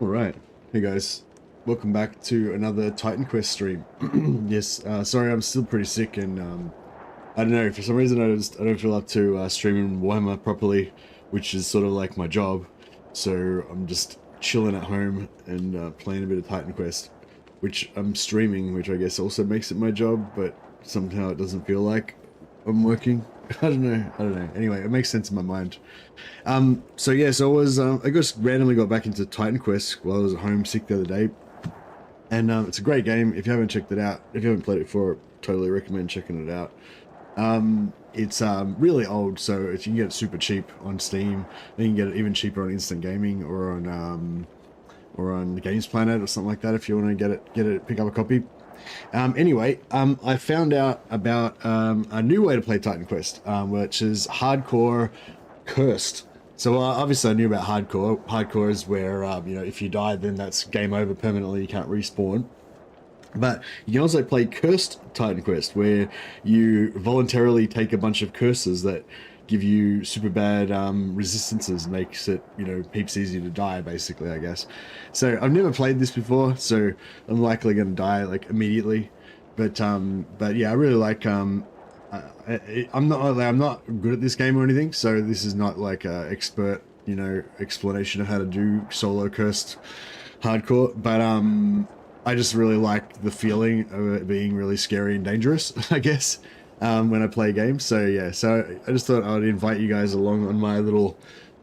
All right, hey guys, welcome back to another Titan Quest stream. Yes, sorry, I'm still pretty sick, and I don't know, for some reason I don't feel up to streaming Warhammer properly, which is sort of like my job. So I'm just chilling at home and playing a bit of Titan Quest, which I'm streaming, which I guess also makes it my job, but somehow it doesn't feel like I'm working. I don't know. Anyway, it makes sense in my mind. So yeah, so I just randomly got back into Titan Quest while I was at home sick the other day, and it's a great game. If you haven't checked it out, if you haven't played it before, totally recommend checking it out. It's really old, so you can get it super cheap on Steam. You can get it even cheaper on Instant Gaming or on Games Planet or something like that if you want to pick up a copy. Anyway, I found out about a new way to play Titan Quest, which is hardcore cursed. So obviously I knew about hardcore. Hardcore is where if you die, then that's game over permanently. You can't respawn. But you can also play cursed Titan Quest, where you voluntarily take a bunch of curses that give you super bad resistances, makes it heaps easier to die, basically, I guess. So I've never played this before, so I'm likely going to die like immediately. But yeah, I really like I'm not good at this game or anything, so this is not like a expert explanation of how to do solo cursed hardcore. But I just really like the feeling of it being really scary and dangerous, I guess, when I play games. So yeah, so I just thought I would invite you guys along on my little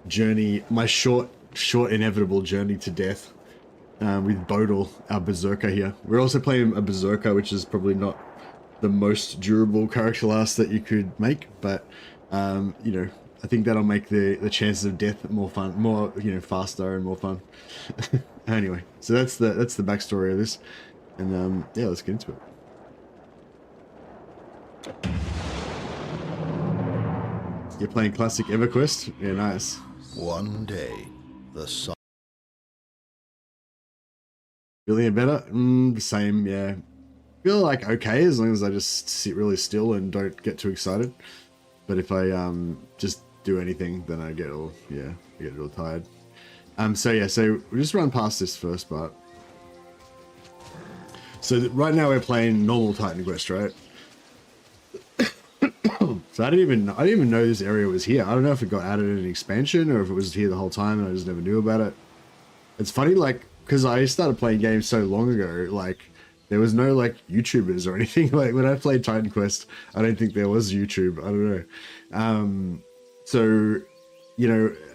journey, my short inevitable journey to death with Bodil, our Berserker here. We're also playing a Berserker, which is probably not the most durable character class that you could make, but I think that'll make the chances of death more fun, more faster and more fun. Anyway, so that's the backstory of this, and yeah, let's get into it. You're playing classic EverQuest? Yeah, nice. One day, the sun. Feeling better? The same, yeah. Feel like okay as long as I just sit really still and don't get too excited. But if I just do anything, then I get all tired. So yeah, so we'll just run past this first part. So right now we're playing normal Titan Quest, right? So I didn't even know this area was here. I don't know if it got added in an expansion or if it was here the whole time and I just never knew about it. It's funny, like, because I started playing games so long ago, like, there was no, like, YouTubers or anything. Like, when I played Titan Quest, I don't think there was YouTube. I don't know. So, I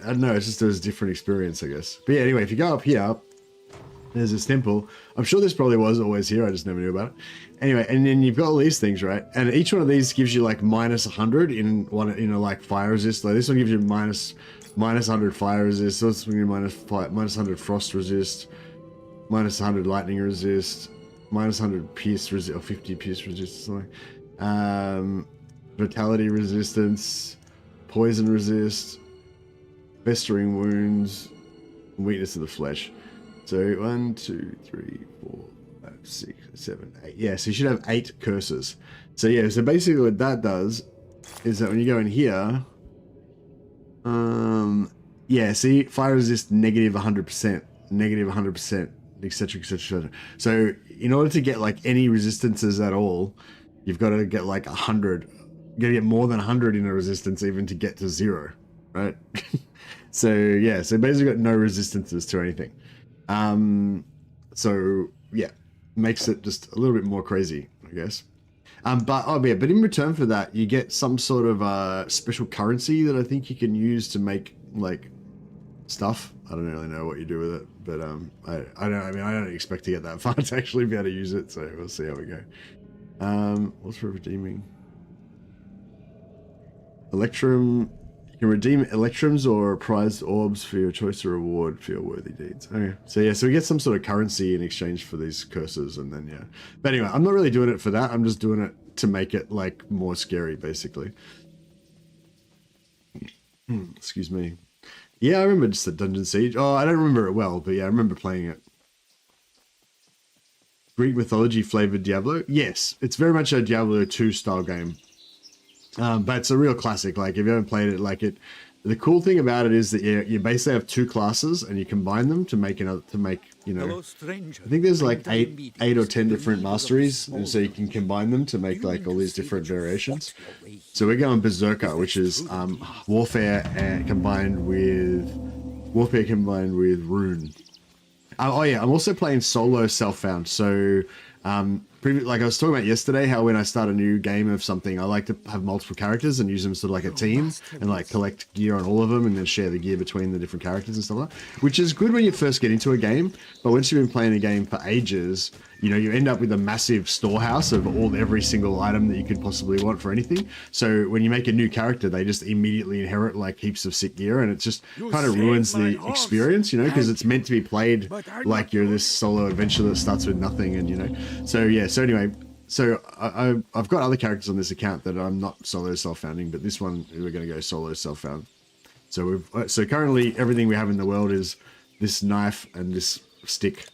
don't know. It's just, it was a different experience, I guess. But yeah, anyway, if you go up here, there's this temple. I'm sure this probably was always here. I just never knew about it. Anyway, and then you've got all these things, right? And each one of these gives you like minus 100 in one, like fire resist. Like this one gives you minus 100 fire resist. So this one minus 100 frost resist, minus 100 lightning resist, minus 100 pierce resist, or 50 pierce resist or something. Vitality resistance, poison resist, festering wounds, weakness of the flesh. So 1, 2, 3, 4, 5, 6, 7, 8. Yeah, so you should have 8 curses. So yeah, so basically what that does is that when you go in here, yeah, see, fire resist negative 100%, negative 100%, etc, etc. So in order to get like any resistances at all, you've got to get like 100. You got to get more than 100 in a resistance even to get to 0, right? So yeah, so basically got no resistances to anything. So yeah, makes it just a little bit more crazy, I guess. But in return for that, you get some sort of special currency that I think you can use to make like stuff. I don't really know what you do with it, but I don't expect to get that far to actually be able to use it. So we'll see how we go. What's for redeeming? Electrum. You can redeem electrums or prized orbs for your choice of reward for your worthy deeds. Okay, so yeah, so we get some sort of currency in exchange for these curses, and then yeah. But anyway, I'm not really doing it for that. I'm just doing it to make it like more scary, basically. Excuse me. Yeah, I remember just the Dungeon Siege. Oh, I don't remember it well, but yeah, I remember playing it. Greek mythology flavored Diablo. Yes, it's very much a Diablo 2 style game. But it's a real classic. Like if you haven't played it, like it The cool thing about it is that you basically have two classes and you combine them to make you know, I think there's like eight or 10 different masteries, and so you can combine them to make like all these different variations. So we're going Berserker, which is warfare combined with rune. Oh yeah, I'm also playing solo self-found. So like I was talking about yesterday, how when I start a new game of something, I like to have multiple characters and use them sort of like a team and like collect gear on all of them and then share the gear between the different characters and stuff like that, which is good when you first get into a game. But once you've been playing a game for ages, you know, you end up with a massive storehouse of every single item that you could possibly want for anything. So when you make a new character, they just immediately inherit like heaps of sick gear, and it just kind of ruins the experience, you know, because it's meant to be played like you're this solo adventure that starts with nothing, and you know. So yeah, so anyway, so I've got other characters on this account that I'm not solo self-founding, but this one we're going to go solo self-found. So so currently everything we have in the world is this knife and this stick.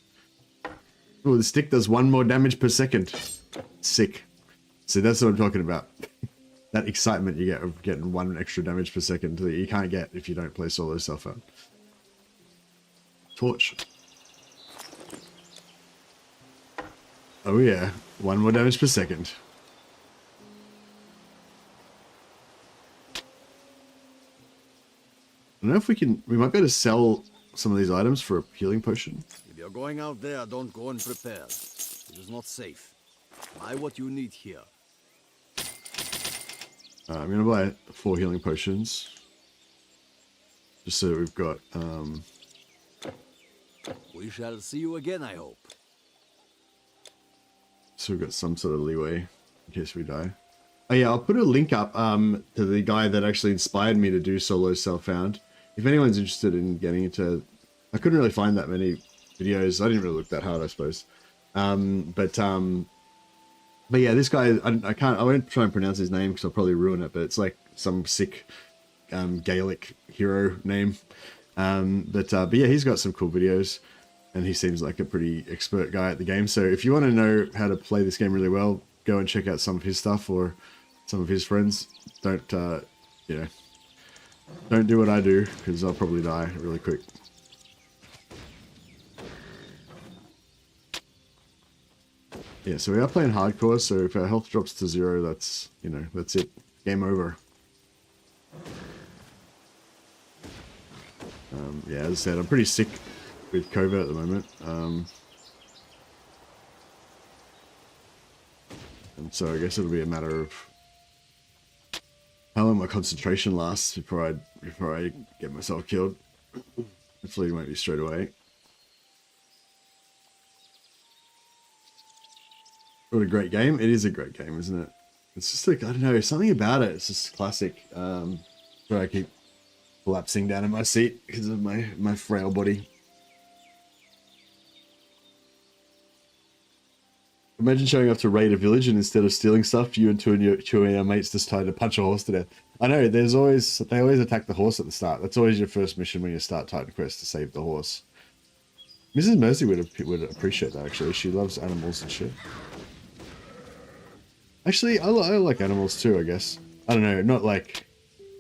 Oh, the stick does 1 more damage per second. Sick. So that's what I'm talking about. That excitement you get of getting 1 extra damage per second that you can't get if you don't play solo self-found. Torch. Oh yeah, 1 more damage per second. I don't know if we might be able to sell some of these items for a healing potion. If you're going out there, don't go unprepared. It is not safe. Buy what you need here. I'm going to buy 4 healing potions. Just so that we've got... We shall see you again, I hope. So we've got some sort of leeway in case we die. Oh yeah, I'll put a link up to the guy that actually inspired me to do solo self-found. If anyone's interested in getting into... I couldn't really find that many videos. I didn't really look that hard, I suppose. But yeah, this guy, I won't try and pronounce his name because I'll probably ruin it, but it's like some sick Gaelic hero name. But yeah, he's got some cool videos, and he seems like a pretty expert guy at the game. So if you want to know how to play this game really well, go and check out some of his stuff or some of his friends. Don't, you know, don't do what I do, because I'll probably die really quick. Yeah, so we are playing hardcore, so if our health drops to 0, that's, you know, that's it. Game over. Yeah, as I said, I'm pretty sick with COVID at the moment. And so I guess it'll be a matter of how long my concentration lasts before I get myself killed. Hopefully it won't be straight away. What a great game. It is a great game, isn't it? It's just like, I don't know, something about it. It's just classic. Where I keep collapsing down in my seat because of my frail body. Imagine showing up to raid a village and instead of stealing stuff, you and two of your mates decided to punch a horse to death. I know, they always attack the horse at the start. That's always your first mission when you start Titan Quest, to save the horse. Mrs. Mercy would appreciate that, actually. She loves animals and shit. Actually, I like animals too, I guess. I don't know, not like,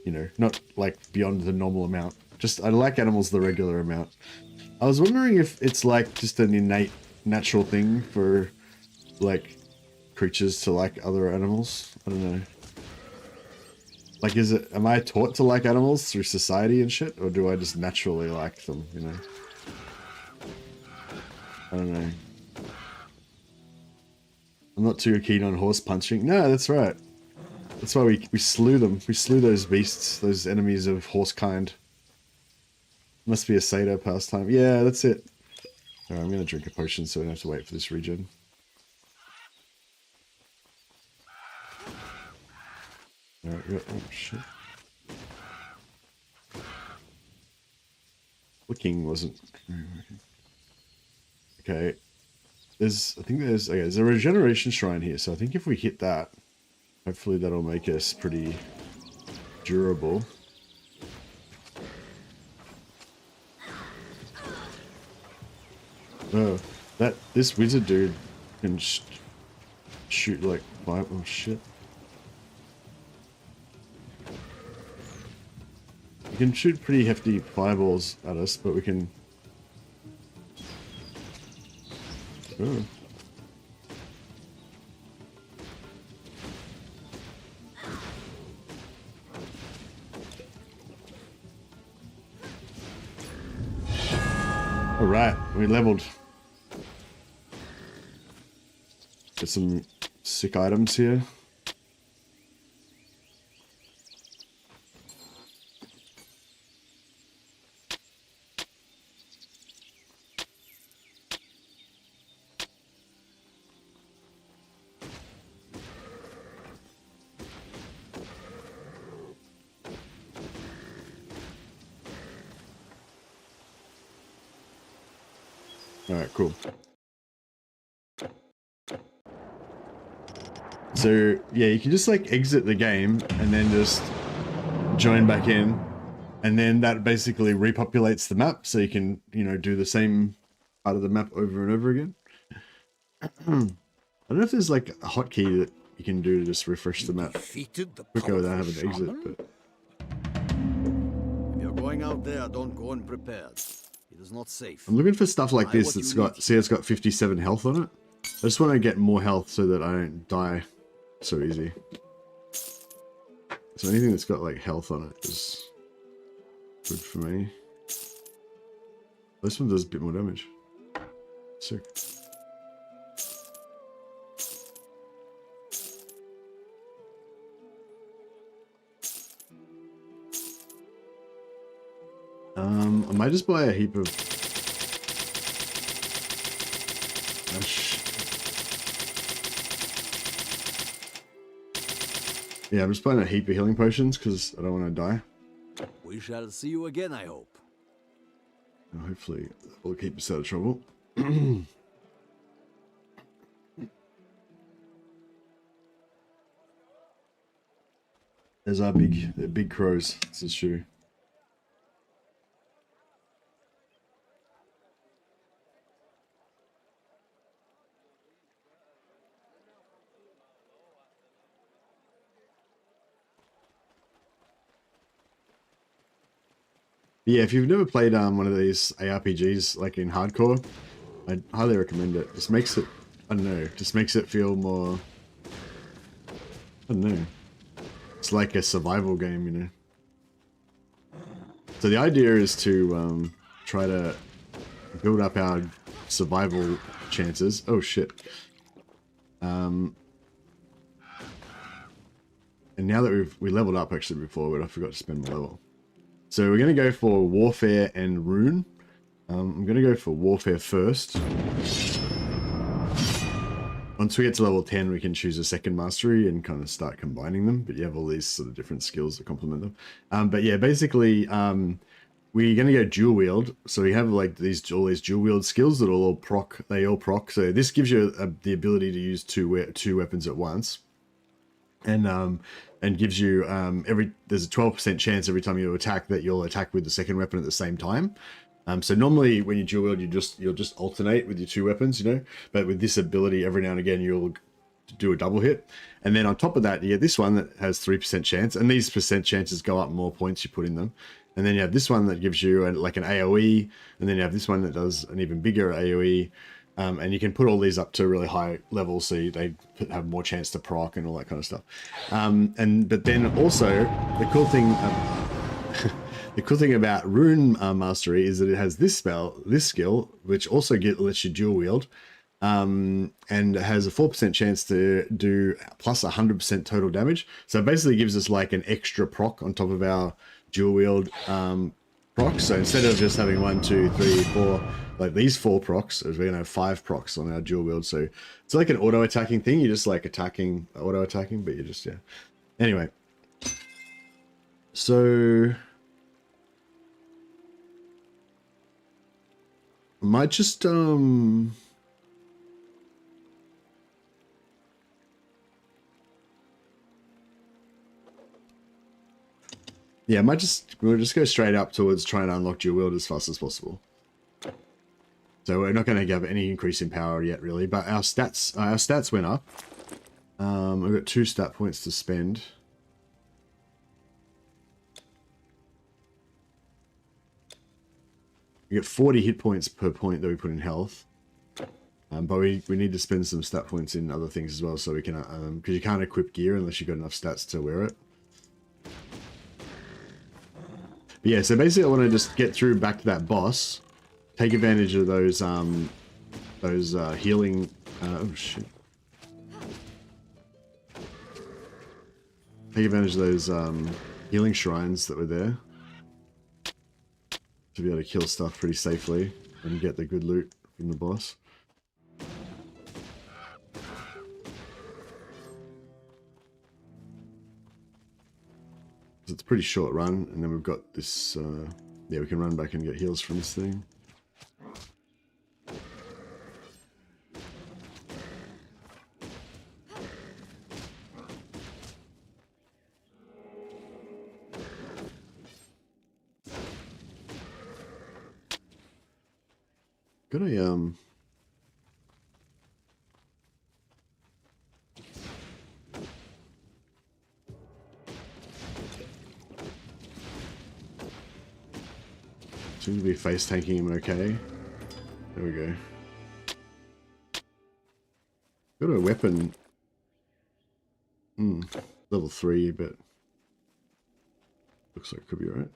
you know, not like beyond the normal amount. Just, I like animals the regular amount. I was wondering if it's like just an innate, natural thing for, like, creatures to like other animals. I don't know. Like, am I taught to like animals through society and shit? Or do I just naturally like them, you know? I don't know. I'm not too keen on horse punching. No, that's right. That's why we slew them. We slew those beasts, those enemies of horse kind. Must be a Sado pastime. Yeah, that's it. Alright, I'm going to drink a potion so I don't have to wait for this regen. Alright, oh shit. Clicking wasn't... Okay. There's a regeneration shrine here, so I think if we hit that, hopefully that'll make us pretty durable. Oh, this wizard dude can shoot like fire. Oh shit. can shoot pretty hefty fireballs at us, but we can... Oh. Alright, we leveled. Get some sick items here. Alright, cool. So, yeah, you can just like exit the game and then just join back in. And then that basically repopulates the map so you can, you know, do the same part of the map over and over again. I don't know if there's like a hotkey that you can do to just refresh the map. Quicker without having to exit, but... If you're going out there, don't go unprepared. It is not safe. I'm looking for stuff like this that's got, see, it's got 57 health on it. I just want to get more health so that I don't die so easy. So anything that's got like health on it is good for me. This one does a bit more damage. Sick. I might just buy a heap of ash. Yeah, I'm just buying a heap of healing potions because I don't want to die. We shall see you again, I hope. And hopefully that will keep us out of trouble. There's our big crows. This is true. Yeah, if you've never played one of these ARPGs like in hardcore, I'd highly recommend it. Just makes it, I don't know, just makes it feel more, I don't know. It's like a survival game, you know. So the idea is to try to build up our survival chances. Oh shit. And now that we leveled up actually before, but I forgot to spend my level. So we're going to go for Warfare and Rune. I'm going to go for Warfare first. Once we get to level 10, we can choose a second mastery and kind of start combining them. But you have all these sort of different skills that complement them. But yeah, basically, we're going to go Dual-Wield. So we have like all these Dual-Wield skills that all proc. They all proc. So this gives you the ability to use two weapons at once. And gives you there's a 12% chance every time you attack that you'll attack with the second weapon at the same time. So normally when you dual wield, you'll just alternate with your two weapons, you know. But with this ability, every now and again you'll do a double hit, and then on top of that, you get this one that has 3% chance, and these percent chances go up more points you put in them. And then you have this one that gives you like an AOE, and then you have this one that does an even bigger AOE. And you can put all these up to really high levels, so they have more chance to proc and all that kind of stuff. But then also the cool thing, the cool thing about Rune Mastery is that it has this skill, which also lets you dual wield, and has a 4% chance to do plus 100% total damage. So it basically gives us like an extra proc on top of our dual wield procs. So instead of just having 1, 2, 3, 4. Like these 4 procs, we're going to have 5 procs on our dual wield. So it's like an auto-attacking thing. You're just like auto-attacking, but you're just, yeah. Anyway. So I might just, yeah, we'll just go straight up towards trying to unlock dual wield as fast as possible. So we're not going to have any increase in power yet, really, but our stats went up. I've got 2 stat points to spend. We get 40 hit points per point that we put in health. But we need to spend some stat points in other things as well, so we can, because you can't equip gear unless you've got enough stats to wear it. But yeah, so basically I want to just get through back to that boss, take advantage of those healing, oh shit. Take advantage of those healing shrines that were there to be able to kill stuff pretty safely and get the good loot from the boss. It's a pretty short run, and then we've got this, yeah, we can run back and get heals from this thing. Got a, seems to be face tanking him okay. There we go. Got a weapon. Level 3, but looks like it could be alright.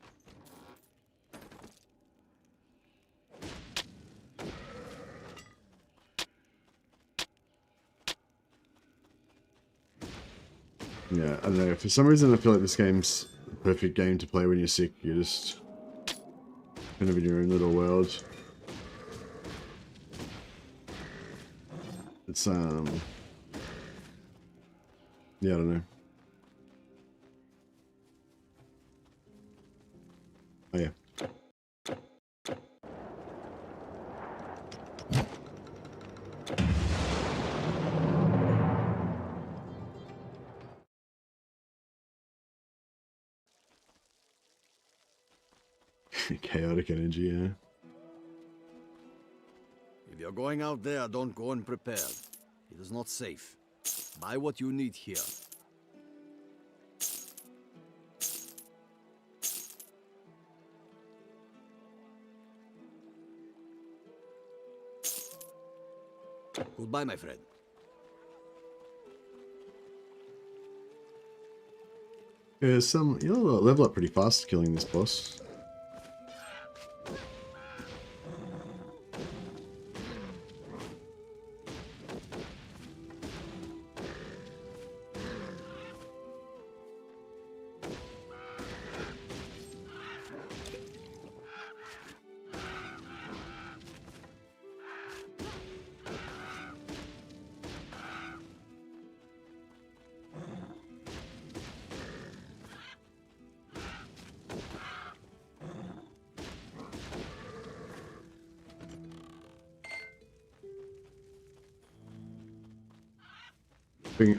Yeah, I don't know. For some reason, I feel like this game's the perfect game to play when you're sick. You're just kind of in your own little world. It's, yeah, I don't know. Oh, yeah. Chaotic energy, yeah. If you're going out there, don't go unprepared. It is not safe. Buy what you need here. Goodbye, my friend. Yeah, you'll level up pretty fast killing this boss.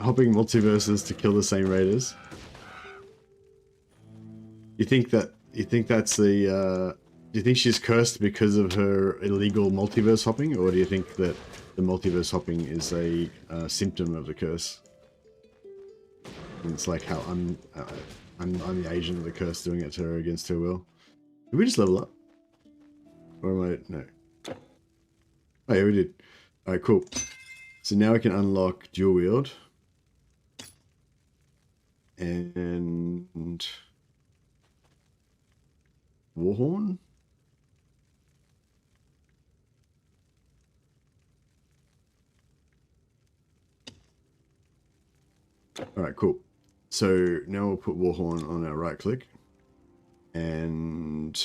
Hopping multiverses to kill the same raiders. You think that's the do you think she's cursed because of her illegal multiverse hopping, or do you think that the multiverse hopping is a symptom of the curse? And it's like how I'm the agent of the curse doing it to her against her will. Did we just level up? Or am I no? Oh yeah, we did. Alright, cool. So now we can unlock Dual-Wield. And Warhorn? Alright, cool. So now we'll put Warhorn on our right click. And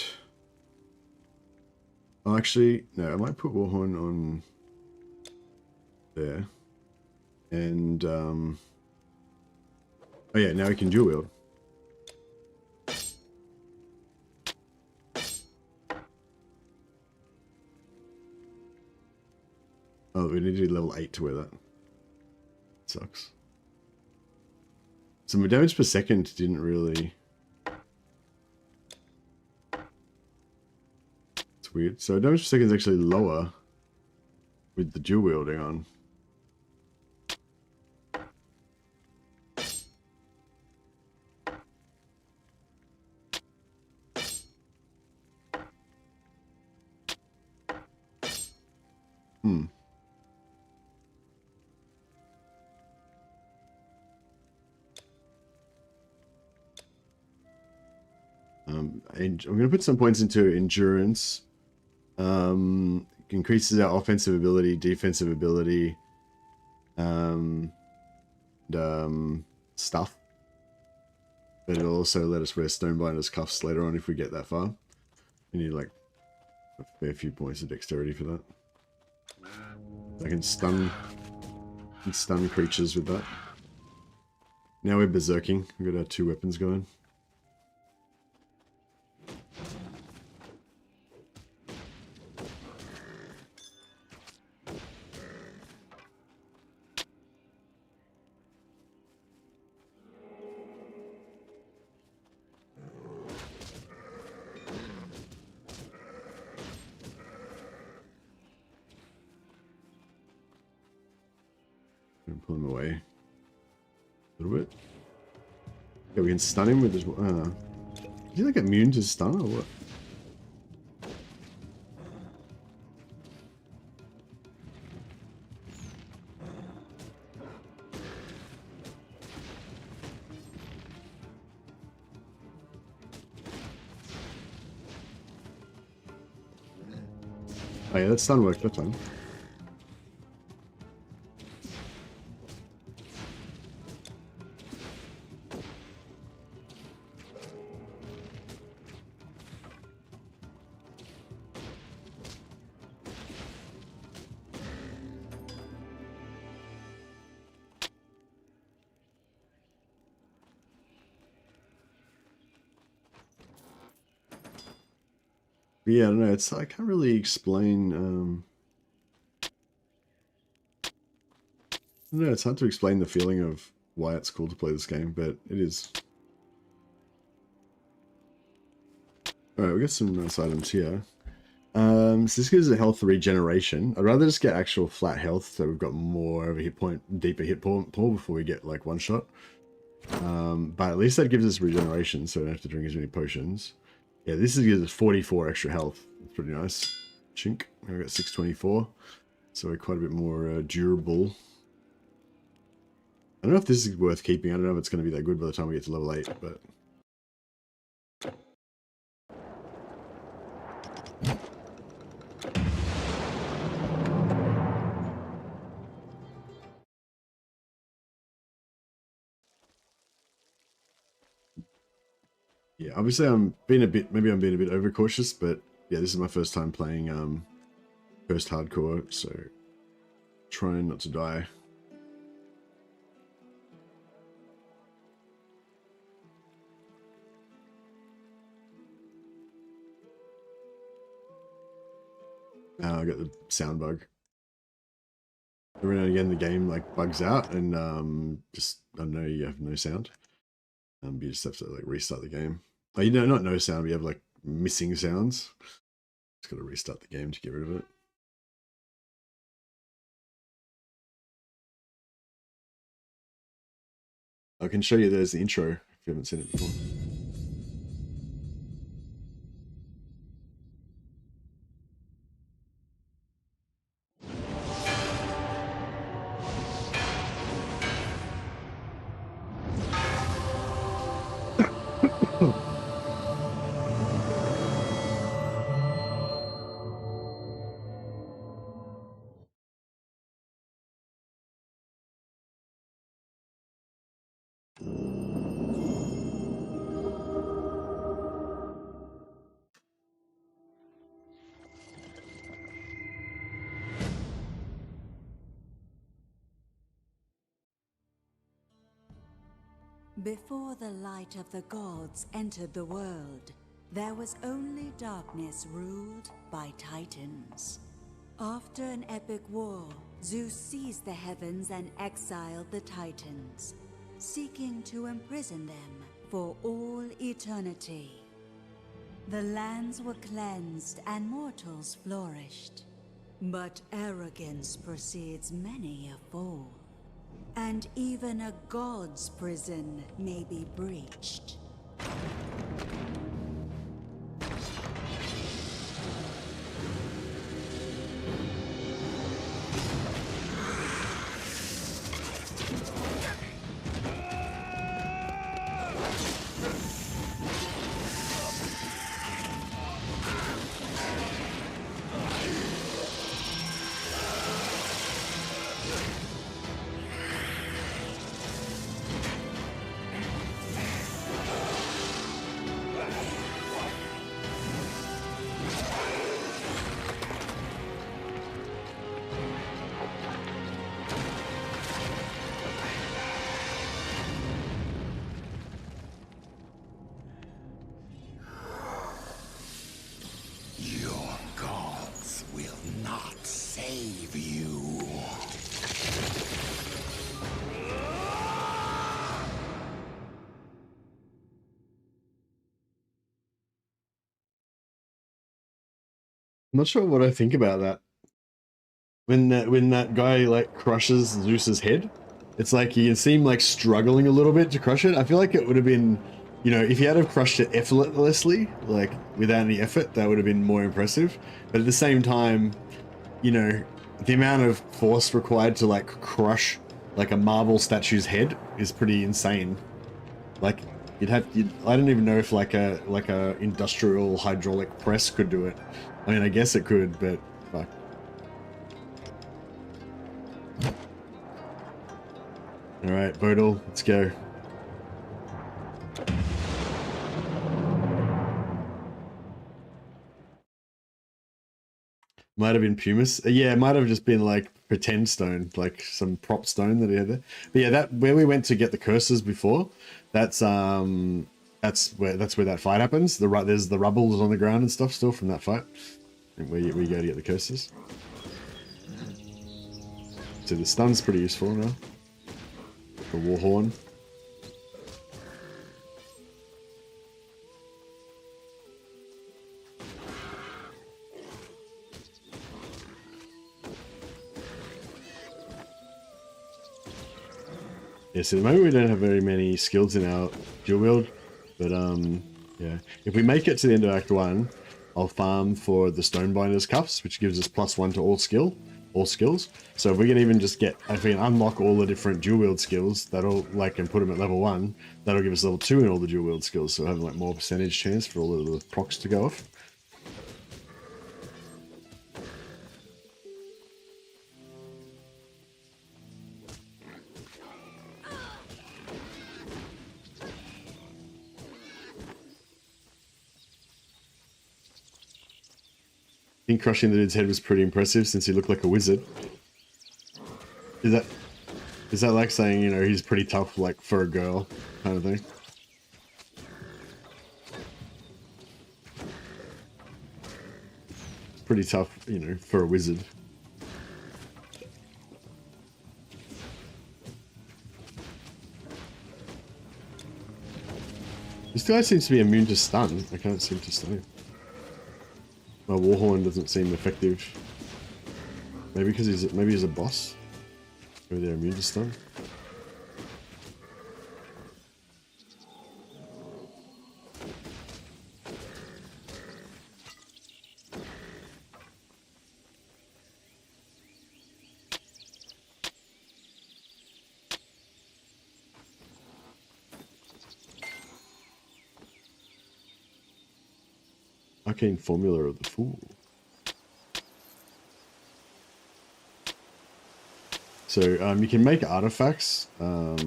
oh, actually, no, I might put Warhorn on there. And oh yeah, now we can dual wield. Oh, we need to do level 8 to wear that. Sucks. So my damage per second didn't really... It's weird. So damage per second is actually lower with the dual wielding on. I'm going to put some points into endurance. Increases our offensive ability, defensive ability, stuff. But it'll also let us wear Stonebinder's cuffs later on if we get that far. You need like a fair few points of dexterity for that. I can stun creatures with that. Now we're berserking. We've got our 2 weapons going. Pull him away a little bit. Yeah, we can stun him with his. Is he like immune to stun or what? Oh yeah, that stun worked that time. But yeah, I don't know. It's I can't really explain. I don't know. It's hard to explain the feeling of why it's cool to play this game, but it is. All right, we got some nice items here. So this gives a health regeneration. I'd rather just get actual flat health, so we've got more of a hit point, deeper hit pool before we get like one shot. But at least that gives us regeneration, so we don't have to drink as many potions. Yeah, this gives us 44 extra health. That's pretty nice. Chink. I got 624, so we're quite a bit more durable. I don't know if this is worth keeping. I don't know if it's going to be that good by the time we get to level 8, but. Yeah, obviously I'm being a bit, maybe I'm being a bit overcautious, but yeah, this is my first time playing Cursed Hardcore, so trying not to die. I got the sound bug. Every now and again the game like bugs out and just, I don't know, you have no sound. You just have to like restart the game. Oh, you know, not no sound, but you have like missing sounds. Just gotta restart the game to get rid of it. I can show you there's the intro if you haven't seen it before. Before the light of the gods entered the world, there was only darkness ruled by titans. After an epic war, Zeus seized the heavens and exiled the titans, seeking to imprison them for all eternity. The lands were cleansed and mortals flourished. But arrogance precedes many a fall. And even a god's prison may be breached. not sure what I think about that. When that guy like crushes Zeus's head, it's like you can see him like struggling a little bit to crush it. I feel like it would have been, you know, if he had have crushed it effortlessly, like without any effort, that would have been more impressive. But at the same time, you know, the amount of force required to like crush like a marble statue's head is pretty insane. Like I don't even know if like a industrial hydraulic press could do it. I mean, I guess it could, but fuck. All right, Bodil, let's go. Might have been pumice. Yeah, it might have just been like pretend stone, like some prop stone that he had there. But yeah, that where we went to get the curses before, that's where that fight happens. There's the rubble on the ground and stuff still from that fight. Where you go to get the curses. So the stun's pretty useful now. The war horn. Yeah, so at the moment we don't have very many skills in our Dual-Wield, but yeah. If we make it to the end of Act 1, I'll farm for the Stonebinder's Cuffs, which gives us +1 to all skills. So if we can even just if we can unlock all the different Dual-Wield skills, that'll and put them at level 1, that'll give us level 2 in all the Dual-Wield skills, so we'll have like more percentage chance for all of the procs to go off. I think crushing the dude's head was pretty impressive since he looked like a wizard. Is that like saying, you know, he's pretty tough like for a girl kind of thing? Pretty tough, you know, for a wizard. This guy seems to be immune to stun. I can't seem to stun him. My Warhorn doesn't seem effective. Maybe because he's a boss. Maybe they're immune to stun. Arcane Formula of the Fool. So you can make artifacts. So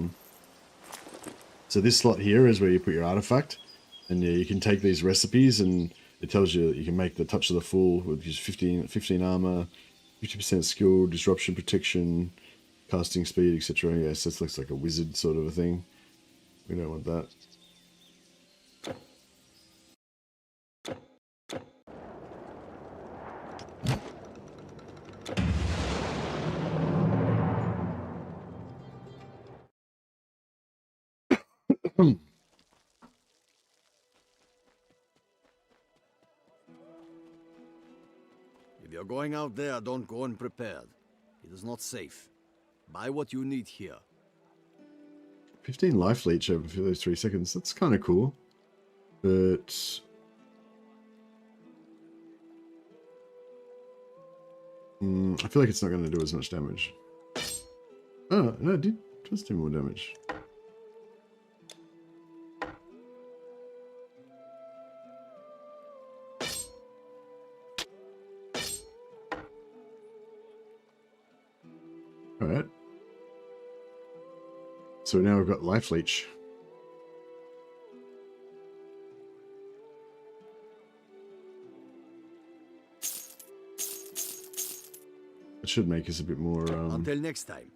this slot here is where you put your artifact, and yeah, you can take these recipes, and it tells you that you can make the Touch of the Fool, which is 15 armor, 50% skill, disruption, protection, casting speed, etc. Yes, this looks like a wizard sort of a thing. We don't want that. If you're going out there, don't go unprepared. It is not safe. Buy what you need here. 15 life leech over those 3 seconds. That's kind of cool. But I feel like it's not going to do as much damage. Oh, no, it does do more damage. Alright. So now we've got life leech. It should make us a bit more Until next time.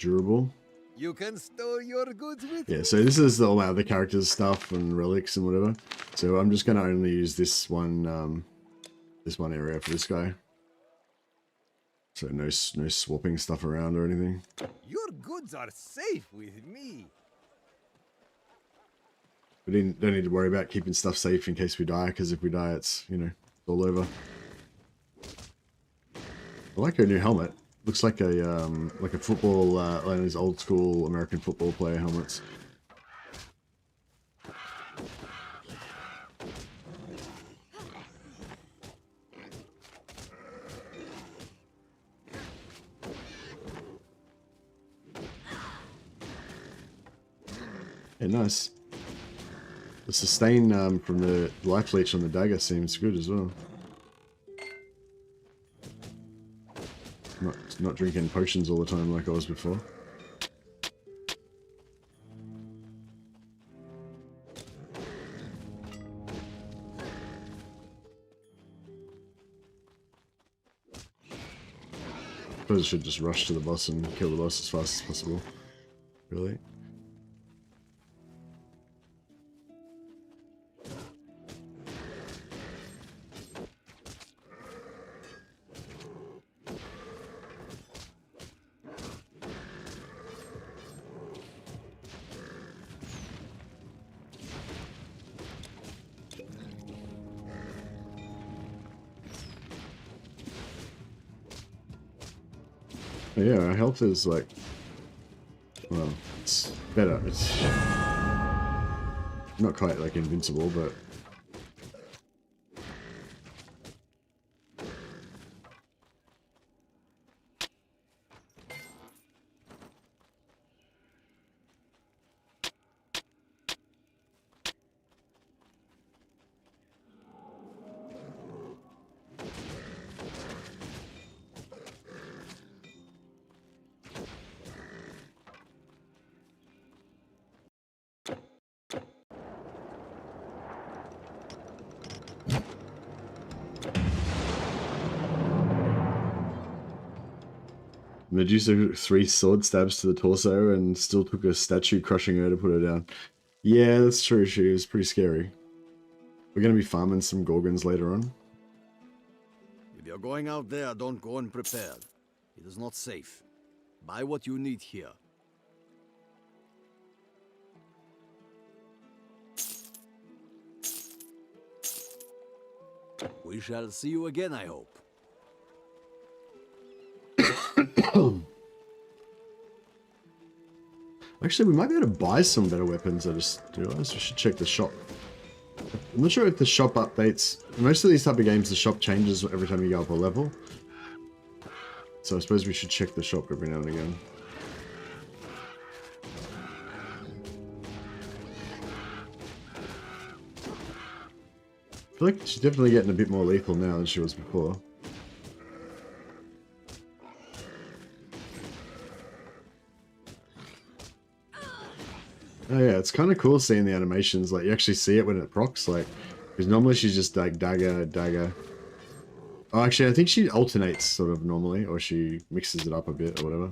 Durable. You can store your goods with Yeah, so this is all my other characters' stuff and relics and whatever. So I'm just gonna only use this one area for this guy. So no swapping stuff around or anything. Your goods are safe with me. We don't need to worry about keeping stuff safe in case we die, because if we die, it's, you know, all over. I like her new helmet. Looks like a football, like those old school American football player helmets. Yeah, nice. The sustain from the life leech on the dagger seems good as well. Not drinking potions all the time like I was before. I suppose I should just rush to the boss and kill the boss as fast as possible. Really? Yeah, our health is like, well, it's better. It's not quite like invincible, but Medusa 3 sword stabs to the torso and still took a statue crushing her to put her down. Yeah, that's true. She was pretty scary. We're going to be farming some Gorgons later on. If you're going out there, don't go unprepared. It is not safe. Buy what you need here. We shall see you again, I hope. Actually, we might be able to buy some better weapons. I just realized we should check the shop. I'm not sure if the shop updates. Most of these type of games, the shop changes every time you go up a level. So I suppose we should check the shop every now and again. I feel like she's definitely getting a bit more lethal now than she was before. Oh yeah, it's kind of cool seeing the animations. Like, you actually see it when it procs, like, because normally she's just like dagger, dagger. Oh, actually, I think she alternates sort of normally, or she mixes it up a bit or whatever.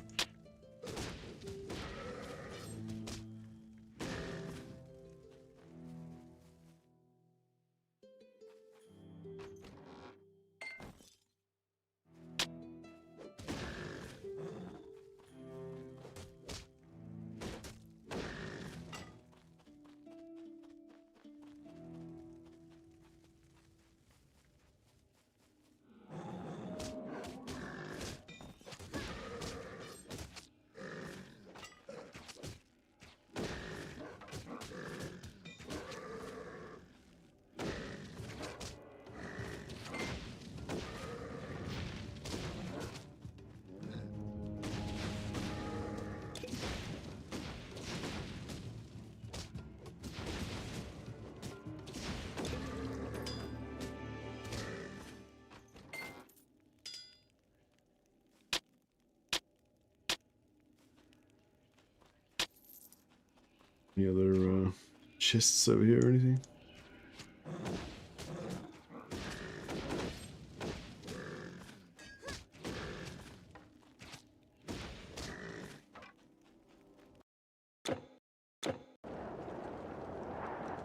Any other chests over here or anything?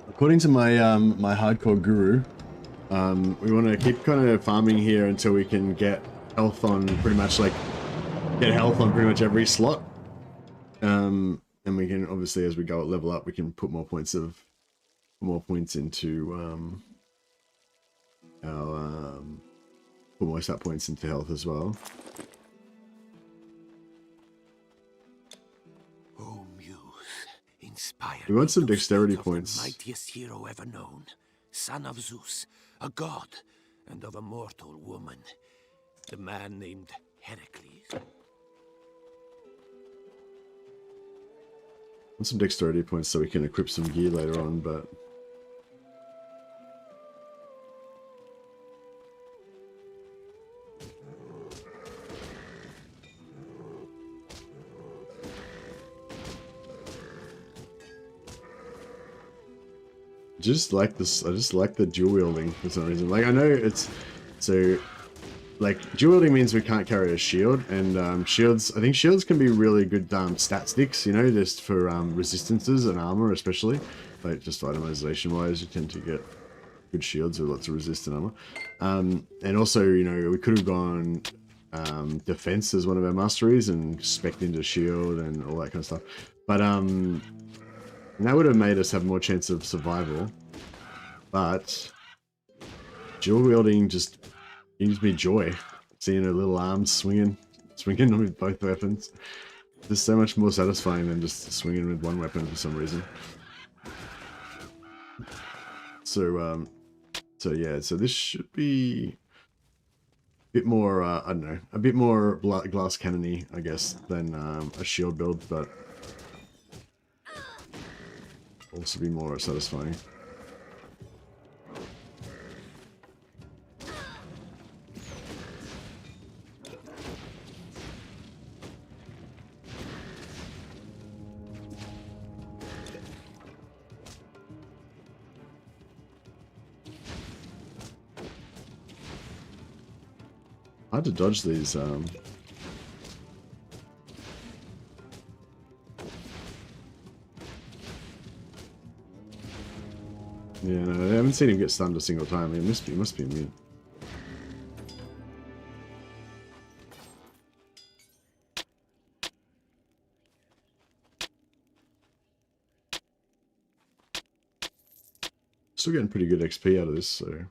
According to my my hardcore guru, we want to keep kind of farming here until we can get health on pretty much like pretty much every slot. And we can obviously, as we go level up, we can put more points into our put more stat points into health as well. inspired We want me some to dexterity speak of points. the mightiest hero ever known, son of Zeus, a god, and of a mortal woman, the man named Heracles. Want some dexterity points so we can equip some gear later on, but just like this. I just like the dual wielding for some reason. Like I know it's so like dual wielding means we can't carry a shield, and shields. I think shields can be really good stat sticks. You know, just for resistances and armor, especially like just itemization wise, you tend to get good shields with lots of resistant armor. And also, you know, we could have gone defense as one of our masteries and spec'd into shield and all that kind of stuff, but that would have made us have more chance of survival. But dual wielding just gives me joy, seeing her little arms swinging with both weapons. It's so much more satisfying than just swinging with one weapon for some reason. So yeah, so this should be a bit more, I don't know, a bit more glass cannony, I guess, than a shield build, but also be more satisfying. Hard to dodge these. Yeah, no, I haven't seen him get stunned a single time. He must be immune. Still getting pretty good XP out of this, so.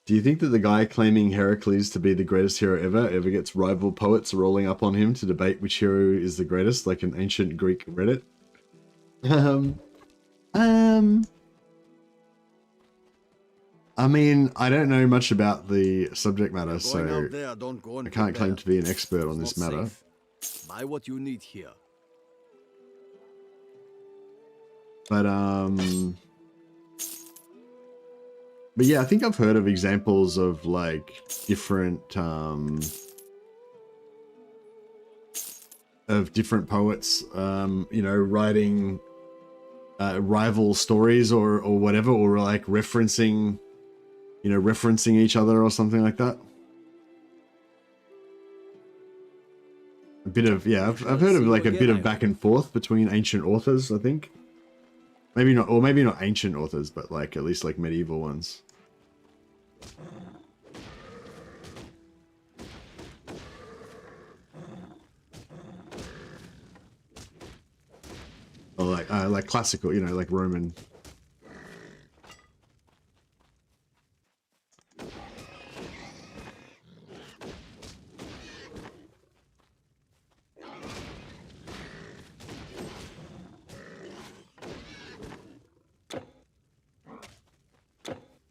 Do you think that the guy claiming Heracles to be the greatest hero ever gets rival poets rolling up on him to debate which hero is the greatest, like an ancient Greek Reddit? I mean, I don't know much about the subject matter, so There, don't go I can't claim to be an expert on this matter. Buy what you need here. But yeah, I think I've heard of examples of like different poets, you know, writing rival stories or whatever, or like referencing, you know, referencing each other or something like that. A bit of, yeah, I've heard of like a bit of back and forth between ancient authors, I think. Maybe not, or maybe not ancient authors, but like at least like medieval ones. Or like classical, you know, like Roman.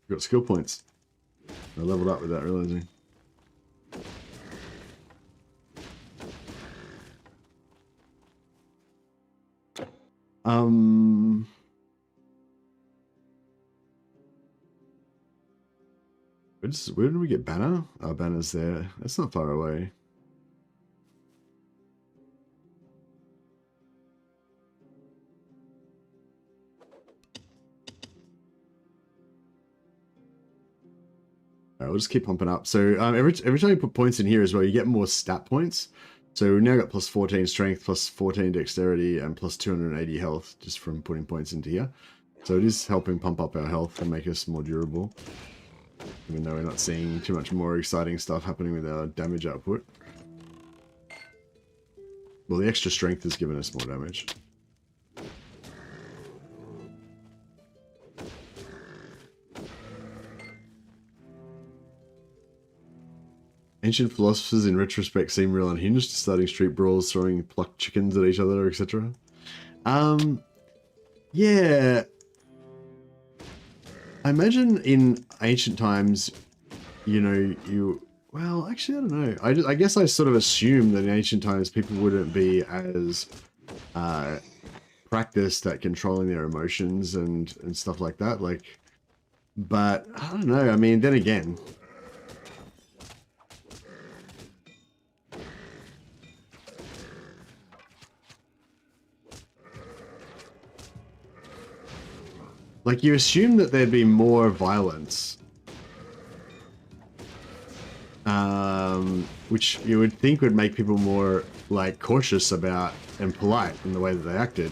Got skill points. I leveled up without realizing. Where did we get Banner? Oh, Banner's there. That's not far away. We'll just keep pumping up. So every time you put points in here as well, you get more stat points. So we've now got plus 14 strength, plus 14 dexterity, and plus 280 health just from putting points into here. So it is helping pump up our health and make us more durable. Even though we're not seeing too much more exciting stuff happening with our damage output. Well, the extra strength has given us more damage. Ancient philosophers in retrospect seem real unhinged, starting street brawls, throwing plucked chickens at each other, etc. Yeah. I imagine in ancient times, you know, well, actually, I don't know. I guess I sort of assume that in ancient times people wouldn't be as practiced at controlling their emotions and stuff like that. Like, but I don't know. I mean, then again, like you assume that there'd be more violence, which you would think would make people more like cautious about and polite in the way that they acted,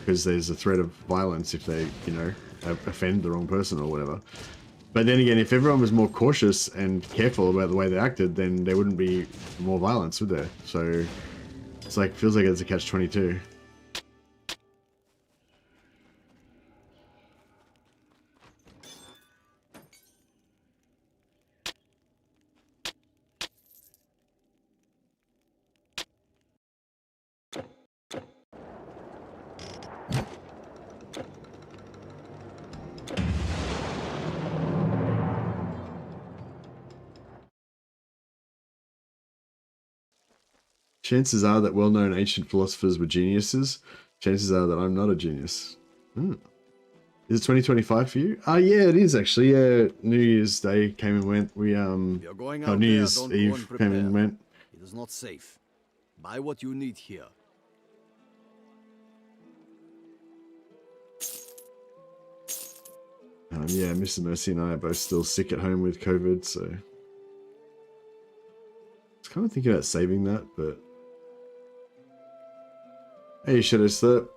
because there's a threat of violence if they, you know, offend the wrong person or whatever. But then again, if everyone was more cautious and careful about the way they acted, then there wouldn't be more violence, would there? So it's like, feels like it's a catch-22. Chances are that well-known ancient philosophers were geniuses. Chances are that I'm not a genius. Is it 2025 for you? Yeah, it is actually. Yeah, New Year's Day came and went. We You're going out New there, Year's don't go Eve came unprepared. and went. It is not safe. Buy what you need here. Yeah, Mr. Mercy and I are both still sick at home with COVID, so I was kind of thinking about saving that, but hey, Shadow Slurp.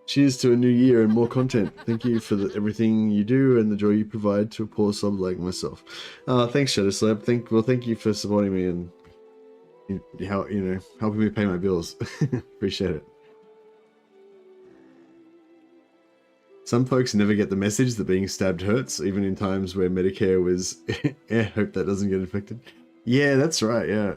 Cheers to a new year and more content. Thank you for everything you do and the joy you provide to a poor sub like myself. Thanks, Shadow Slurp. Thank you for supporting me and helping me pay my bills. Appreciate it. Some folks never get the message that being stabbed hurts, even in times where Medicare was. Yeah, hope that doesn't get infected. Yeah, that's right. Yeah.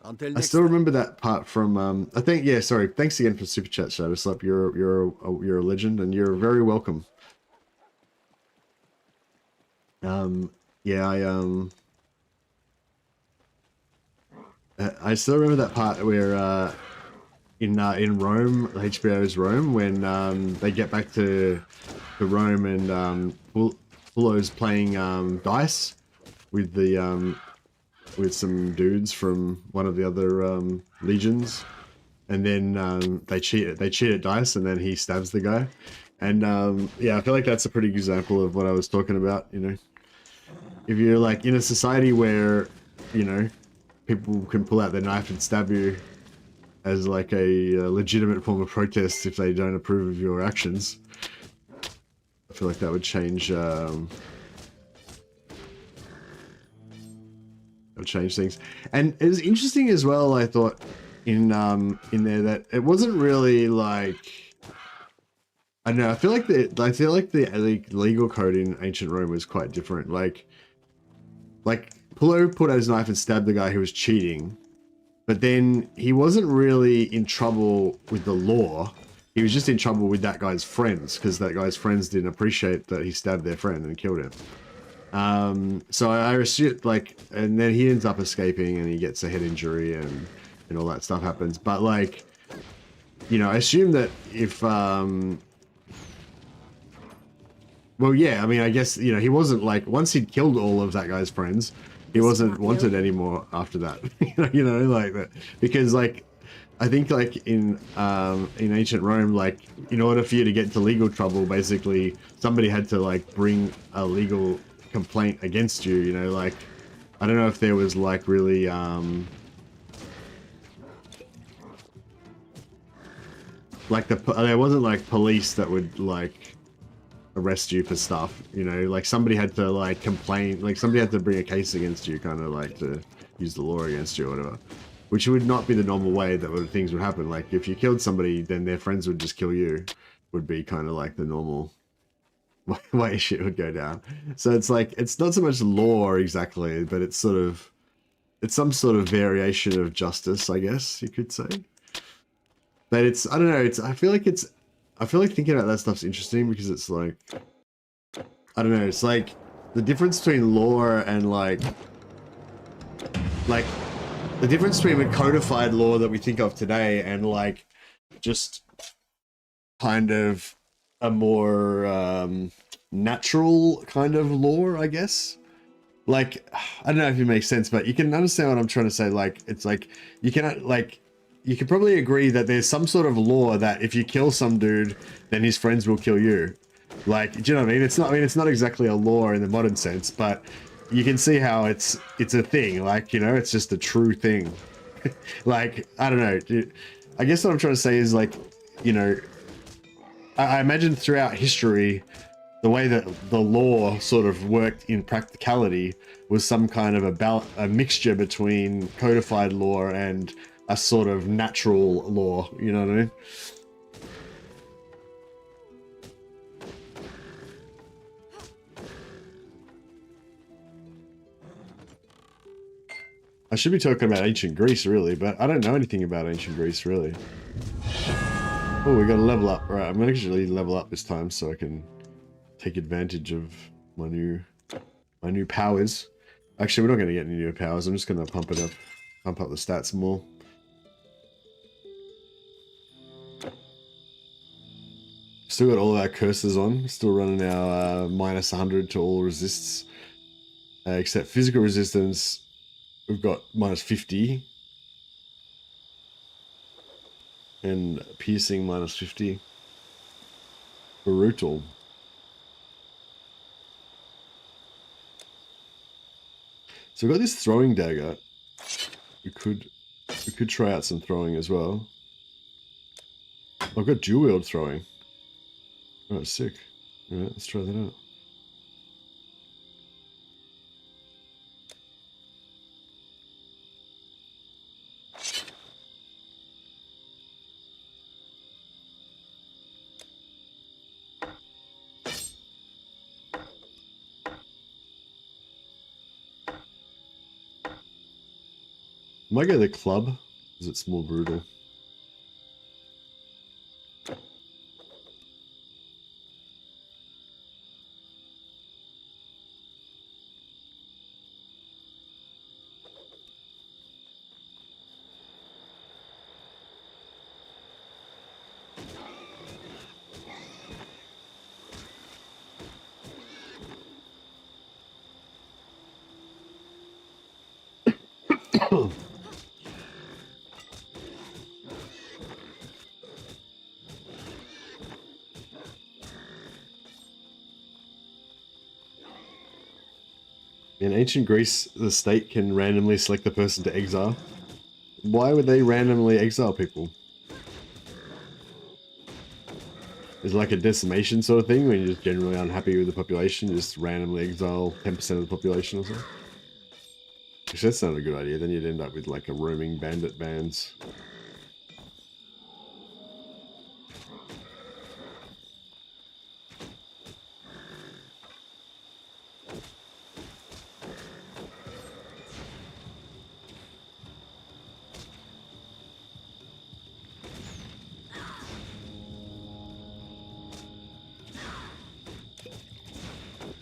I still remember that part from. I think. Yeah. Sorry. Thanks again for super chat, Shadow Slap. You're a legend, and you're very welcome. Yeah. I still remember that part where in Rome, HBO's Rome, when they get back to Rome and Pullo's playing dice with the with some dudes from one of the other legions, and then they cheat at dice, and then he stabs the guy, and yeah, I feel like that's a pretty good example of what I was talking about. You know, if you're like in a society where, you know, people can pull out their knife and stab you as like a legitimate form of protest if they don't approve of your actions, I feel like that would change. It'll change things. And it was interesting as well, I thought, in there, that it wasn't really like, I don't know, I feel like the legal code in ancient Rome was quite different. Like Pullo put out his knife and stabbed the guy who was cheating, but then he wasn't really in trouble with the law. He was just in trouble with that guy's friends, because that guy's friends didn't appreciate that he stabbed their friend and killed him. So I assume, like, and then he ends up escaping and he gets a head injury and all that stuff happens. But like, you know, I assume that if, well, yeah, I mean, I guess, you know, he wasn't like, once he'd killed all of that guy's friends, he wasn't wanted anymore after that. you know, like that, because like, I think like in ancient Rome, like in order for you to get into legal trouble, basically somebody had to like bring a legal complaint against you, you know, like, I don't know if there was like really, like there wasn't like police that would like arrest you for stuff, you know, like somebody had to like complain, like somebody had to bring a case against you, kind of like to use the law against you or whatever, which would not be the normal way that things would happen. Like if you killed somebody, then their friends would just kill you, would be kind of like the normal way shit would go down. So it's like, it's not so much law exactly, but it's sort of, it's some sort of variation of justice, I guess you could say. But it's, I don't know, I feel like thinking about that stuff's interesting because it's like, I don't know, it's like the difference between law and like the difference between the codified law that we think of today and like just kind of a more natural kind of law, I guess. Like, I don't know if it makes sense, but you can understand what I'm trying to say. Like, it's like, you can probably agree that there's some sort of law that if you kill some dude, then his friends will kill you. Like, do you know what I mean? It's not exactly a law in the modern sense, but you can see how it's a thing. Like, you know, it's just a true thing. Like, I don't know. I guess what I'm trying to say is like, you know, I imagine throughout history, the way that the law sort of worked in practicality was some kind of a mixture between codified law and a sort of natural law, you know what I mean? I should be talking about ancient Greece, really, but I don't know anything about ancient Greece, really. Oh, we got to level up. All right, I'm going to actually level up this time so I can take advantage of my new powers. Actually, we're not going to get any new powers. I'm just going to pump up the stats more. Still got all of our curses on. Still running our minus 100 to all resists, except physical resistance. We've got minus 50 and piercing minus 50. Brutal. So we've got this throwing dagger. We could try out some throwing as well. I've got dual-wield throwing. Oh, sick. Alright, let's try that out. I might go the club, because it's more brutal. In ancient Greece, the state can randomly select the person to exile. Why would they randomly exile people? Is it like a decimation sort of thing, when you're just generally unhappy with the population, you just randomly exile 10% of the population or something? Actually, that's not a good idea. Then you'd end up with like a roaming bandit bands.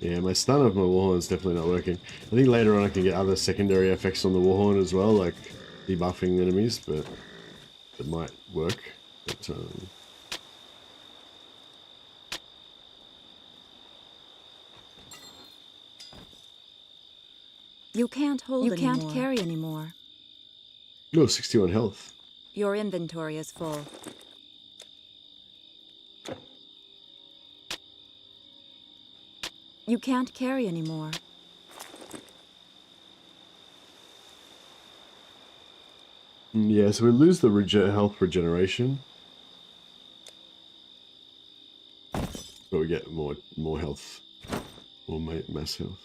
Yeah, my stun of my Warhorn is definitely not working. I think later on I can get other secondary effects on the Warhorn as well, like debuffing enemies, but it might work. But, You can't carry anymore. no, 61 health. Your inventory is full. You can't carry anymore. Yeah, so we lose the health regeneration. But we get more health. More mass health.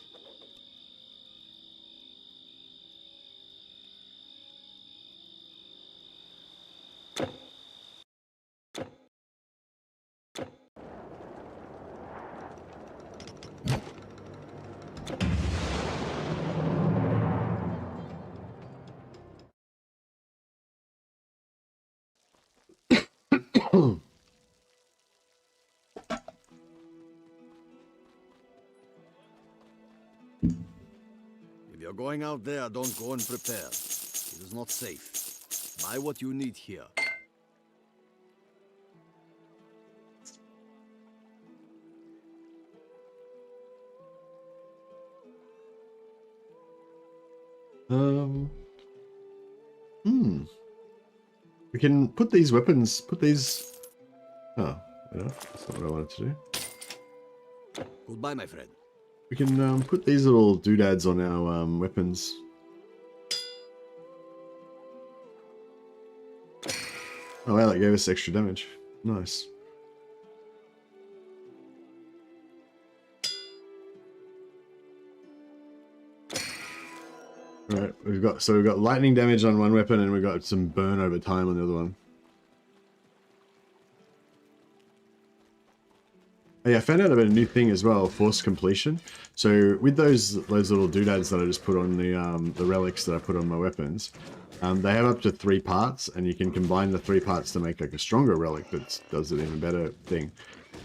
If you're going out there, don't go unprepared. It is not safe. Buy what you need here. We can put these weapons, Oh, that's not what I wanted to do. Goodbye, my friend. We can put these little doodads on our weapons. Oh wow, that gave us extra damage. Nice. Alright, we've got lightning damage on one weapon and we've got some burn over time on the other one. Oh yeah, I found out about a new thing as well, forced completion. So with those little doodads that I just put on the relics that I put on my weapons, they have up to 3 parts, and you can combine the 3 parts to make like a stronger relic that does an even better thing.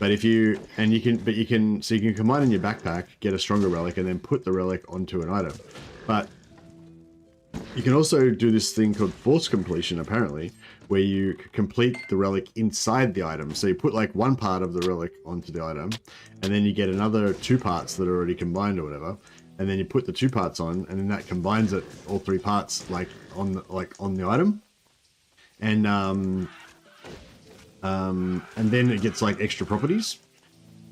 But you can combine in your backpack, get a stronger relic, and then put the relic onto an item. But you can also do this thing called force completion, apparently, where you complete the relic inside the item. So you put like one part of the relic onto the item, and then you get another 2 parts that are already combined or whatever, and then you put the 2 parts on, and then that combines it, all 3 parts, on the item, and then it gets like extra properties,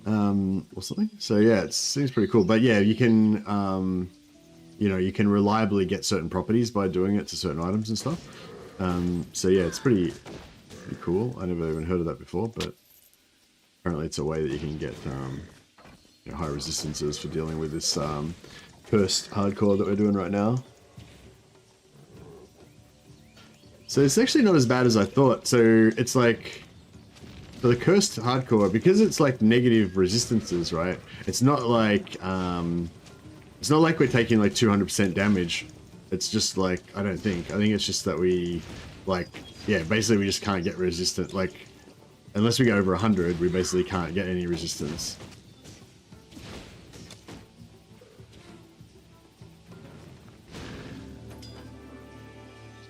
or something. So yeah, it seems pretty cool. But yeah, you can you can reliably get certain properties by doing it to certain items and stuff. So yeah, it's pretty cool. I never even heard of that before, but apparently it's a way that you can get high resistances for dealing with this cursed hardcore that we're doing right now. So it's actually not as bad as I thought. So it's like, for the cursed hardcore, because it's like negative resistances, right? It's not like we're taking like 200% damage. It's just like, I think it's just that we, basically we just can't get resistant. Like, unless we go over 100, we basically can't get any resistance.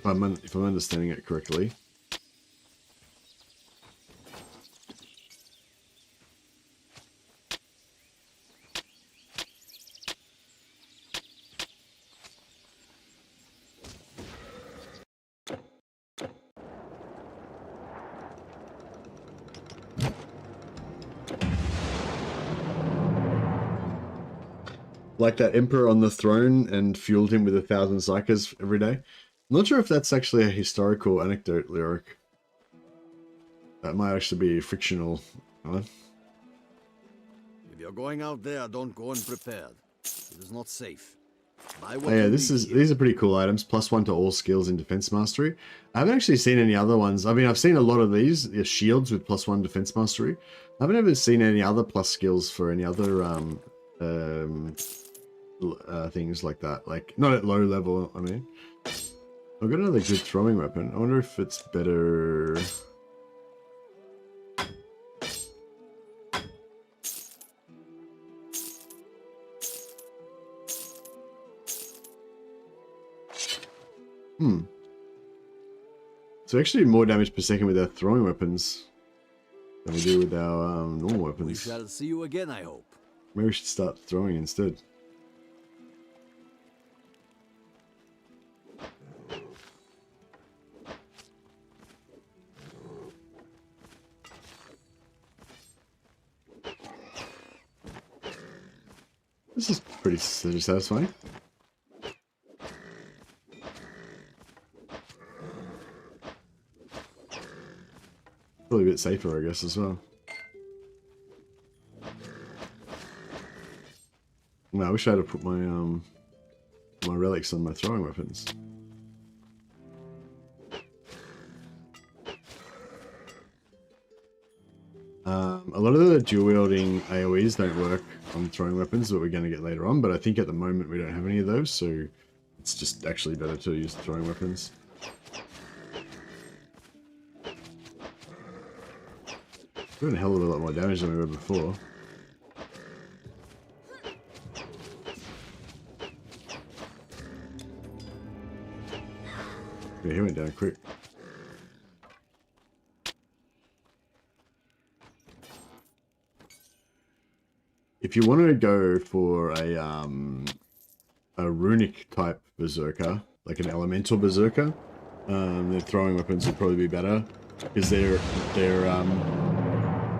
If I'm understanding it correctly. Like that emperor on the throne and fueled him with 1,000 psychers every day. I'm not sure if that's actually a historical anecdote lyric. That might actually be fictional. Huh? If you're going out there, don't go unprepared. It is not safe. Buy what these are pretty cool items. +1 to all skills in defense mastery. I haven't actually seen any other ones. I mean, I've seen a lot of these shields with +1 defense mastery. I haven't ever seen any other plus skills for any other things like that. Like, not at low level, I mean. I've got another good throwing weapon. I wonder if it's better. So actually more damage per second with our throwing weapons than we do with our normal weapons. We shall see you again, I hope. Maybe we should start throwing instead. This is pretty satisfying. Probably a bit safer, I guess, as well. No, I wish I had put my my relics on my throwing weapons. A lot of the dual wielding AoEs don't work on throwing weapons that we're going to get later on, but I think at the moment we don't have any of those, so it's just actually better to use throwing weapons. Doing a hell of a lot more damage than we were before. Yeah, he went down quick. If you want to go for a runic type berserker, like an elemental berserker, their throwing weapons would probably be better because they're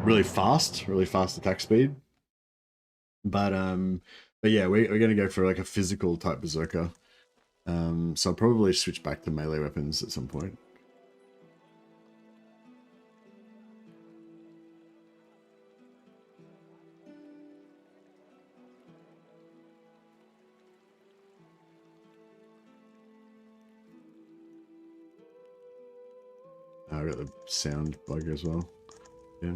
really fast attack speed. But yeah, we're gonna go for like a physical type berserker. So I'll probably switch back to melee weapons at some point. I got the sound bug as well. Yeah.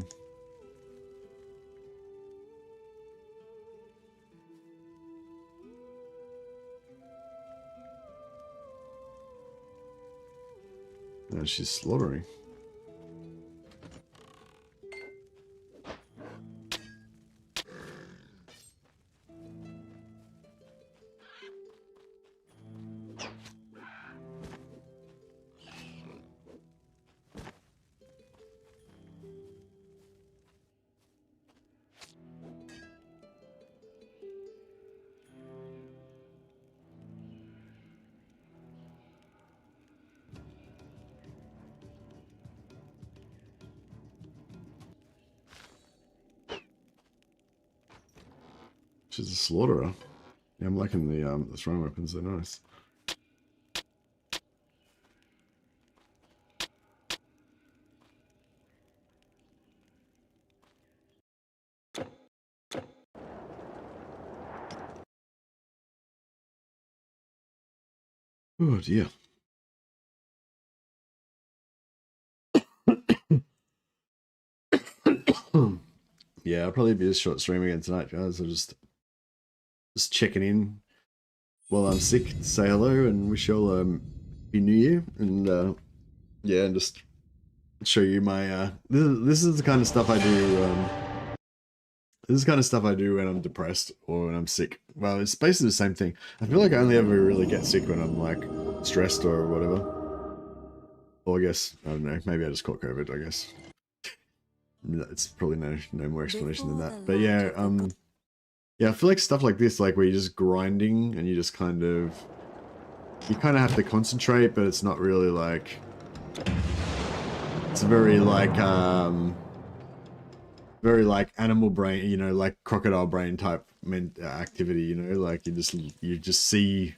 No, she's slaughtering. She's a slaughterer. Yeah, I'm liking the throwing weapons, they're nice. Oh dear. Yeah, I'll probably be a short stream again tonight, guys. I'll just checking in while I'm sick to say hello and wish you all happy New Year, and yeah, and just show you my this is the kind of stuff I do. This is the kind of stuff I do when I'm depressed or when I'm sick. Well, it's basically the same thing. I feel like I only ever really get sick when I'm like stressed or whatever. Or I guess, I don't know, maybe I just caught COVID, I guess. It's probably no more explanation than that. But yeah, yeah, I feel like stuff like this, like where you're just grinding and you just kind of have to concentrate, but it's not really like, it's very like animal brain, you know, like crocodile brain type activity, you know, like you just see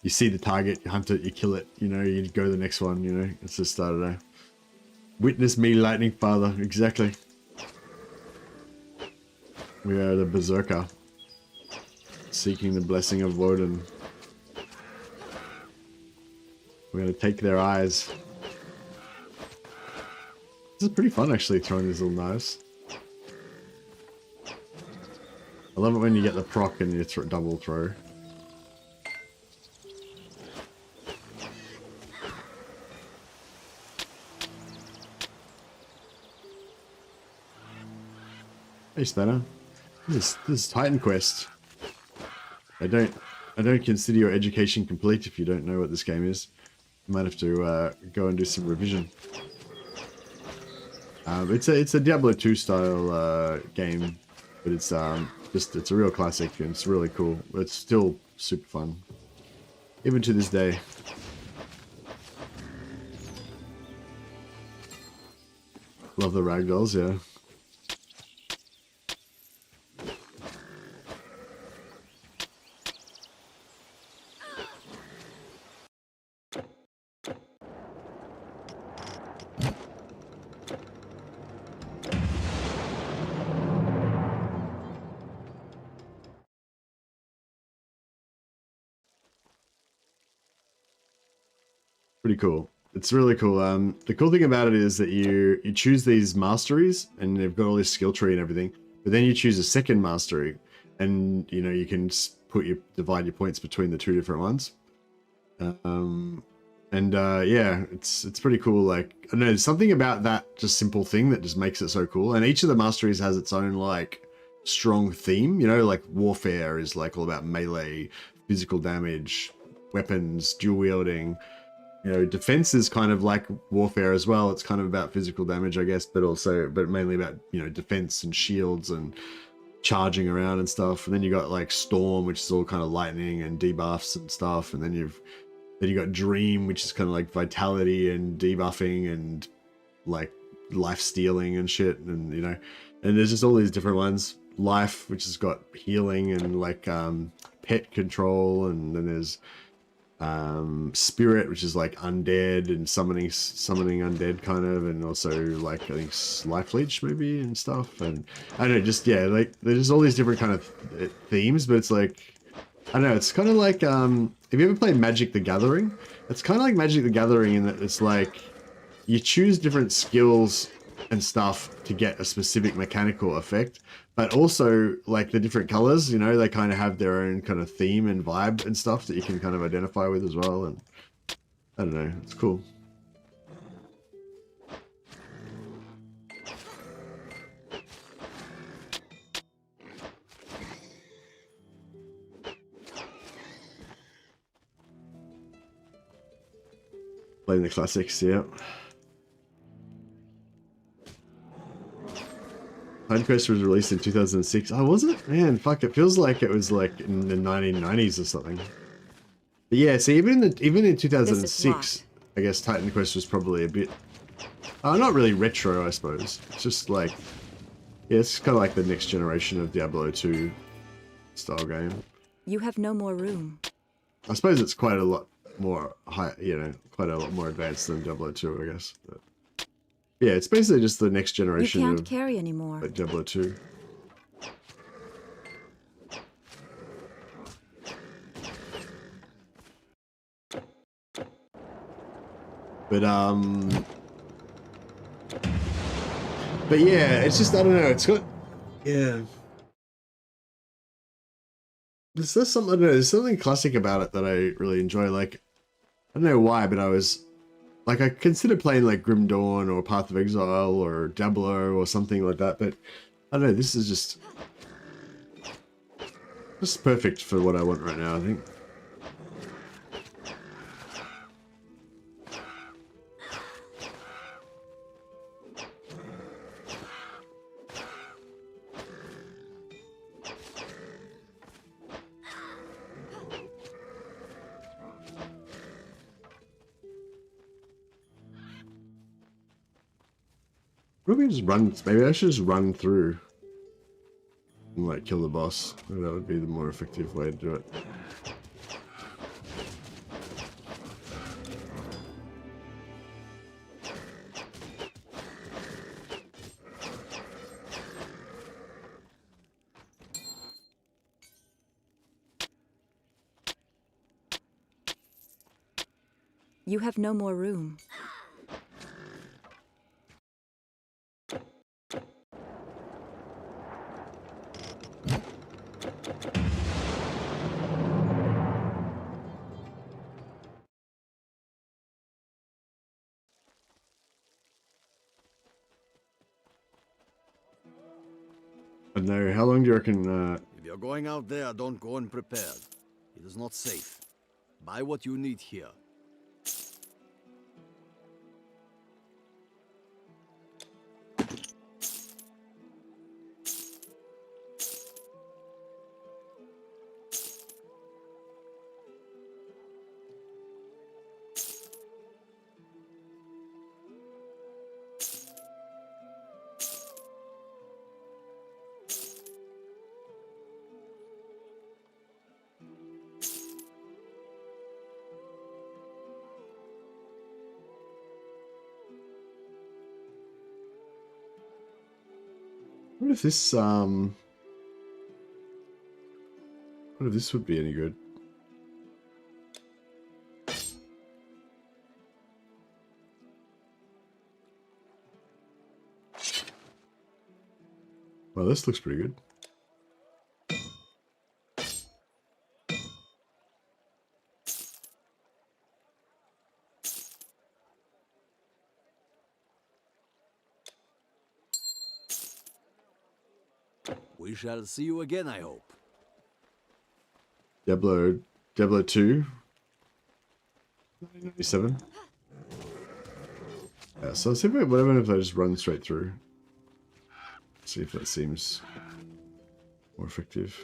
the target, you hunt it, you kill it, you know, you go to the next one, you know. It's just, I don't know. Witness me, lightning father, exactly. We are the Berserker, seeking the blessing of Woden. We're gonna take their eyes. This is pretty fun, actually, throwing these little knives. I love it when you get the proc and you double throw. Hey Spanner, this is Titan Quest. I don't consider your education complete if you don't know what this game is. You might have to go and do some revision. It's a Diablo 2 style game, but it's it's a real classic and it's really cool. It's still super fun, even to this day. Love the ragdolls, yeah. Pretty cool. It's really cool. The cool thing about it is that you choose these masteries and they've got all this skill tree and everything, but then you choose a second mastery and you know you can divide your points between the two different ones. And yeah, it's pretty cool. Like, I don't know, there's something about that just simple thing that just makes it so cool. And each of the masteries has its own like strong theme, you know, like warfare is like all about melee, physical damage, weapons, dual wielding. You know, defense is kind of like warfare as well. It's kind of about physical damage, I guess, but mainly about, you know, defense and shields and charging around and stuff. And then you got like storm, which is all kind of lightning and debuffs and stuff. And then you got dream, which is kind of like vitality and debuffing and like life stealing and shit. And, you know, and there's just all these different ones. Life, which has got healing and like pet control. And then there's spirit, which is like undead and summoning undead kind of, and also like I think life leech maybe and stuff. And I don't know, just yeah, like there's all these different kind of themes, but it's like I don't know, it's kind of like have you ever played Magic the Gathering? It's kind of like Magic the Gathering in that it's like you choose different skills and stuff to get a specific mechanical effect, but also like the different colors, you know, they kind of have their own kind of theme and vibe and stuff that you can kind of identify with as well. And I don't know, it's cool. Playing the classics, yeah. Titan Quest was released in 2006. Oh, was it? Man, fuck, it feels like it was like in the 1990s or something. But yeah, see, even in 2006, I guess Titan Quest was probably a bit... not really retro, I suppose. It's just like... Yeah, it's kind of like the next generation of Diablo 2 style game. You have no more room. I suppose it's quite a lot more high, you know, quite a lot more advanced than Diablo 2, I guess. But yeah, it's basically just the next generation You can't of carry anymore. like Diablo 2. But yeah, it's just, I don't know, it's got, yeah. There's something, I don't know, there's something classic about it that I really enjoy. Like, I don't know why, but I considered playing like Grim Dawn or Path of Exile or Diablo or something like that, but I don't know, this is just perfect for what I want right now, I think. Maybe just run. Maybe I should just run through and like kill the boss. Maybe that would be the more effective way to do it. You have no more room. I don't know, how long do you reckon, If you're going out there, don't go unprepared. It is not safe. Buy what you need here. what if this, what if this would be any good? Well, this looks pretty good. We shall see you again, I hope. Diablo 2, 1997. Yeah, so let's see whatever if I just run straight through. See if that seems more effective.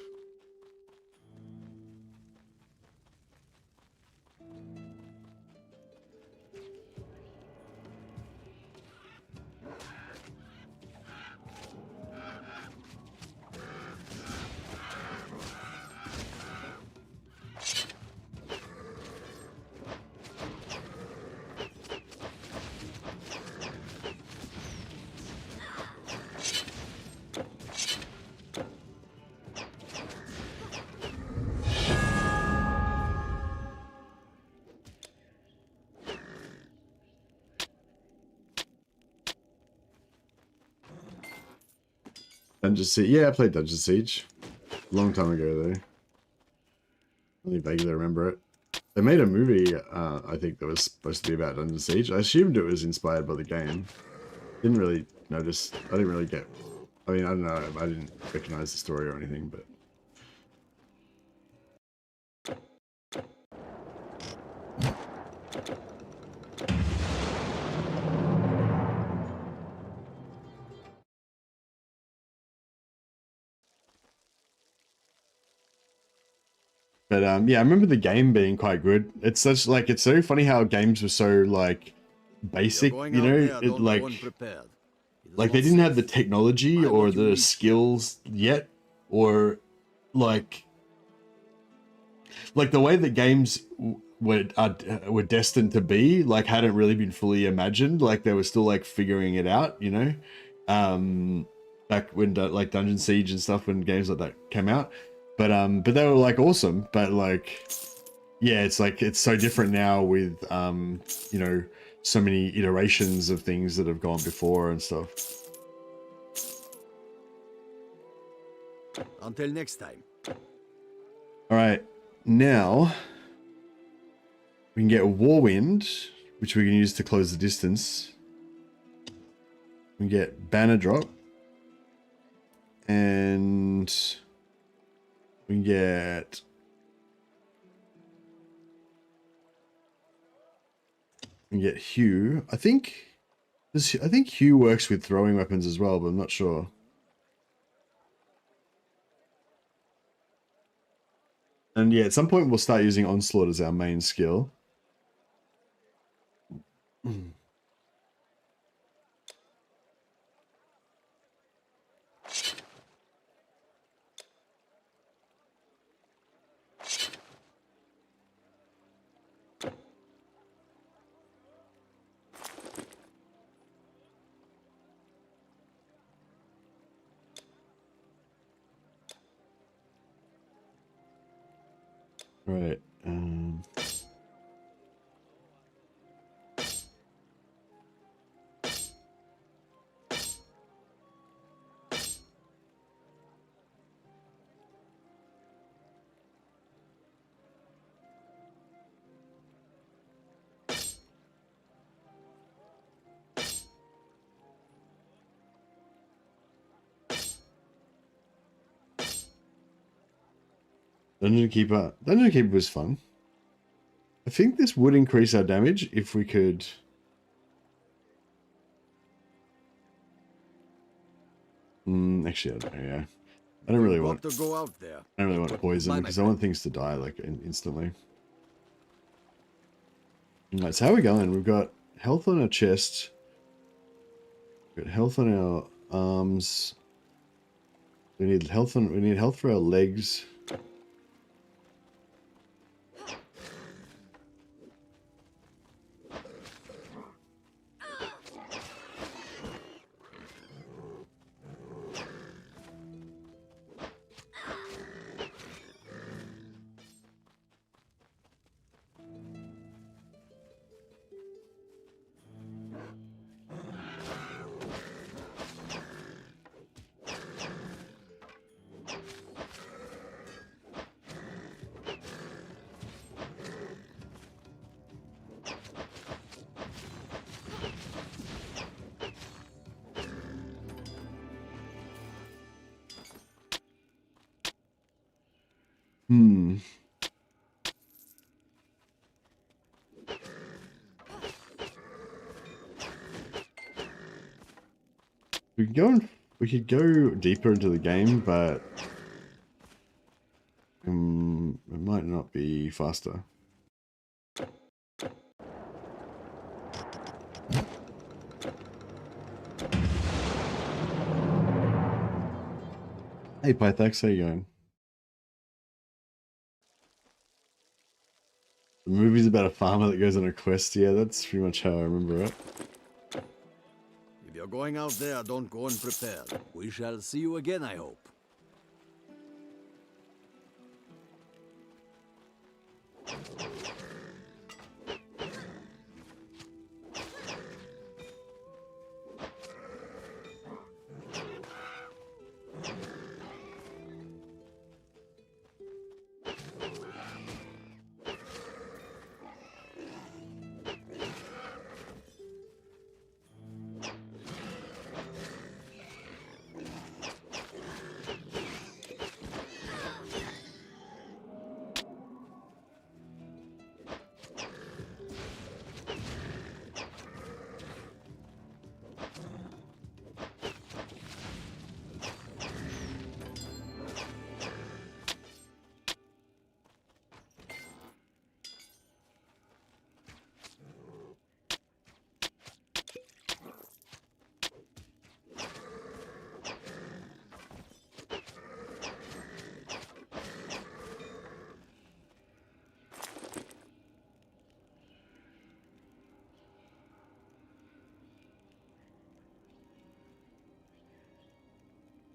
Dungeon Siege. Yeah, I played Dungeon Siege. A long time ago, though. Only vaguely remember it. They made a movie, I think, that was supposed to be about Dungeon Siege. I assumed it was inspired by the game. Didn't really notice. I didn't really get... I mean, I don't know. I didn't recognize the story or anything, but... But yeah, I remember the game being quite good. It's such like it's so funny how games were so like basic, you know, it like they didn't have the technology or the skills yet, or like the way that games were destined to be like hadn't really been fully imagined. Like they were still like figuring it out, you know, back when like Dungeon Siege and stuff, when games like that came out. But they were like awesome. But like, yeah, it's like it's so different now with you know, so many iterations of things that have gone before and stuff. Until next time. All right, now we can get Warwind, which we can use to close the distance. We can get Banner Drop, and we can get Hue. I think Hue works with throwing weapons as well, but I'm not sure. And yeah, at some point we'll start using Onslaught as our main skill. Right. Dungeon Keeper was fun. I think this would increase our damage if we could. Actually, I don't know. Yeah, I don't really want to go out there. I don't really want poison because I want things to die like instantly. Alright, so how are we going? We've got health on our chest. We've got health on our arms. We need health for our legs. Hmm. We could go deeper into the game, but it might not be faster. Hey Pythax, how you going? The movie's about a farmer that goes on a quest. Yeah, that's pretty much how I remember it. If you're going out there, don't go unprepared. We shall see you again, I hope.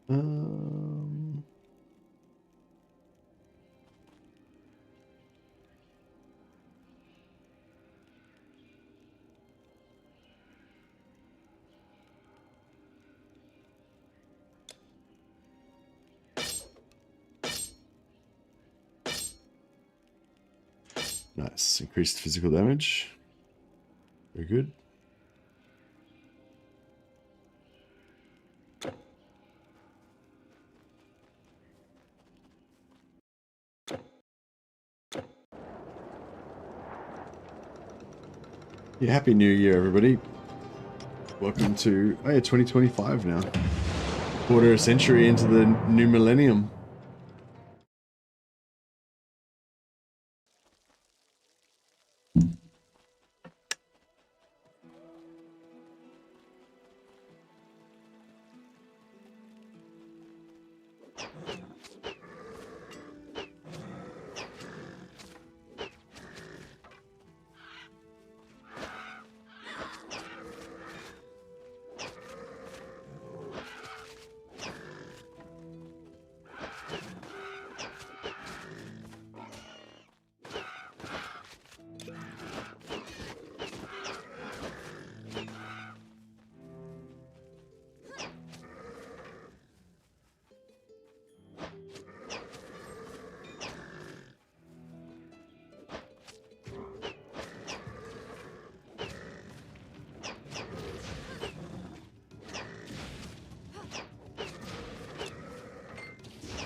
Um, nice. Increased physical damage. Very good. Yeah, Happy New Year, everybody. Welcome to, oh yeah, 2025 now. Quarter a century into the new millennium.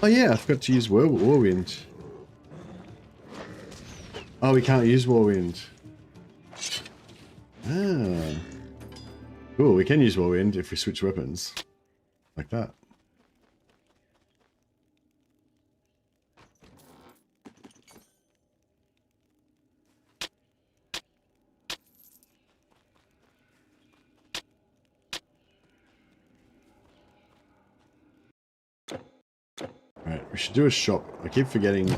Oh yeah, I forgot to use Warwind. Oh, we can't use Warwind. Ah. Cool, we can use Warwind if we switch weapons. Like that. Alright, we should do a shop. I keep forgetting,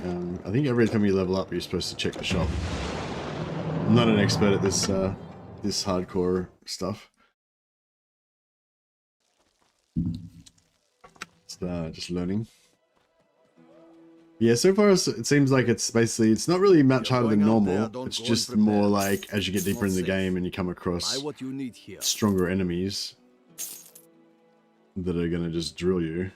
I think every time you level up you're supposed to check the shop. I'm not an expert at this this hardcore stuff. Just learning. Yeah, so far it seems like it's basically, it's not really much harder than normal. It's just more like as you get deeper in the game and you come across stronger enemies that are gonna just drill you.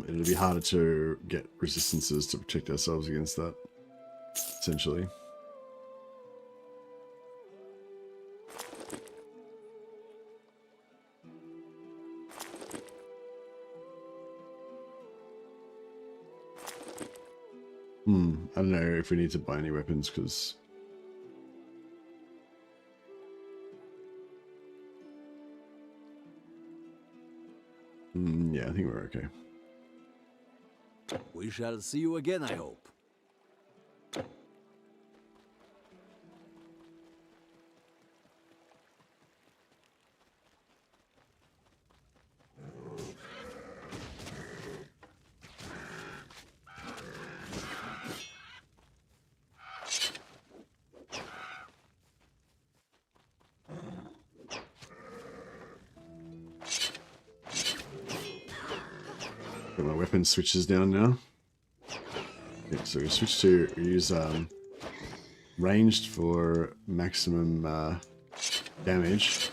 It'll be harder to get resistances to protect ourselves against that, essentially. I don't know if we need to buy any weapons, because... yeah, I think we're okay. We shall see you again, I hope. Got my weapon switches down now. Yeah, so we switch to use ranged for maximum damage.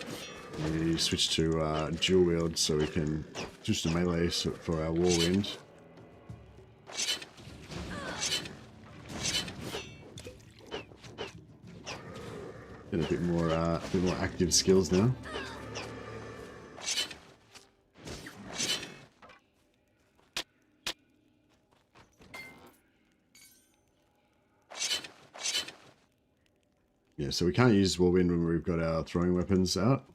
And you switch to dual wield so we can switch to melee for our Warwind. Get a bit more active skills now. Yeah, so we can't use Warwind when we've got our throwing weapons out.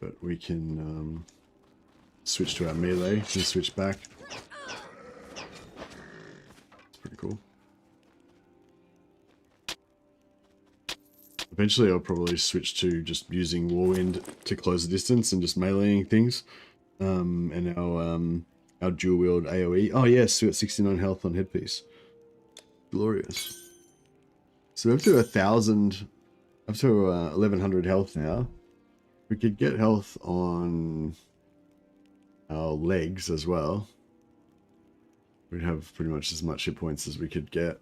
But we can switch to our melee and switch back. It's pretty cool. Eventually I'll probably switch to just using Warwind to close the distance and just meleeing things. And our dual wield AoE. Oh yes, we got 69 health on headpiece. Glorious. So we're up to 1,000, up to 1,100 health now. We could get health on our legs as well. We'd have pretty much as much hit points as we could get.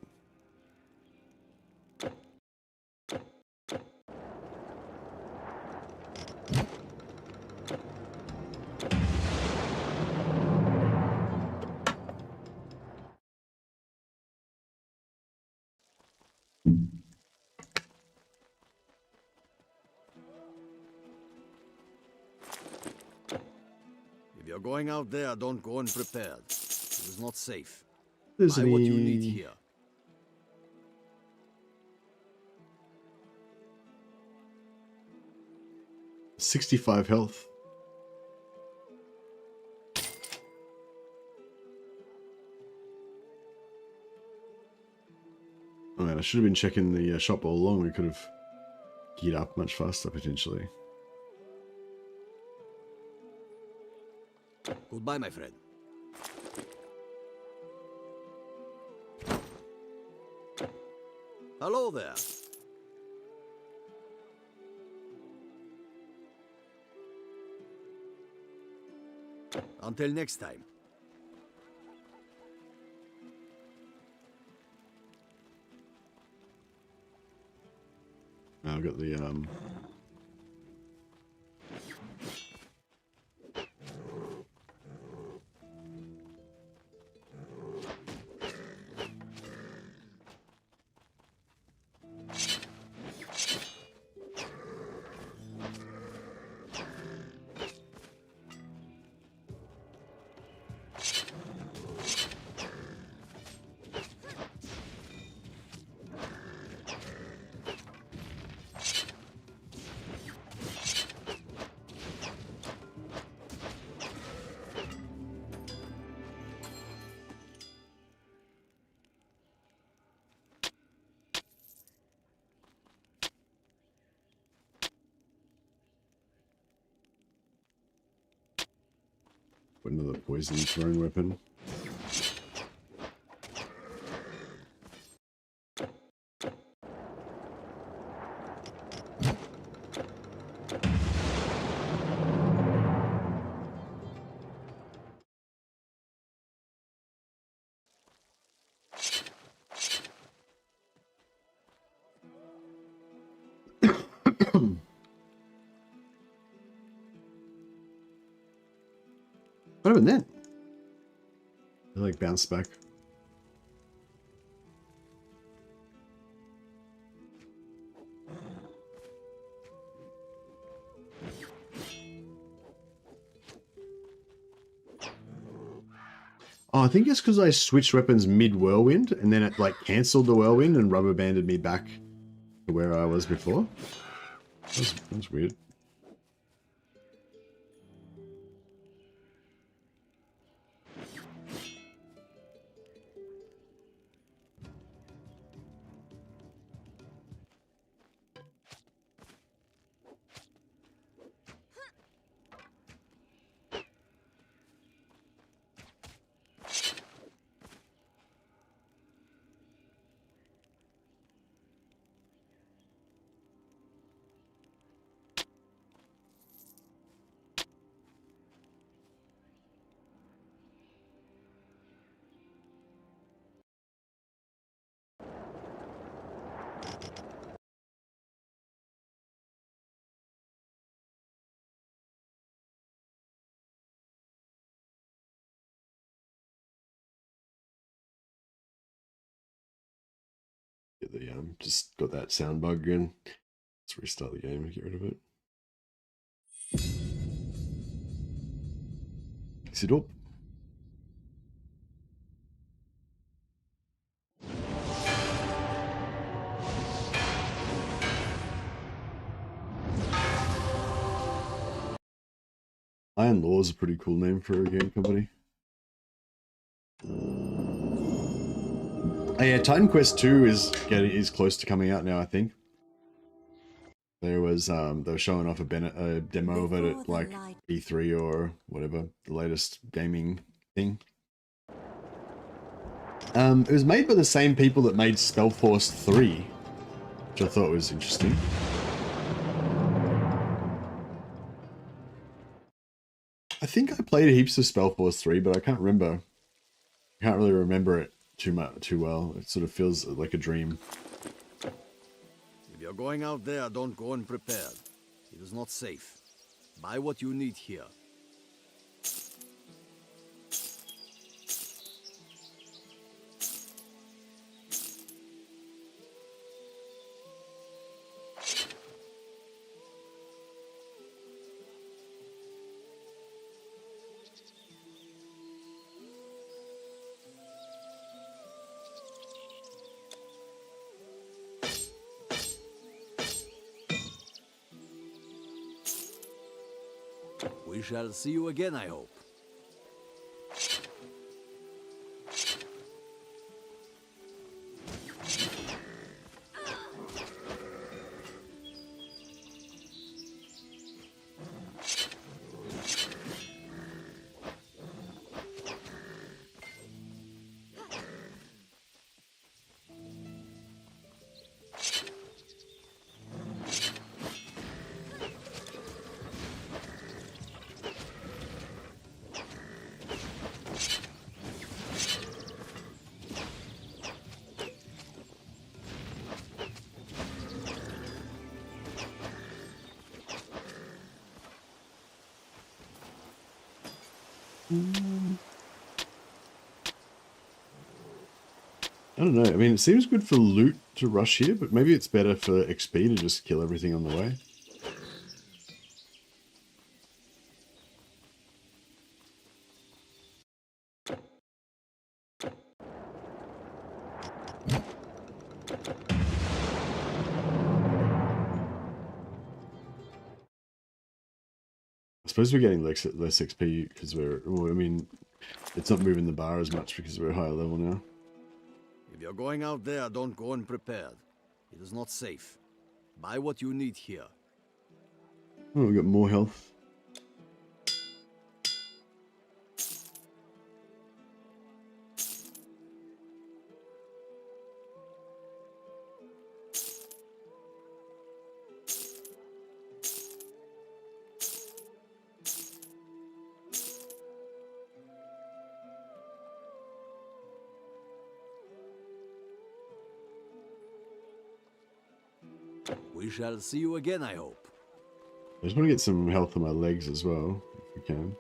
If you're going out there, don't go unprepared. It is not safe. There's Buy what you any- need here. $65 health. Oh man, I should have been checking the shop all along. We could have geared up much faster potentially. Goodbye, my friend. Hello there. Until next time. Now I've got the another poison thrown weapon. What happened then? They like bounced back. Oh, I think it's because I switched weapons mid-whirlwind, and then it, like, cancelled the whirlwind and rubber banded me back to where I was before. That's weird. Just got that sound bug again. Let's restart the game and get rid of it. Fix it up. Iron Law is a pretty cool name for a game company. Oh yeah, Titan Quest 2 is close to coming out now, I think. There was they were showing off a demo of it at like E3 or whatever, the latest gaming thing. It was made by the same people that made Spellforce 3, which I thought was interesting. I think I played heaps of Spellforce 3, but I can't remember. I can't really remember it too well. It sort of feels like a dream. If you're going out there, don't go unprepared. It is not safe. Buy what you need here. We shall see you again, I hope. I don't know. I mean, it seems good for loot to rush here, but maybe it's better for XP to just kill everything on the way. I suppose we're getting less XP because well, I mean, it's not moving the bar as much because we're higher level now. If you're going out there, don't go unprepared. It is not safe. Buy what you need here. Oh, we got more health. We shall see you again, I hope. I just want to get some health on my legs as well, if we can.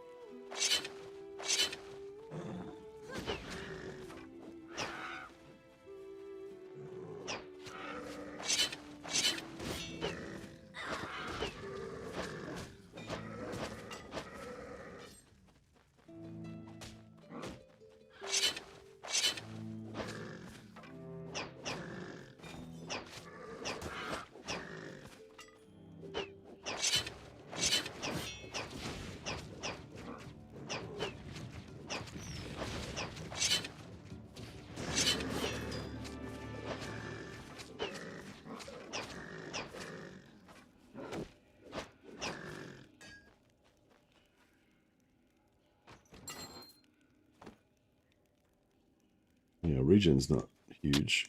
Yeah, region's not huge.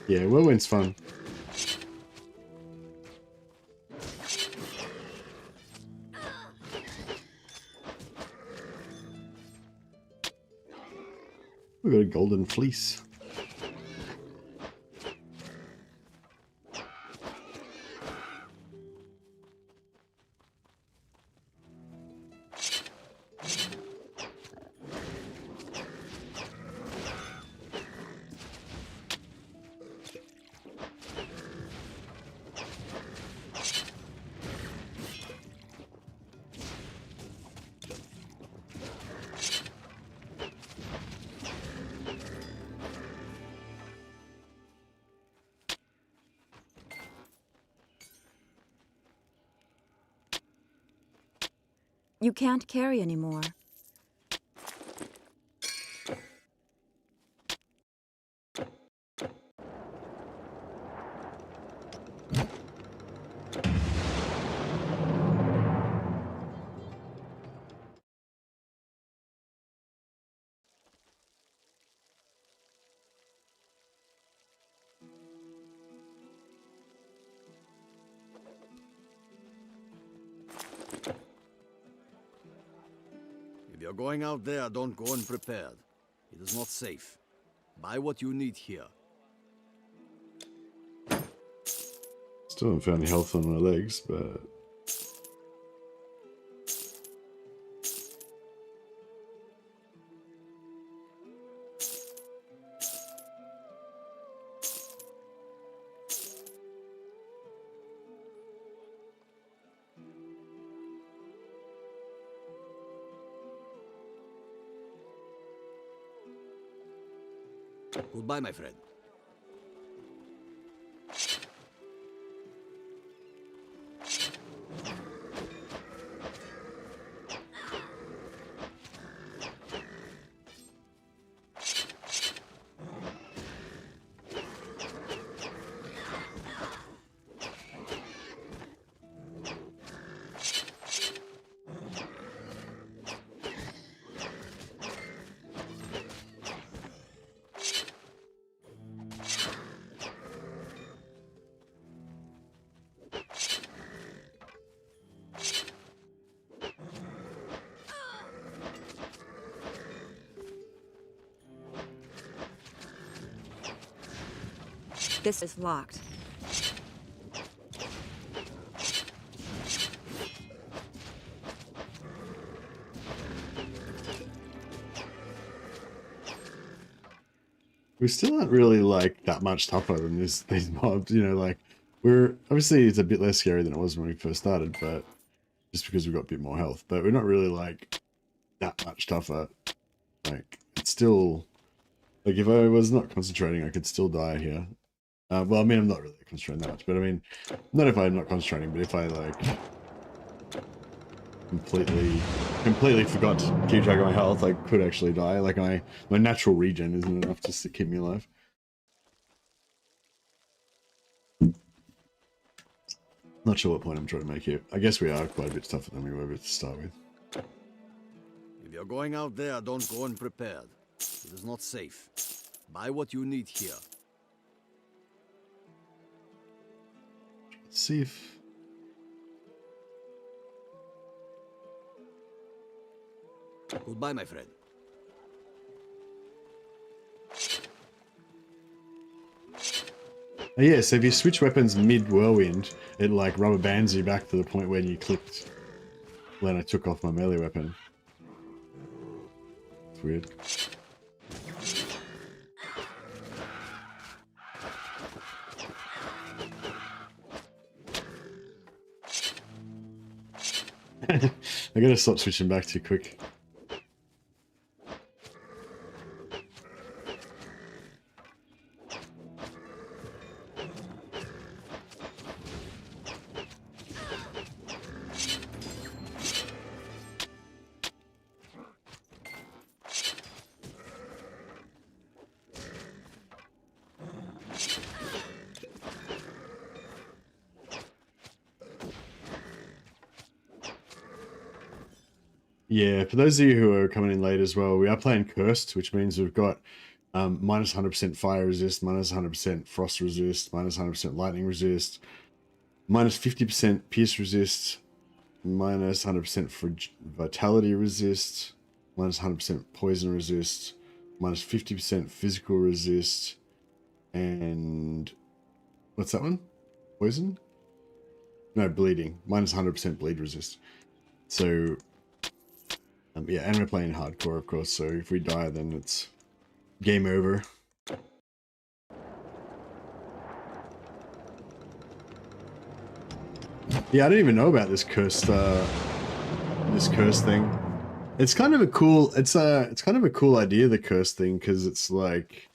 Yeah, whirlwind's fun. We got a golden fleece. You can't carry anymore. If you're going out there, don't go unprepared. It is not safe. Buy what you need here. Still haven't found any health on my legs, but Goodbye, my friend. This is locked. we still aren't really like that much tougher than these mobs, you know, like we're obviously it's a bit less scary than it was when we first started, but just because we've got a bit more health, but we're not really like that much tougher. Like it's still like if I was not concentrating, I could still die here. Well, I mean, I'm not really concentrating that much, but I mean, not if I'm not concentrating, but if I like completely forgot to keep track of my health, I could actually die. Like my natural regen isn't enough just to keep me alive. Not sure what point I'm trying to make here. I guess we are quite a bit tougher than we were to start with. If you're going out there, don't go unprepared. It is not safe. Buy what you need here. Let's see if... Goodbye, my friend. Yeah, so if you switch weapons mid-whirlwind, it like rubber bands you back to the point where you clicked when I took off my melee weapon. It's weird. I gotta stop switching back too quick. Yeah, for those of you who are coming in late as well, we are playing Cursed, which means we've got minus 100% fire resist, minus 100% frost resist, minus 100% lightning resist, minus 50% pierce resist, minus 100% vitality resist, minus 100% poison resist, minus 50% physical resist, and what's that one? Poison? No, bleeding. Minus 100% bleed resist. So yeah, and we're playing hardcore, of course, so if we die, then it's game over. Yeah, I didn't even know about this cursed thing. It's kind of a cool, it's kind of a cool idea, the curse thing, because it's like,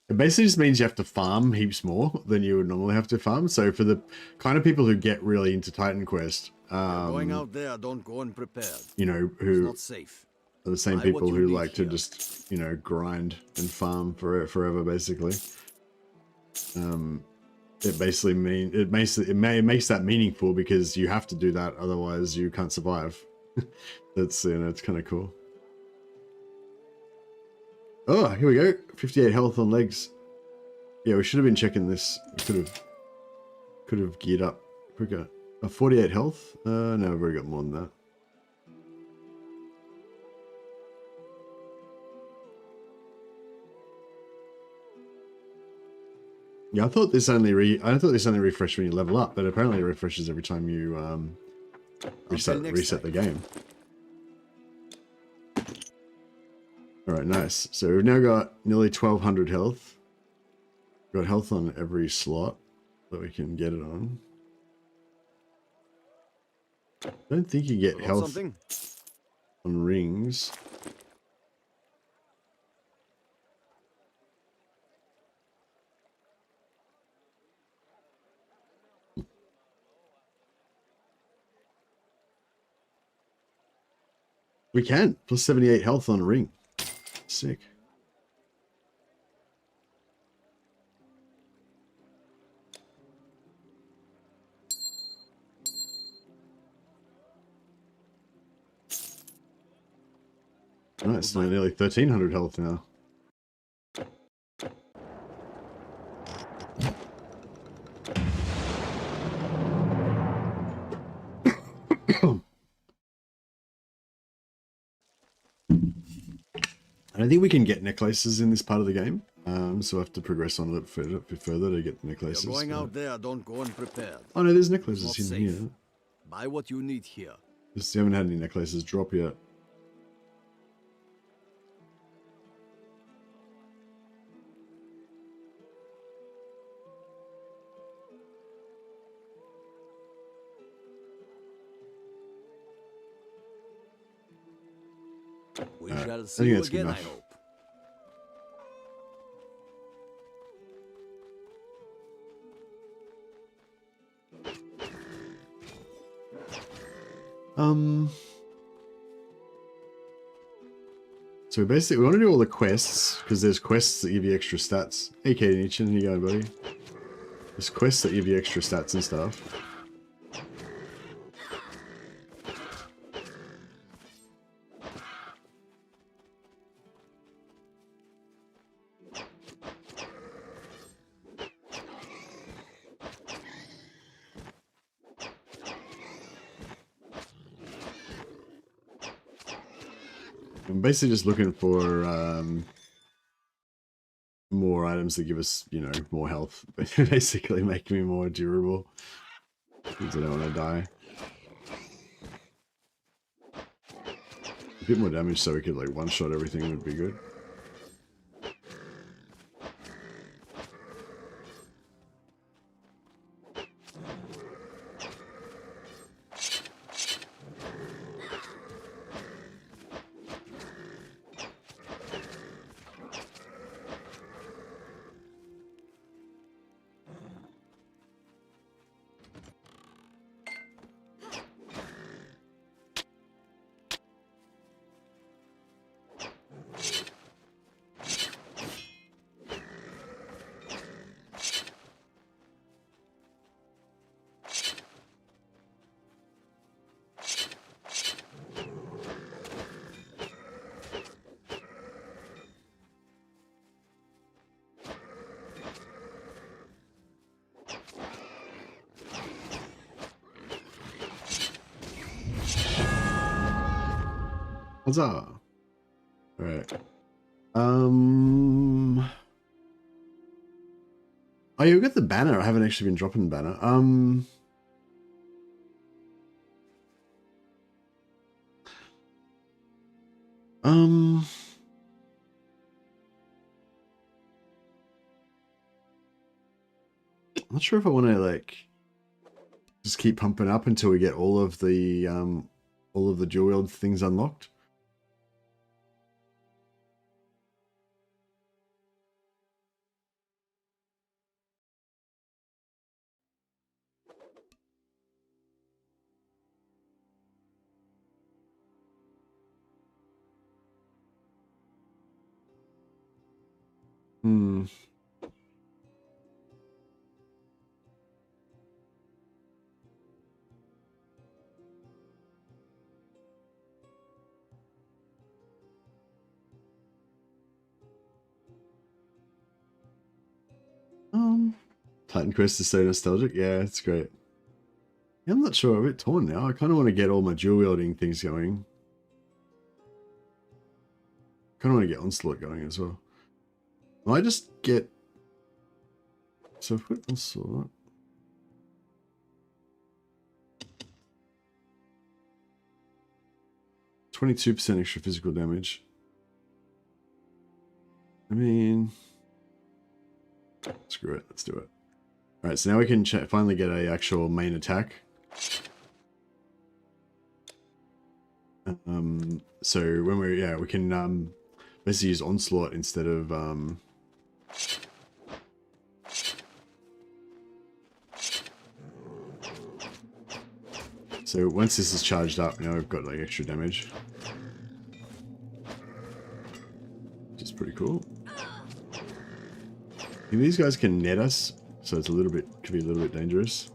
it basically just means you have to farm heaps more than you would normally have to farm. So for the kind of people who get really into Titan Quest, Going out there, don't go unprepared. you know, It's who not safe. are the same Buy people what you who need like to here. just, you know, grind and farm forever, basically. It basically makes that meaningful because you have to do that, otherwise you can't survive. That's, you know, it's kind of cool. Oh, here we go. 58 health on legs. Yeah, we should have been checking this. We could have geared up quicker. 48 health? No, I've already got more than that. Yeah, I thought this only refreshed when you level up, but apparently it refreshes every time you reset the game. Alright, nice. So we've now got nearly 1200 health. We've got health on every slot that we can get it on. I don't think you get health on rings. We can. Plus 78 health on a ring. Sick. Nice. Nearly 1300 health now. I don't think we can get necklaces in this part of the game, so I have to progress on a bit further to get the necklaces. You're going out there, don't go unprepared. Oh no, there's necklaces It's not in safe. here. Buy what you need here. Just haven't had any necklaces drop yet. We I shall think see you that's again, I enough. hope. So basically, we want to do all the quests, because there's quests that give you extra stats. Hey, Katie Nichin, here you go, buddy. There's quests that give you extra stats and stuff. I'm basically just looking for more items that give us, you know, more health. Basically make me more durable. Because I don't want to die. A bit more damage so we could like one-shot everything would be good. Huzzah! Alright. Oh, you got the banner. I haven't actually been dropping the banner. I'm not sure if I want to like just keep pumping up until we get all of the dual-wield things unlocked. Hmm. Titan Quest is so nostalgic. Yeah, it's great. Yeah, I'm not sure. I'm a bit torn now. I kind of want to get all my dual wielding things going. Kind of want to get Onslaught going as well. I just get... So if we put Onslaught... 22% extra physical damage. I mean... Screw it. Let's do it. Alright, so now we can finally get a actual main attack. So when we can basically use Onslaught instead of so once this is charged up, now we've got like extra damage, which is pretty cool. And these guys can net us, so it's could be a little bit dangerous.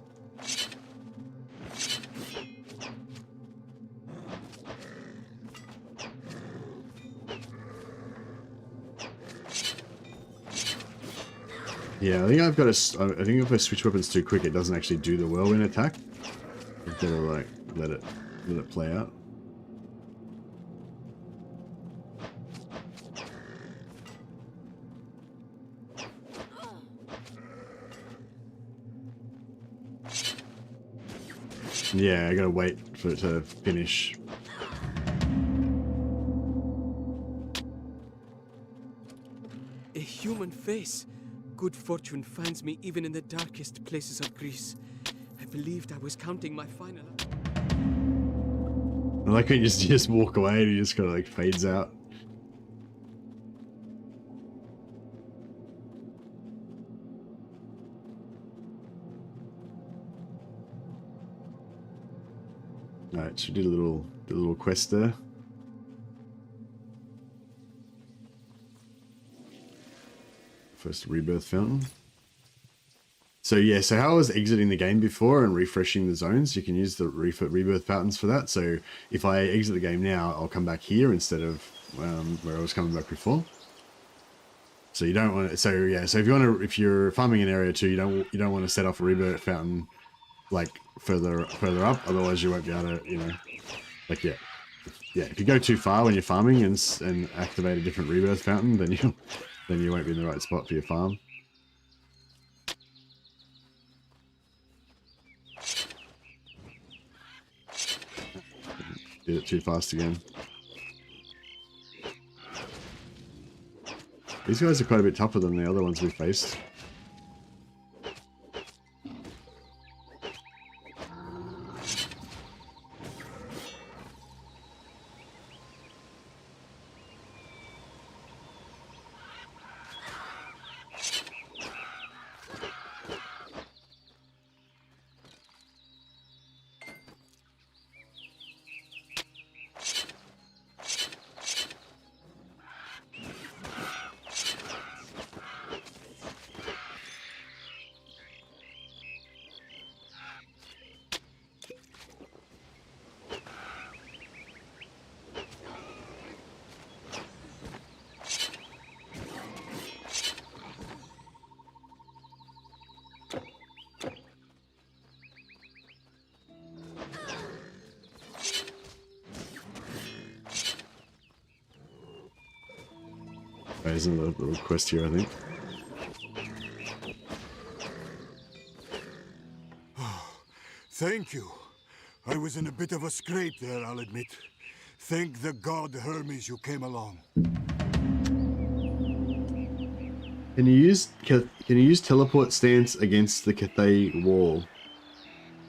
Yeah, I think I've got to. I think if I switch weapons too quick, it doesn't actually do the whirlwind attack. I've got to like let it play out. Yeah, I gotta wait for it to finish. A human face. Good fortune finds me even in the darkest places of Greece. I believed I was counting my final... I like when you just walk away and he just kind of like fades out. Alright, so we did a little quest there. First rebirth fountain. So yeah, so how I was exiting the game before and refreshing the zones, you can use the rebirth fountains for that. So if I exit the game now, I'll come back here instead of where I was coming back before. So you don't want to. So yeah, so if you're farming an area too, you don't want to set off a rebirth fountain like further up, otherwise you won't be able to, you know, like if you go too far when you're farming and activate a different rebirth fountain, then then you won't be in the right spot for your farm. Did it too fast again. These guys are quite a bit tougher than the other ones we faced. There's a little quest here, I think. Thank you. I was in a bit of a scrape there, I'll admit. Thank the god Hermes you came along. Can you use teleport stance against the Cathay wall?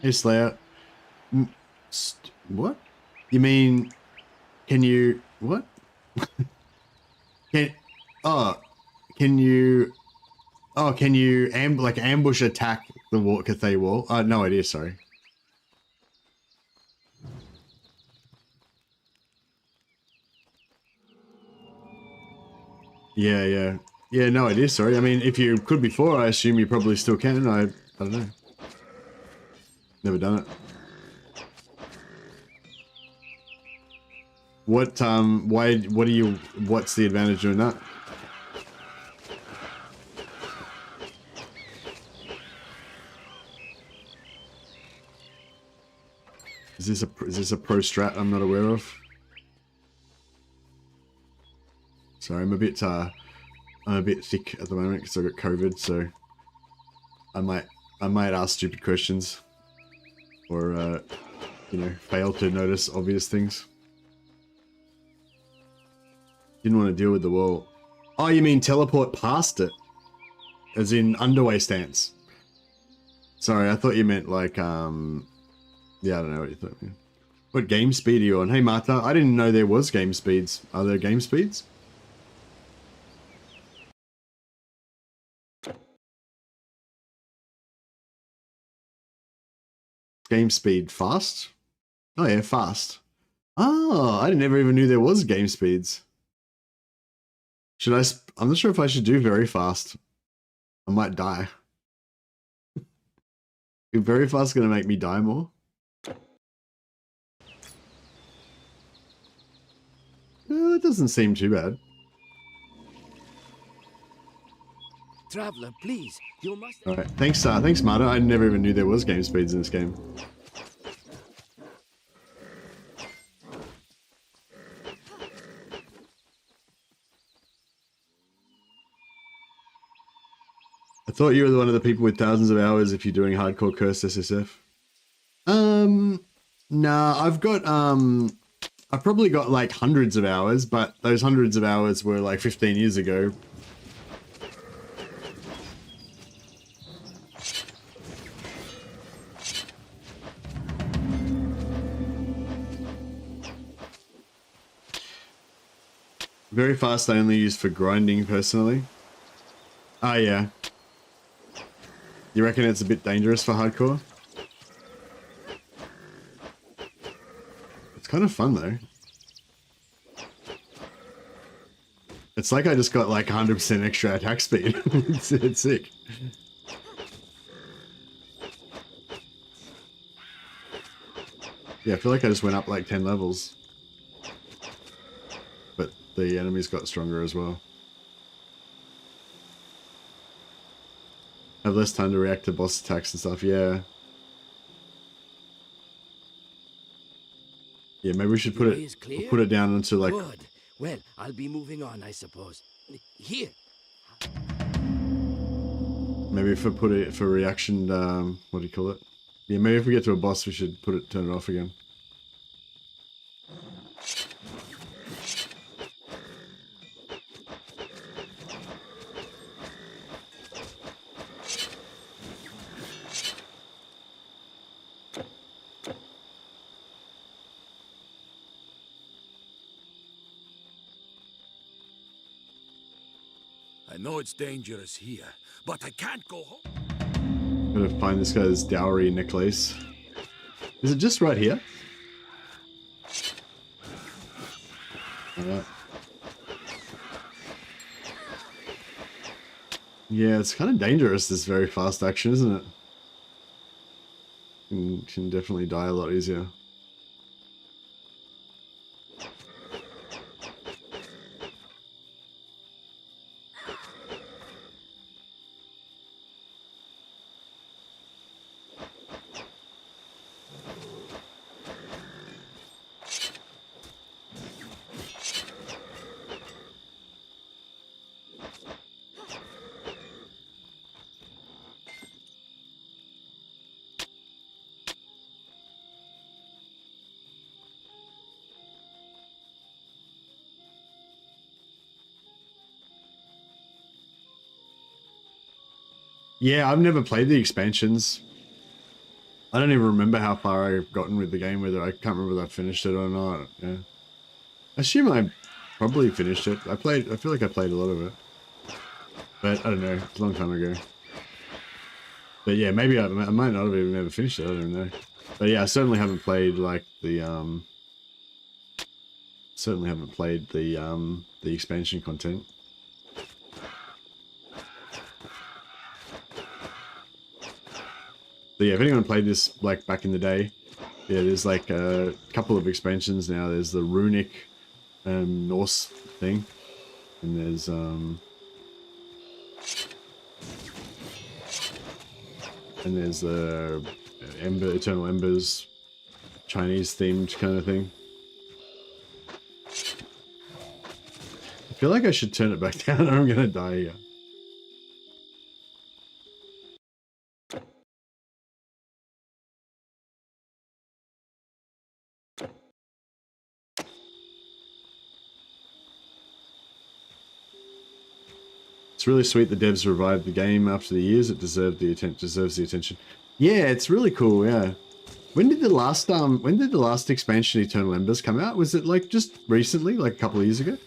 Hey Slayer. What? You mean can you what? Can you ambush attack the wall, Cathay wall? No idea, sorry. Yeah, no idea, sorry. I mean, if you could before, I assume you probably still can. I don't know. Never done it. What's the advantage of doing that? Is this a pro strat I'm not aware of? Sorry, I'm a bit thick at the moment because I got COVID, so I might ask stupid questions or you know, fail to notice obvious things. Didn't want to deal with the wall. Oh, you mean teleport past it? As in underway stance. Sorry, I thought you meant like yeah, I don't know what you thought. What game speed are you on? Hey Marta, I didn't know there was game speeds. Are there game speeds? Game speed fast? Oh yeah, fast. Oh, I never even knew there was game speeds. Should I? I'm not sure if I should do very fast. I might die. Is very fast gonna make me die more? It doesn't seem too bad. Traveler, please, you must. All right, thanks, Marta. I never even knew there was game speeds in this game. I thought you were one of the people with thousands of hours if you're doing hardcore cursed SSF. Nah, I've probably got like hundreds of hours, but those hundreds of hours were like 15 years ago. Very fast I only use for grinding personally. Ah, yeah. You reckon it's a bit dangerous for hardcore? It's kind of fun though. It's like I just got like 100% extra attack speed. It's sick. Yeah, I feel like I just went up like 10 levels. But the enemies got stronger as well. Have less time to react to boss attacks and stuff, yeah. Yeah, maybe we should put it down into like... Good. Well, I'll be moving on, I suppose. Here, Maybe if I put it for reaction, what do you call it? Yeah, maybe if we get to a boss, we should turn it off again. I know it's dangerous here, but I can't go home. Gotta find this guy's dowry necklace. Is it just right here? Alright. Yeah, it's kind of dangerous, this very fast action, isn't it? Can definitely die a lot easier. Yeah, I've never played the expansions. I don't even remember how far I've gotten with the game, whether I can't remember whether I finished it or not. Yeah. I assume I probably finished it. I feel like I played a lot of it. But I don't know, it's a long time ago. But yeah, maybe I might not have even ever finished it, I don't know. But yeah, I certainly haven't played like the the expansion content. But yeah, if anyone played this like back in the day, yeah, there's like a couple of expansions now. There's the runic Norse thing, and there's the Eternal Embers Chinese themed kind of thing. I feel like I should turn it back down or I'm gonna die here. It's really sweet the devs revived the game after the years. It deserves the attention. Yeah, it's really cool, yeah. When did the last expansion Eternal Embers come out? Was it like just recently, like a couple of years ago?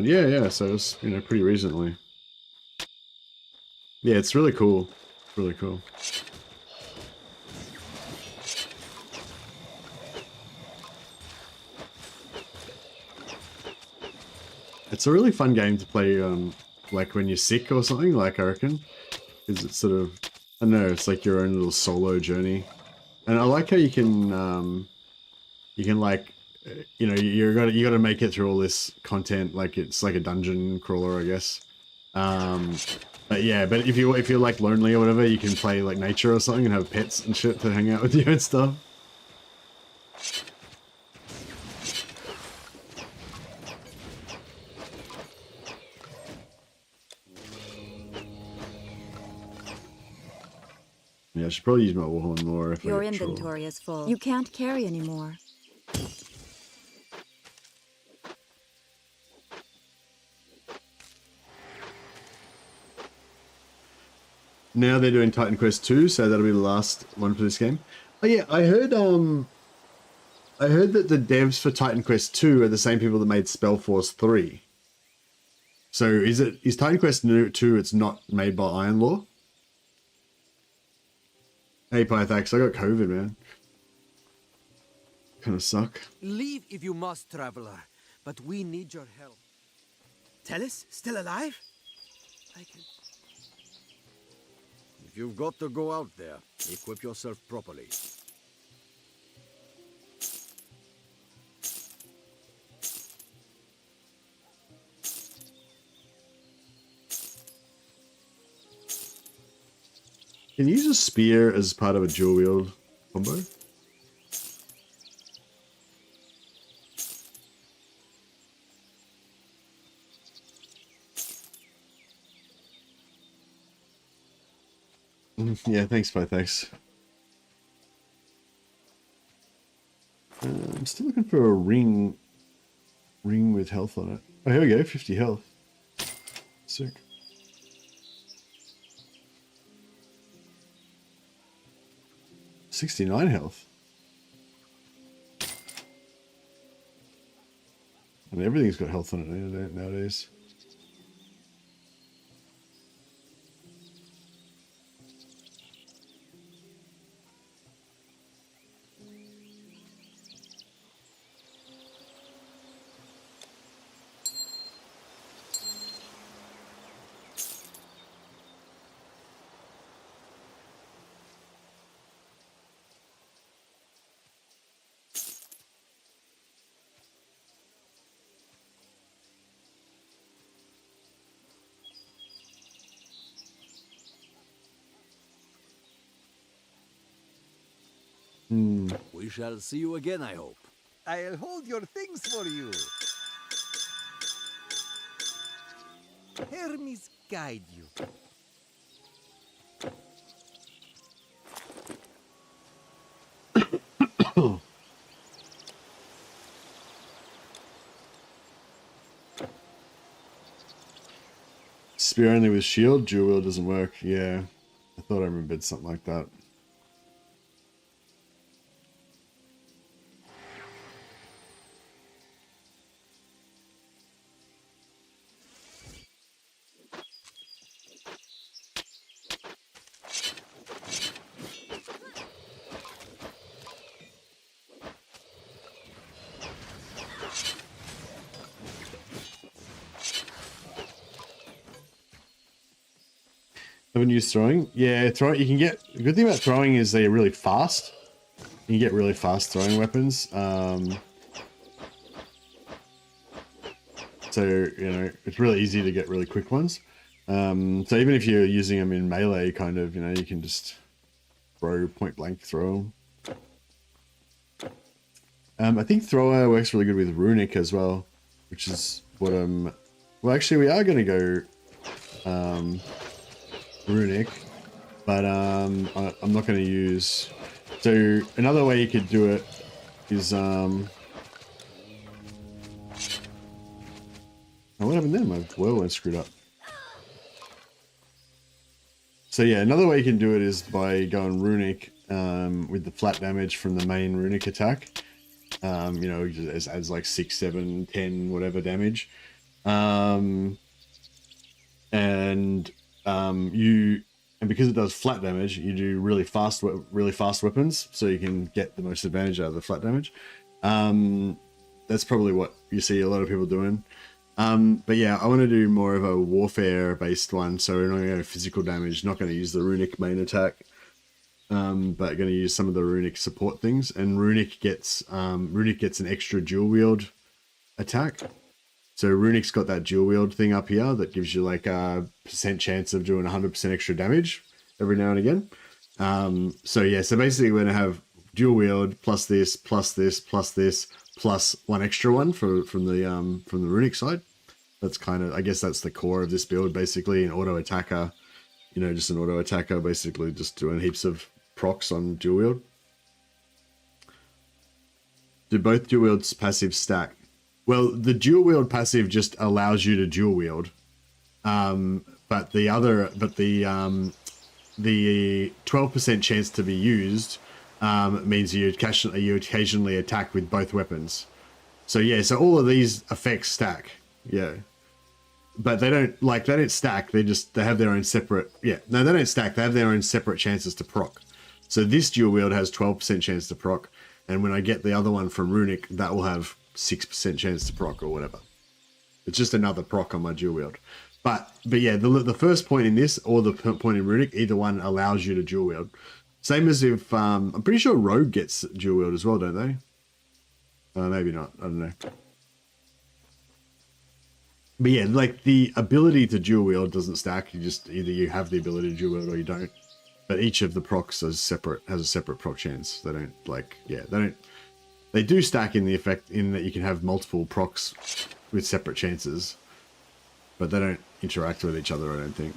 Yeah, so it's, you know, pretty recently. Yeah, it's really cool. Really cool. It's a really fun game to play, like when you're sick or something, like I reckon. Because it's sort of, I don't know, it's like your own little solo journey. And I like how you can like, you know, you gotta make it through all this content. Like it's like a dungeon crawler, I guess. But yeah, but if you're like lonely or whatever, you can play like nature or something and have pets and shit to hang out with you and stuff. Yeah, I should probably use my warhorn more if Your I get inventory is full. You can't carry anymore. Now they're doing Titan Quest 2, so that'll be the last one for this game. Oh yeah, I heard that the devs for Titan Quest 2 are the same people that made Spellforce 3. So is Titan Quest 2, it's not made by Iron Law? Hey Pythax, I got COVID, man. Kinda suck. Leave if you must, traveler, but we need your help. Tellus, still alive? I can... If you've got to go out there, equip yourself properly. Can you use a spear as part of a dual wield combo? Yeah, thanks, bye, thanks. I'm still looking for a ring with health on it. Oh, here we go, 50 health. Sick. $69 health. I mean, everything's got health on it nowadays. We shall see you again, I hope. I'll hold your things for you. Hermes guide you. Spear only with shield, dual wield doesn't work. Yeah, I thought I remembered something like that. Haven't used throwing? Yeah, throwing. You can get. The good thing about throwing is they're really fast. You can get really fast throwing weapons. So you know it's really easy to get really quick ones. So even if you're using them in melee, kind of, you know, you can just throw point blank throw them. I think thrower works really good with runic as well, which is what well, actually, we are going to go runic, but I'm not going to use. So another way you could do it is oh, what happened there? My whirlwind screwed up. So yeah, another way you can do it is by going runic with the flat damage from the main runic attack. You know, it adds like 6, 7, 10, whatever damage. And because it does flat damage, you do really fast weapons, so you can get the most advantage out of the flat damage. That's probably what you see a lot of people doing. But yeah, I want to do more of a warfare based one, so we're not going to go physical damage, not going to use the runic main attack, but going to use some of the runic support things. And runic gets an extra dual wield attack. So runic's got that dual wield thing up here that gives you like a % chance of doing 100% extra damage every now and again. So yeah, so basically we're going to have dual wield plus this, plus this, plus this, plus one extra one from the runic side. That's kind of, I guess that's the core of this build, basically. An auto attacker, you know, just an auto attacker, basically just doing heaps of procs on dual wield. Do both dual wields passive stack? Well, the dual wield passive just allows you to dual wield, but the 12% chance to be used means you occasionally attack with both weapons. So yeah, so all of these effects stack, yeah, but they don't stack. They have their own separate. Yeah, no, they don't stack. They have their own separate chances to proc. So this dual wield has 12% chance to proc, and when I get the other one from runic, that will have 6% chance to proc or whatever. It's just another proc on my dual wield. But yeah, the first point in this or the point in runic, either one allows you to dual wield. Same as if I'm pretty sure rogue gets dual wield as well, don't they? Maybe not. I don't know. But yeah, like the ability to dual wield doesn't stack. You just either you have the ability to dual wield or you don't. but each of the procs is separate, has a separate proc chance. They don't like, yeah, they don't. They do stack in the effect in that you can have multiple procs with separate chances, but they don't interact with each other, I don't think.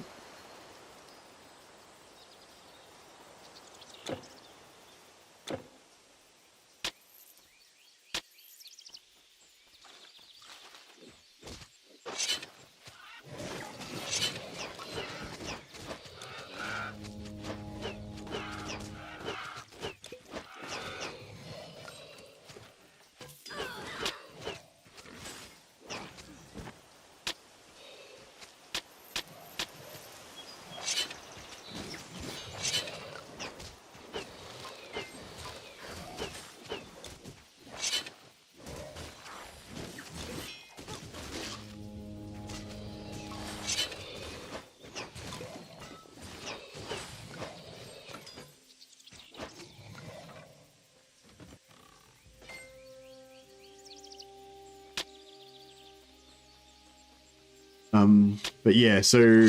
But yeah, so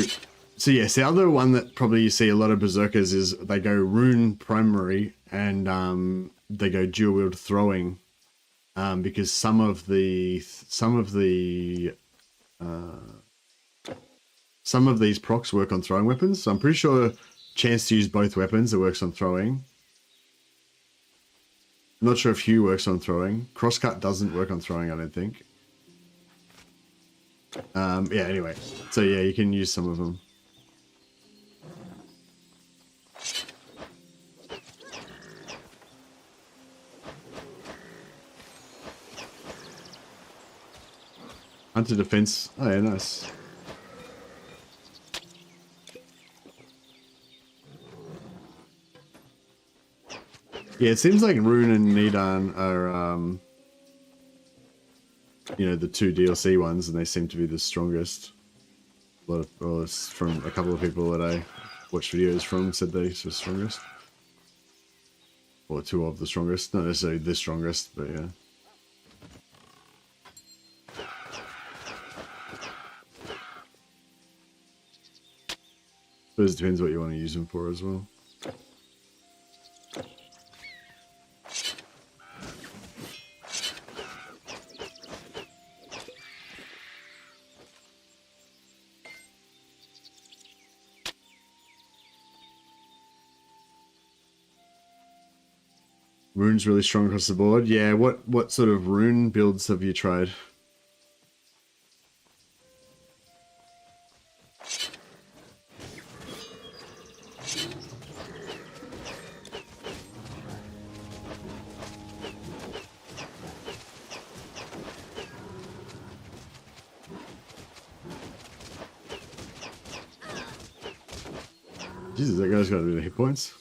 yes, the other one that probably you see a lot of Berserkers is they go rune primary and they go dual-wield throwing, because some of these procs work on throwing weapons. So I'm pretty sure chance to use both weapons, it works on throwing. I'm not sure if Hue works on throwing. Crosscut doesn't work on throwing, I don't think. Yeah, anyway. So yeah, you can use some of them. Hunter defense. Oh yeah, nice. Yeah, it seems like Rune and Nidan are, you know, the two DLC ones, and they seem to be the strongest. A lot of, well, it's from a couple of people that I watched videos from said they were the strongest. Or two of the strongest. Not necessarily the strongest, but yeah. But it depends what you want to use them for as well. Rune's really strong across the board. Yeah, what sort of rune builds have you tried? Jesus, that guy's got a bit of hit points.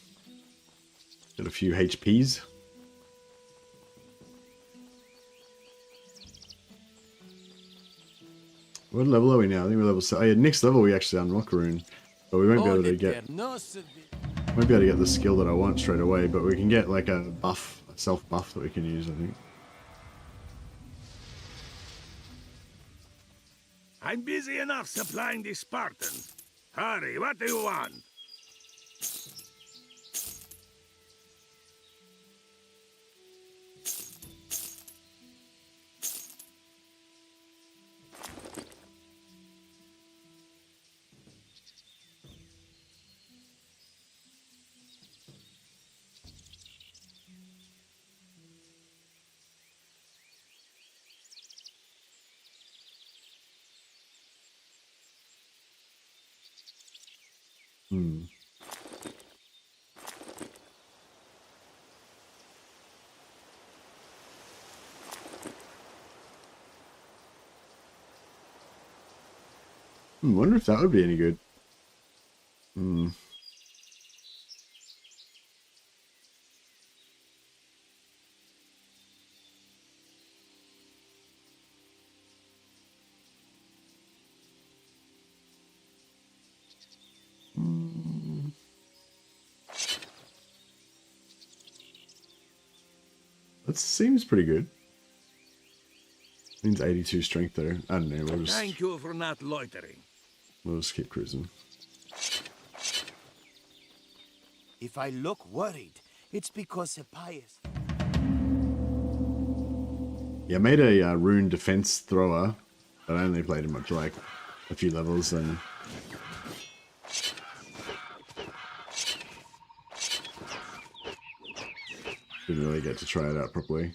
Got a few HPs. What level are we now? I think we're level 7. Oh yeah, next level we actually unlock Rune. But we won't be able to get the skill that I want straight away, but we can get like a buff, a self buff that we can use, I think. I'm busy enough supplying the Spartans. Hurry, what do you want? Wonder if that would be any good. That seems pretty good. Means 82 strength there. I don't know. Thank you for not loitering. We'll just keep cruising. If I look worried, it's because the pious... Yeah, I made a rune defense thrower, but I only played him up to like a few levels and didn't really get to try it out properly.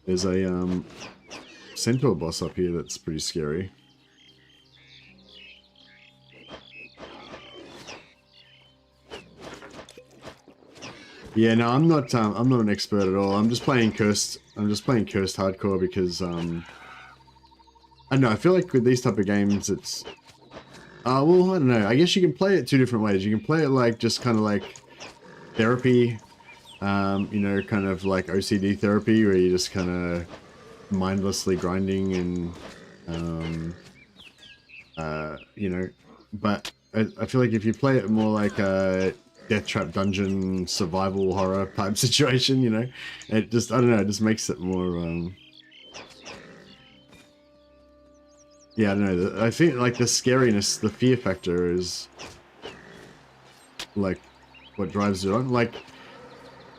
There's a centaur boss up here that's pretty scary. Yeah, no, I'm not an expert at all. I'm just playing cursed. I'm just playing cursed hardcore because I don't know. I feel like with these type of games, it's well, I don't know. I guess you can play it two different ways. You can play it like just kind of like therapy, you know, kind of like OCD therapy, where you just kind of mindlessly grinding and you know. But I feel like if you play it more like a death trap dungeon survival horror type situation, you know, it just, I don't know, it just makes it more yeah, I don't know, I think like the scariness, the fear factor is like what drives it on. Like,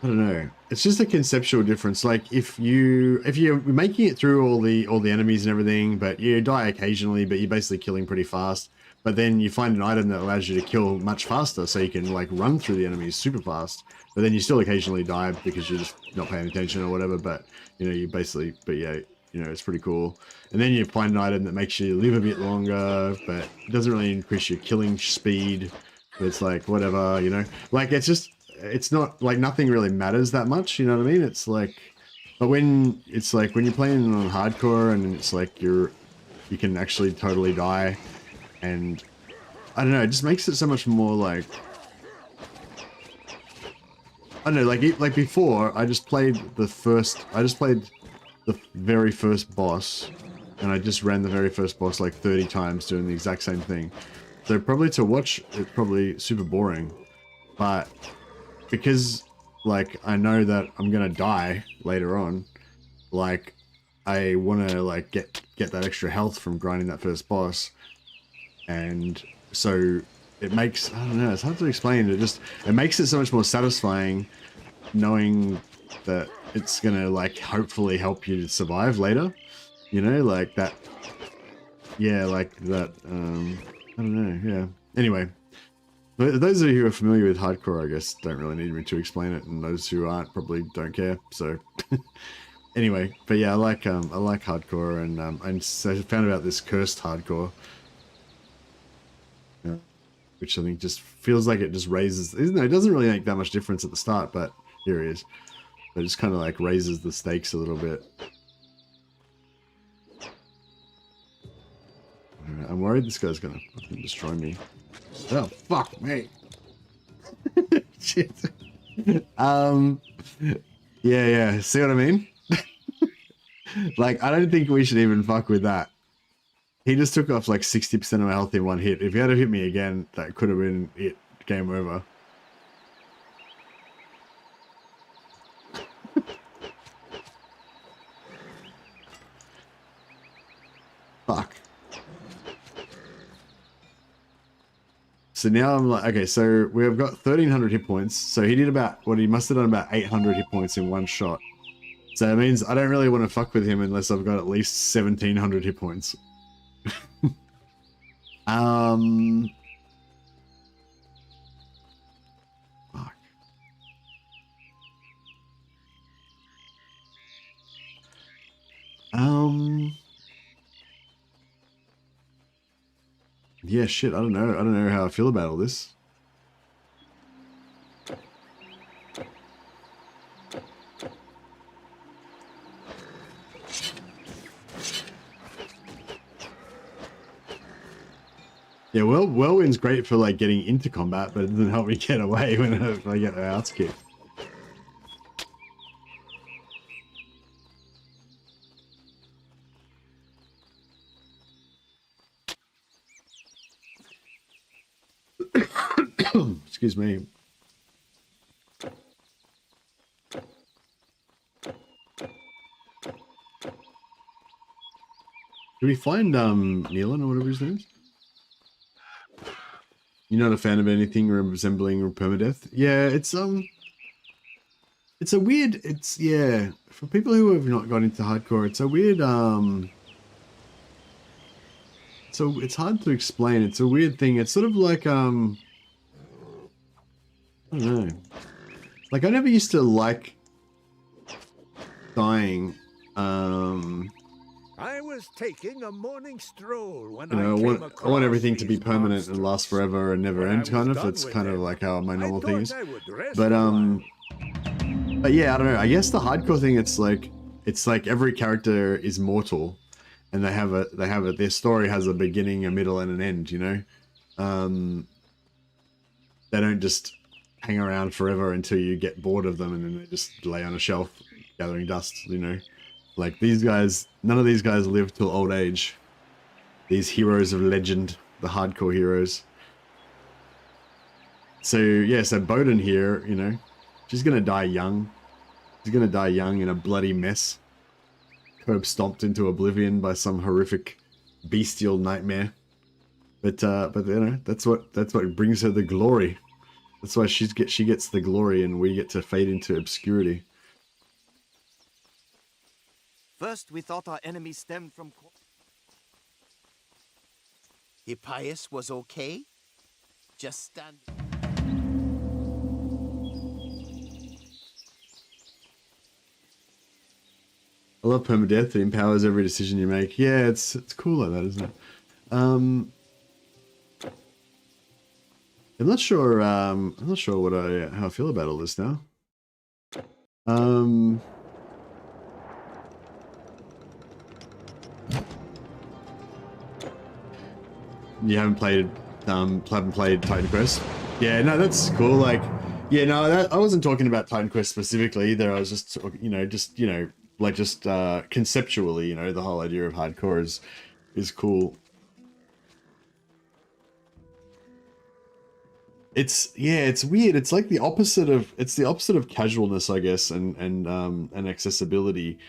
I don't know, it's just a conceptual difference. Like if you're making it through all the enemies and everything, but you die occasionally, but you're basically killing pretty fast. But then you find an item that allows you to kill much faster, so you can like run through the enemies super fast. But then you still occasionally die because you're just not paying attention or whatever. But you know, you basically, but yeah, you know, it's pretty cool. And then you find an item that makes you live a bit longer, but it doesn't really increase your killing speed. But it's like whatever, you know, like it's just, it's not like nothing really matters that much. You know what I mean? It's like, but when it's like when you're playing on hardcore and it's like you can actually totally die. And I don't know, it just makes it so much more like, I don't know, like before I just played the very first boss, and I just ran the very first boss like 30 times doing the exact same thing. So probably to watch it's probably super boring, but because like I know that I'm gonna die later on, like I want to like get that extra health from grinding that first boss. And so it makes, I don't know, it's hard to explain. It makes it so much more satisfying knowing that it's gonna like hopefully help you survive later, you know, like that. Yeah, like that. I don't know. Yeah. Anyway, those of you who are familiar with hardcore, I guess, don't really need me to explain it, and those who aren't probably don't care. So anyway, but yeah, I like hardcore, and so I found out this cursed hardcore. Which I think just feels like it just raises, isn't it? It doesn't really make that much difference at the start, but here it is. It just kind of like raises the stakes a little bit. I'm worried this guy's gonna fucking destroy me. Oh, fuck me. Shit. Yeah, see what I mean? Like, I don't think we should even fuck with that. He just took off like 60% of my health in one hit. If he had hit me again, that could have been it. Game over. Fuck. So now I'm like, okay, so we've got 1,300 hit points. So he did about, what he must have done about 800 hit points in one shot. So it means I don't really want to fuck with him unless I've got at least 1,700 hit points. Fuck. Yeah, shit, I don't know. I don't know how I feel about all this. Yeah, well, Whirlwind's great for like getting into combat, but it doesn't help me get away when I get my ass kicked. Excuse me. we find Nealon or whatever his name is? You're not a fan of anything resembling permadeath? Yeah, it's a weird, yeah, for people who have not got into hardcore, it's a weird, so it's hard to explain. It's a weird thing. It's sort of like, I don't know. Like, I never used to like dying. I was taking a morning stroll when You know, I want everything to be permanent and last forever and never end, kind of. It's kind of like how my normal thing is. But yeah, I don't know. I guess the hardcore thing, it's like every character is mortal, and their story has a beginning, a middle, and an end. You know, they don't just hang around forever until you get bored of them, and then they just lay on a shelf gathering dust. You know, like these guys. None of these guys live till old age. These heroes of legend, the hardcore heroes. So yeah, so Bowden here, you know, she's gonna die young. She's gonna die young in a bloody mess. Curb stomped into oblivion by some horrific bestial nightmare. But you know, that's what brings her the glory. That's why she gets the glory, and we get to fade into obscurity. First, we thought our enemy stemmed from... Hippias was okay? Just stand... I love permadeath. It empowers every decision you make. Yeah, it's cool like that, isn't it? I'm not sure what how I feel about all this now. You haven't played Titan Quest? Yeah, no, that's cool. Like, yeah, no, I wasn't talking about Titan Quest specifically either. I was just, conceptually, you know, the whole idea of hardcore is cool. It's weird. It's like the opposite of casualness, I guess, and accessibility.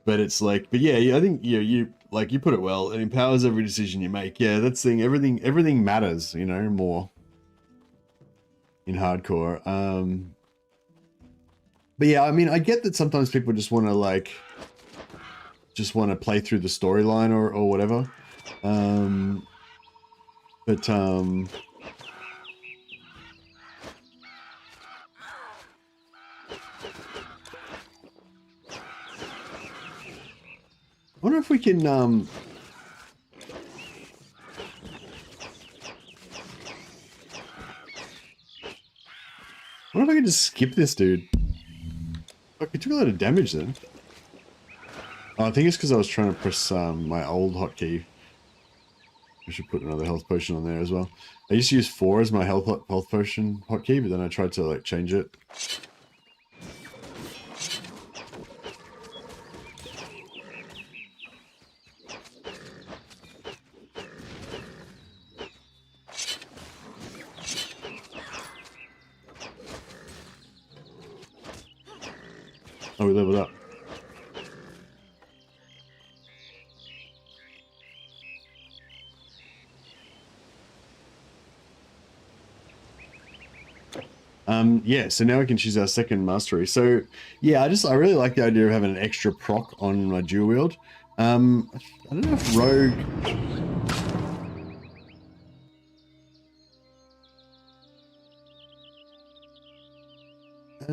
But it's like, but yeah, I think you put it well. It empowers every decision you make. Yeah, that's the thing. Everything matters, you know, more in hardcore. But yeah, I mean, I get that sometimes people just want to play through the storyline or whatever. I wonder if we can, I wonder if I can just skip this dude. Fuck, he took a lot of damage then. Oh, I think it's because I was trying to press my old hotkey. I should put another health potion on there as well. I used to use 4 as my health potion hotkey, but then I tried to like change it. Oh, we leveled up. Yeah, so now we can choose our second mastery. So yeah, I really like the idea of having an extra proc on my Dual-Wield. I don't know if Rogue... I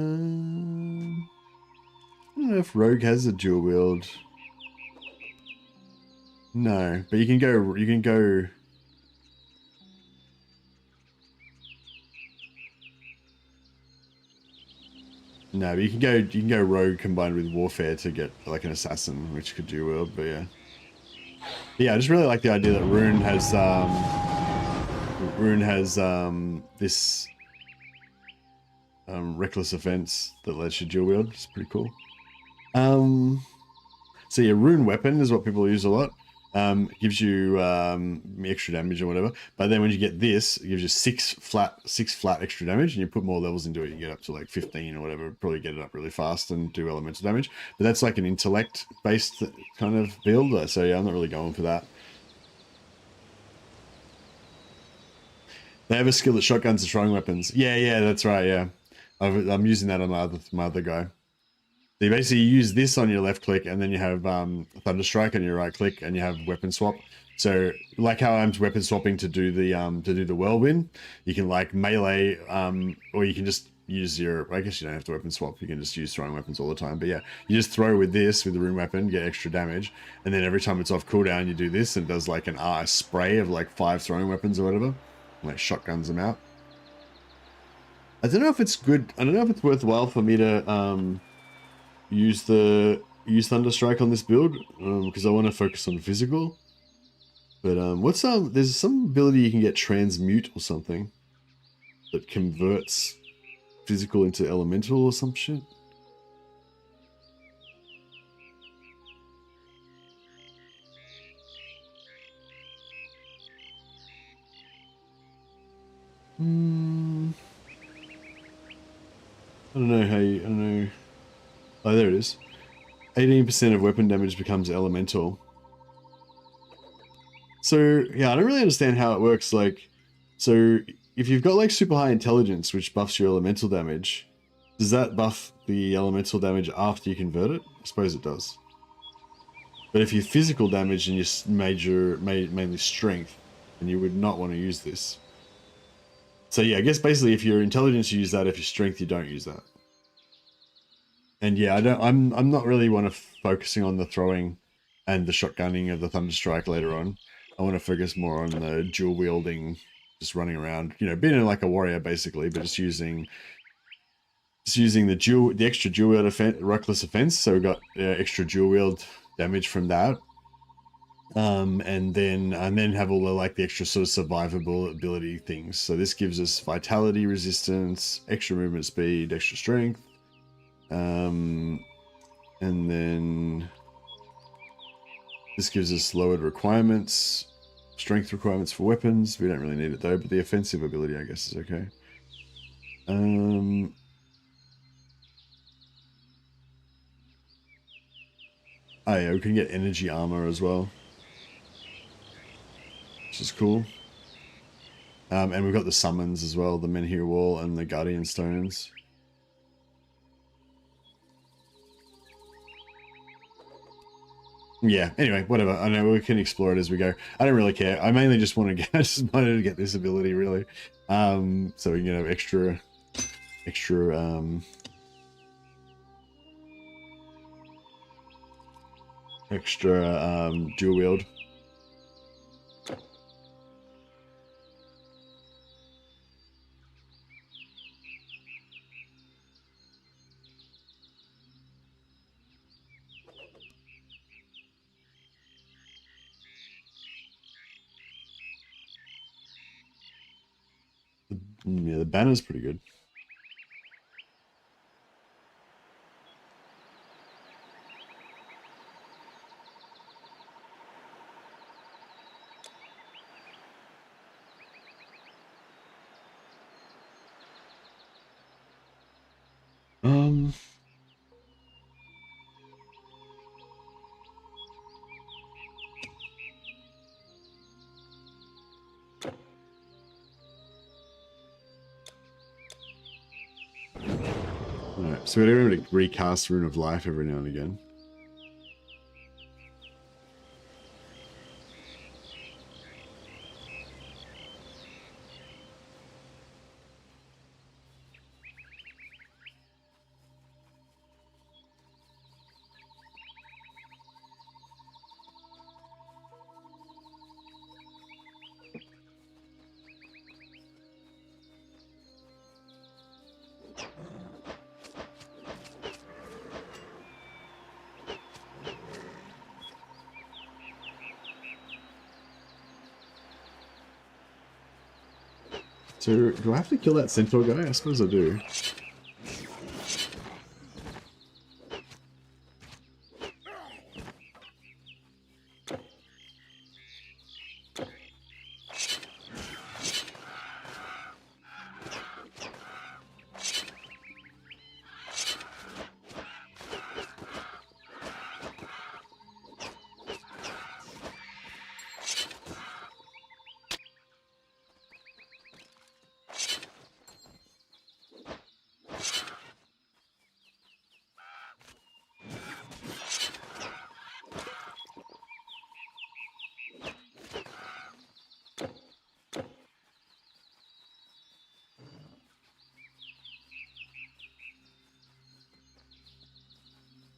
don't know if Rogue has a Dual-Wield. No, but you can go... No, but you can go Rogue combined with Warfare to get like an Assassin, which could Dual-Wield, but yeah. Yeah, I just really like the idea that Rune has this reckless offense that lets you Dual-Wield. It's pretty cool. So yeah, Rune Weapon is what people use a lot. Gives you extra damage or whatever. But then when you get this, it gives you six flat extra damage, and you put more levels into it, you get up to like 15 or whatever. Probably get it up really fast and do elemental damage. But that's like an intellect based kind of build. So yeah, I'm not really going for that. They have a skill at shotguns and throwing weapons. Yeah, that's right. Yeah, I'm using that on my other guy. So you basically use this on your left click, and then you have Thunderstrike on your right click, and you have weapon swap. So like how I'm weapon swapping to do the whirlwind, you can like melee, or you can just use your. I guess you don't have to weapon swap. You can just use throwing weapons all the time. But yeah, you just throw with this with the rune weapon, get extra damage, and then every time it's off cooldown, you do this, and it does like a spray of like 5 throwing weapons or whatever, and, like shotguns them out. I don't know if it's good. I don't know if it's worthwhile for me to use Thunderstrike on this build, because I want to focus on physical. But there's some ability you can get transmute or something that converts physical into elemental or some shit. I don't know how you. I don't know. Oh, there it is. 18% of weapon damage becomes elemental. So, yeah, I don't really understand how it works. Like, so if you've got like super high intelligence, which buffs your elemental damage, does that buff the elemental damage after you convert it? I suppose it does. But if you're physical damage and you're mainly strength, then you would not want to use this. So yeah, I guess basically if you're intelligence, you use that. If you're strength, you don't use that. And yeah, I'm not really focusing on the throwing and the shotgunning of the Thunderstrike later on. I want to focus more on the dual wielding, just running around, you know, being like a warrior basically, but just using the extra dual wield reckless offense. So we got extra dual wield damage from that. And then have all the like the extra sort of survivable ability things. So this gives us vitality, resistance, extra movement speed, extra strength. And then this gives us lowered requirements, strength requirements for weapons. We don't really need it though, but the offensive ability I guess is okay. Oh yeah, we can get energy armor as well, which is cool. And we've got the summons as well, the Menhir Wall and the Guardian Stones. Yeah, anyway, whatever. I know we can explore it as we go. I don't really care. I mainly just want to get, I just wanted to get this ability really. So we can get extra dual wield. Yeah, the banner's pretty good. Alright, so we remember to recast Rune of Life every now and again. So, do I have to kill that centaur guy? I suppose I do.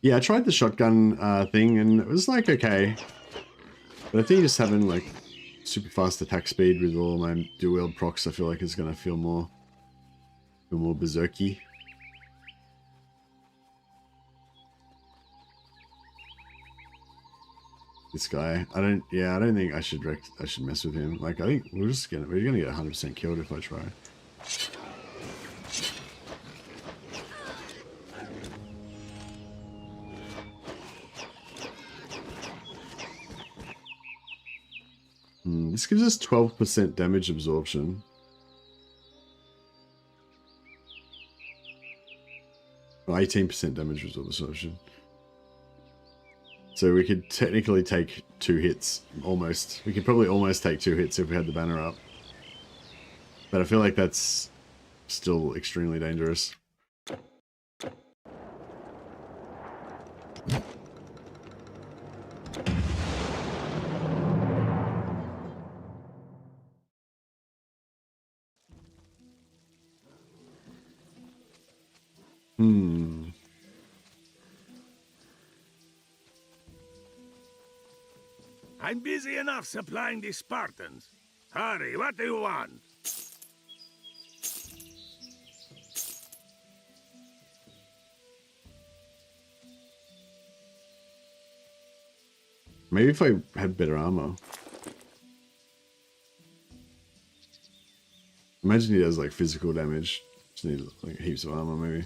Yeah, I tried the shotgun thing and it was like okay. But I think just having like super fast attack speed with all my dual-wield procs, I feel like is gonna feel more berserky. This guy, I don't think I should mess with him. Like I think we're gonna get 100% killed if I try. This gives us 12% damage absorption. Or 18% damage absorption. So we could technically take 2 hits, almost. We could probably almost take 2 hits if we had the banner up. But I feel like that's still extremely dangerous. I'm busy enough supplying the Spartans. Hurry, what do you want? Maybe if I had better armor. Imagine he does like physical damage. Just need like heaps of armor maybe.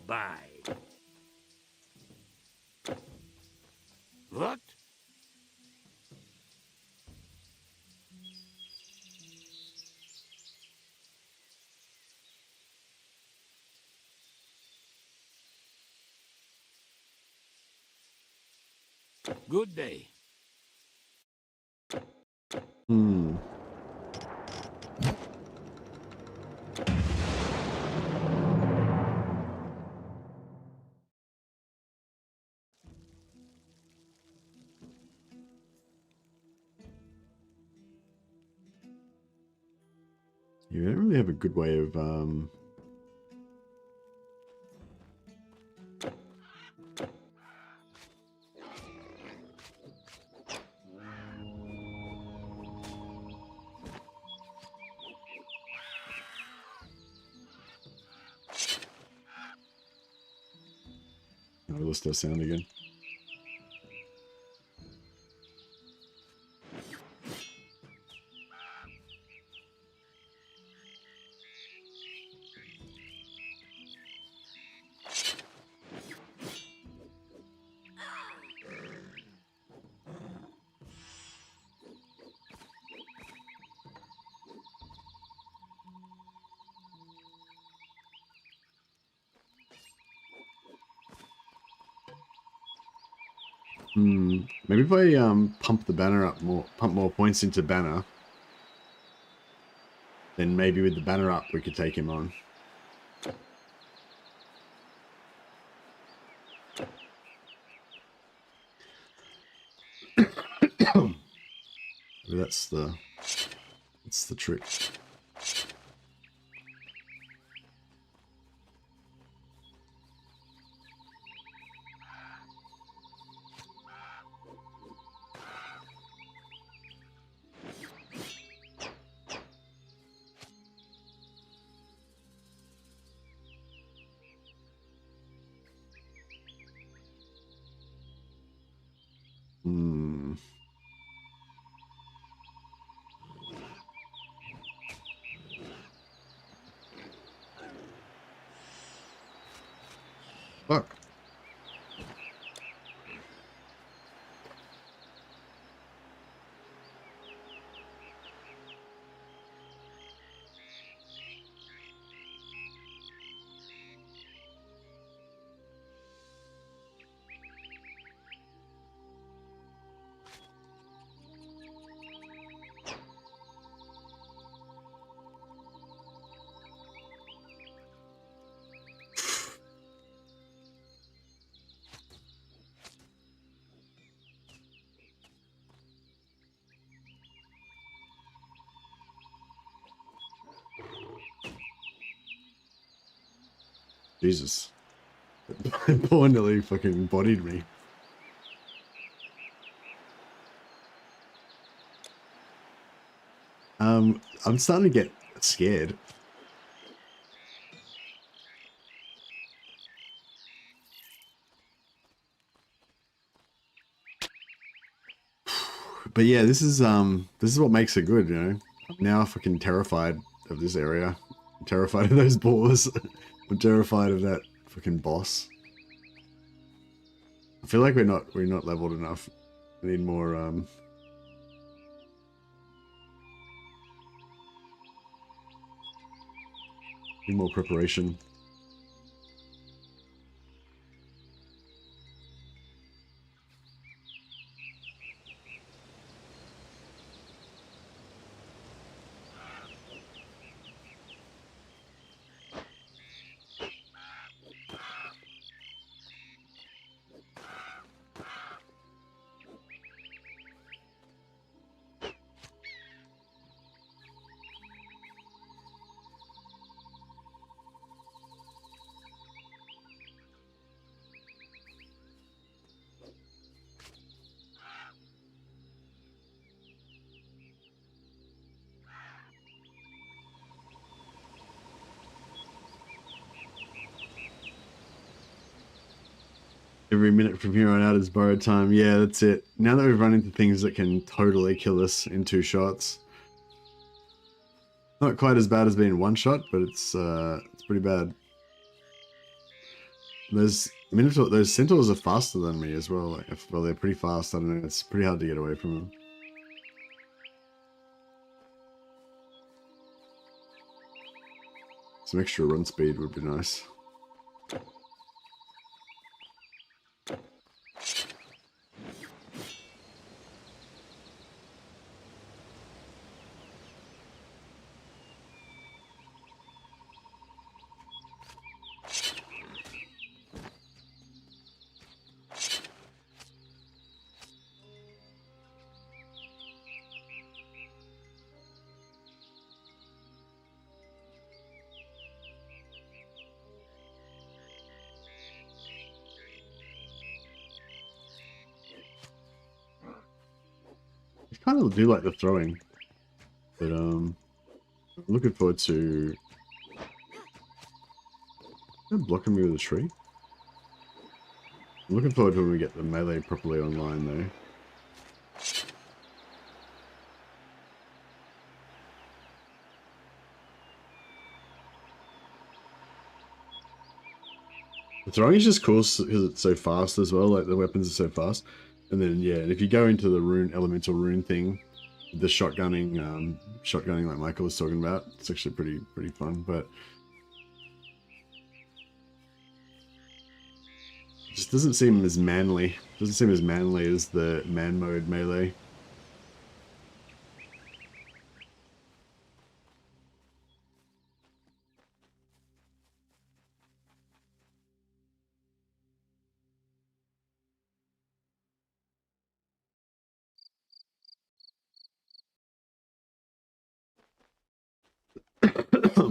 Bye. What? Good day. You don't really have a good way of I lost that sound again. Maybe if I pump the banner up more, pump more points into banner, then maybe with the banner up we could take him on. Maybe that's the trick. Fuck. Jesus. Poor nearly fucking bodied me. I'm starting to get scared. But yeah, this is what makes it good, you know. I'm now fucking terrified of this area. I'm terrified of those boars. I'm terrified of that fucking boss. I feel like we're not leveled enough. We need more preparation. Every minute from here on out is borrowed time. Yeah, that's it. Now that we've run into things that can totally kill us in 2 shots. Not quite as bad as being 1 shot, but it's pretty bad. Those centaurs are faster than me as well. Like, well, they're pretty fast. I don't know. It's pretty hard to get away from them. Some extra run speed would be nice. I kind of do like the throwing, but I'm looking forward to blocking me with a tree. I'm looking forward to when we get the melee properly online, though. The throwing is just cool because it's so fast as well. Like the weapons are so fast, and then yeah, and if you go into the elemental rune thing, the shotgunning like Michael was talking about, it's actually pretty fun. But it just doesn't seem as manly. Doesn't seem as manly as the man mode melee.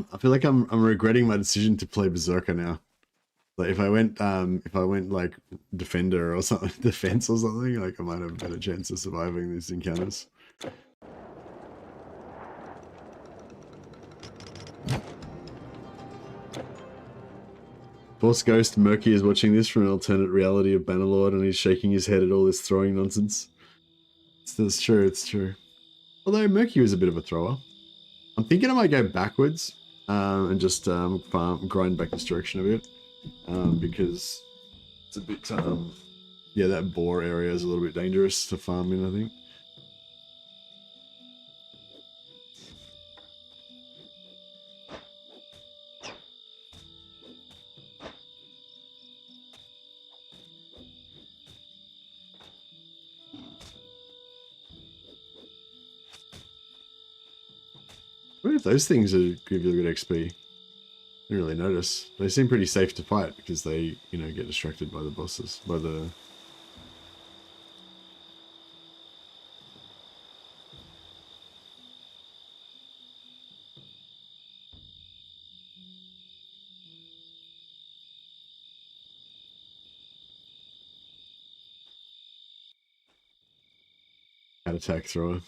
I feel like I'm regretting my decision to play Berserker now. Like if I went like defender or something, defense or something, like I might have a better chance of surviving these encounters. Force Ghost Murky is watching this from an alternate reality of Bannerlord, and he's shaking his head at all this throwing nonsense. It's true, it's true. Although Murky was a bit of a thrower. I'm thinking I might go backwards and just grind back this direction a bit because it's a bit, yeah, that boar area is a little bit dangerous to farm in, I think. I wonder if those things give you a good XP. I didn't really notice. They seem pretty safe to fight because they, you know, get distracted by the bosses, by the... attack thrower.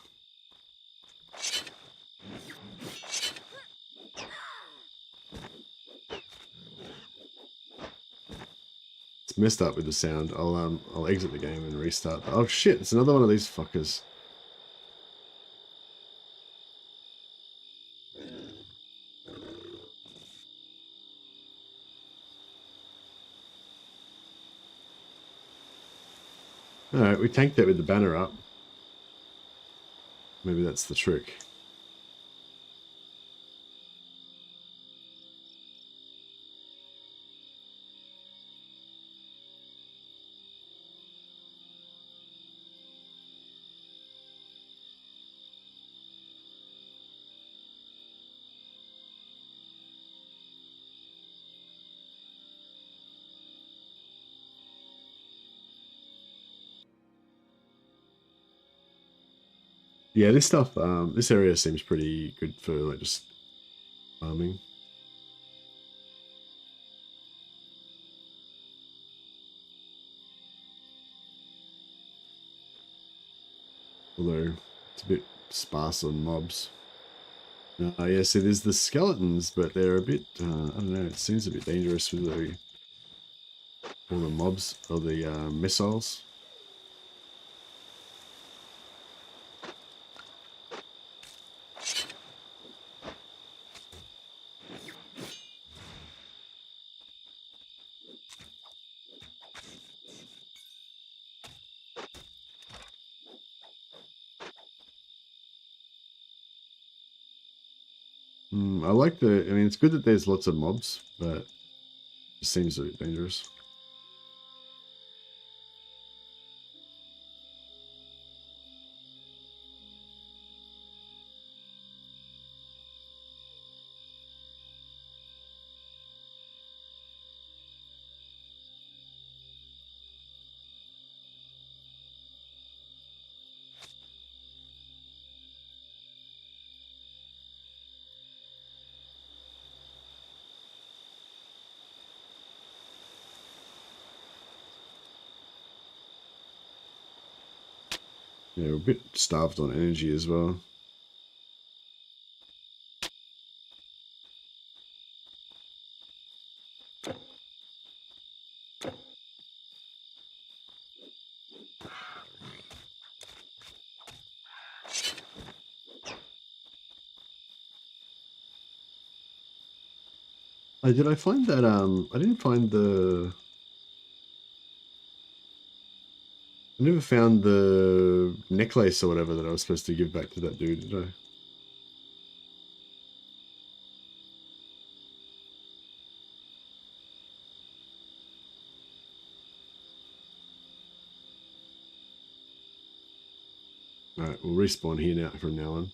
It's messed up with the sound. I'll exit the game and restart. Oh shit, it's another one of these fuckers. Alright, we tanked that with the banner up. Maybe that's the trick. Yeah, this stuff, this area seems pretty good for like just farming. Although it's a bit sparse on mobs. Yeah, so there's the skeletons, but they're a bit, I don't know, it seems a bit dangerous with all the mobs, or the missiles. I like the, I mean, it's good that there's lots of mobs, but it seems a bit dangerous. Yeah, we're a bit starved on energy as well. Did I find that, I didn't find the... I never found the necklace or whatever that I was supposed to give back to that dude, did I? Alright, we'll respawn here now from now on.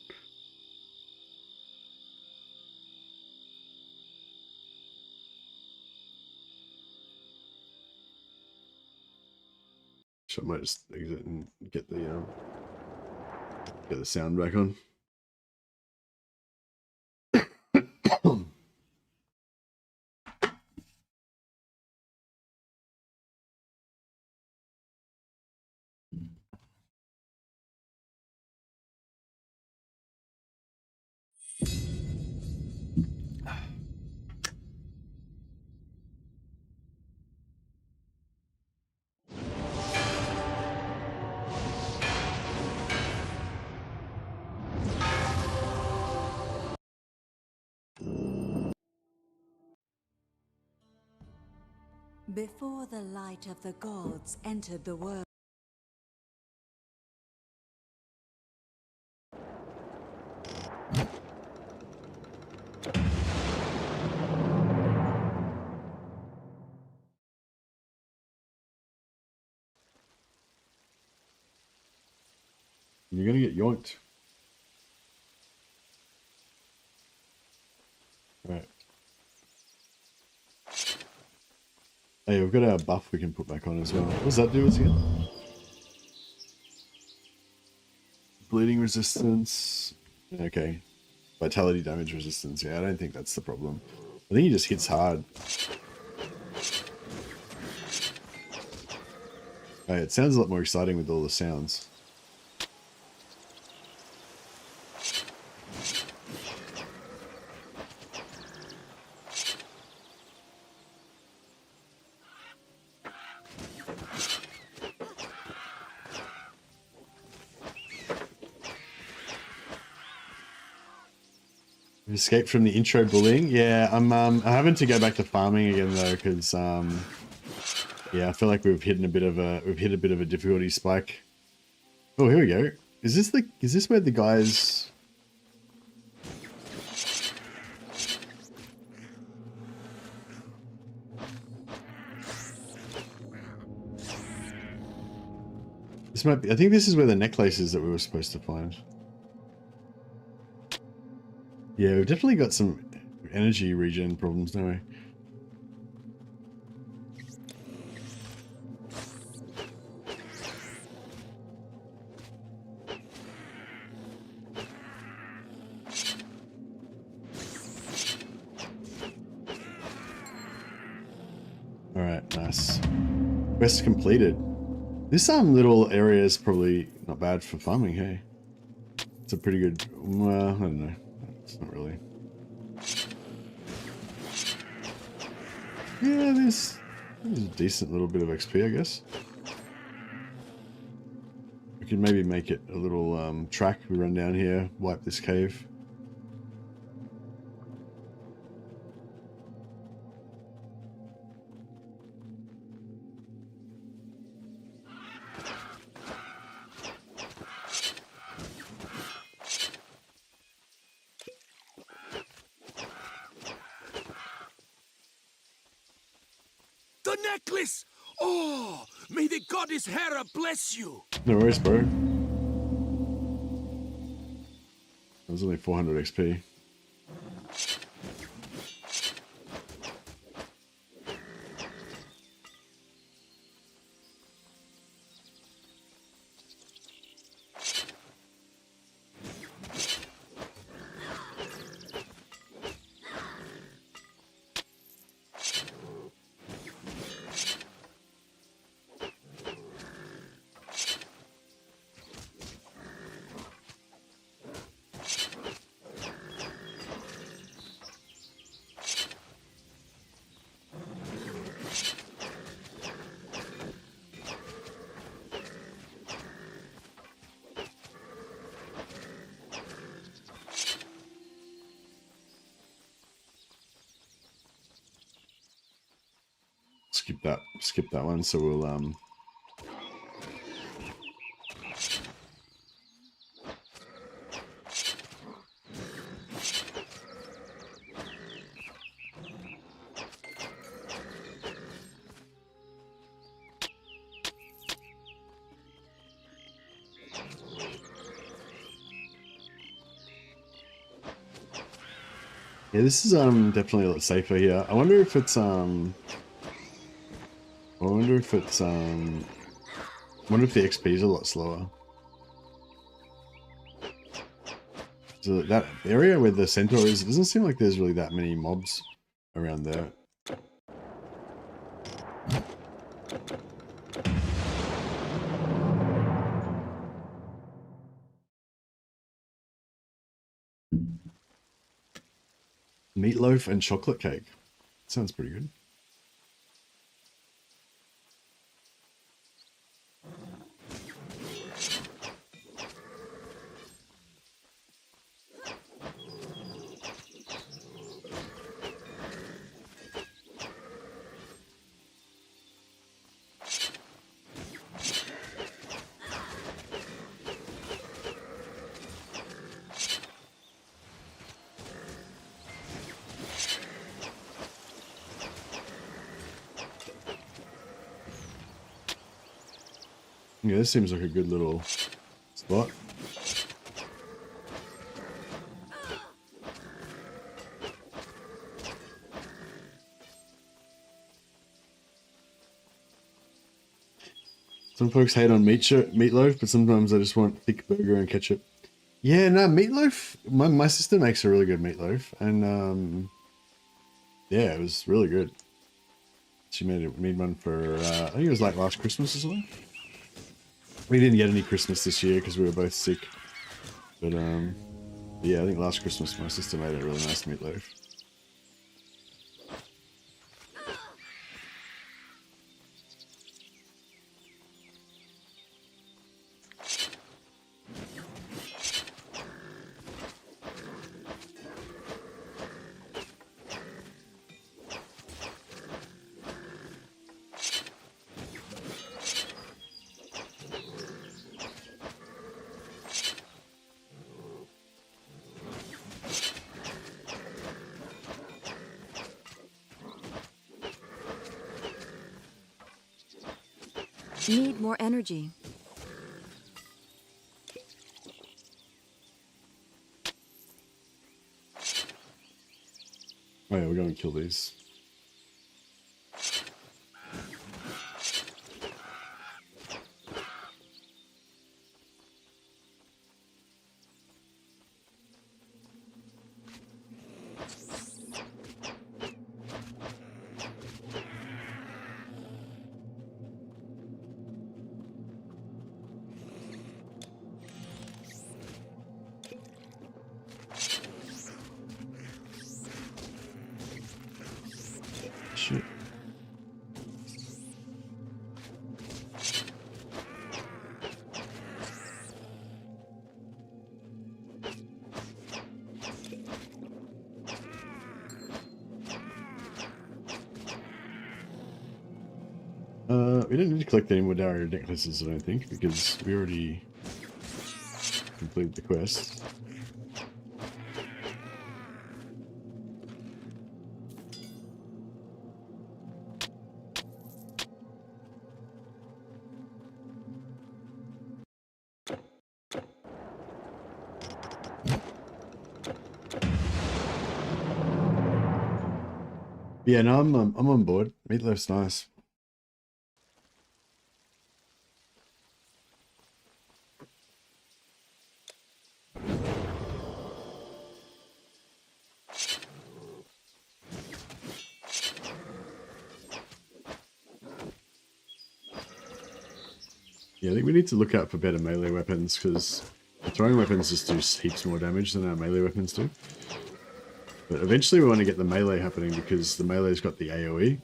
So I might just exit and get the sound back on. Before the light of the gods entered the world, You're gonna get yoinked. Right. Hey, we've got our buff we can put back on as well. What does that do us again? Bleeding resistance. Okay. Vitality damage resistance. Yeah, I don't think that's the problem. I think he just hits hard. Hey, it sounds a lot more exciting with all the sounds. Escape from the intro bullying. Yeah, I'm having to go back to farming again though, because yeah, I feel like we've hit a bit of a difficulty spike. Oh, here we go. Is this where the guys? This might be. I think this is where the necklace is that we were supposed to find. Yeah, we've definitely got some energy regen problems, don't we? Alright, nice. Quest completed. This little area is probably not bad for farming, hey? It's a pretty good... well, I don't know. It's not really. Yeah, there's a decent little bit of XP, I guess. We could maybe make it a little track. We run down here, wipe this cave. The necklace! Oh, may the goddess Hera bless you! No worries, bro. That was only 400 XP. Skip that one, so we'll yeah, this is definitely a lot safer here. I wonder if it's I wonder if the XP is a lot slower. So that area where the centaur is, it doesn't seem like there's really that many mobs around there. Meatloaf and chocolate cake. Sounds pretty good. Yeah, this seems like a good little spot. Some folks hate on meatloaf, but sometimes I just want thick burger and ketchup. Yeah, no, meatloaf. My sister makes a really good meatloaf, and yeah, it was really good. She made one for I think it was like last Christmas or something. We didn't get any Christmas this year because we were both sick. But yeah, I think last Christmas my sister made a really nice meatloaf. Need more energy. Oh yeah, we're going to kill these. Shit. We don't need to collect any more Dario necklaces, I don't think, because we already completed the quest. Yeah, no, I'm on board. Meatloaf's nice. Yeah, I think we need to look out for better melee weapons, because the throwing weapons just do heaps more damage than our melee weapons do. But eventually we want to get the melee happening, because the melee's got the AoE.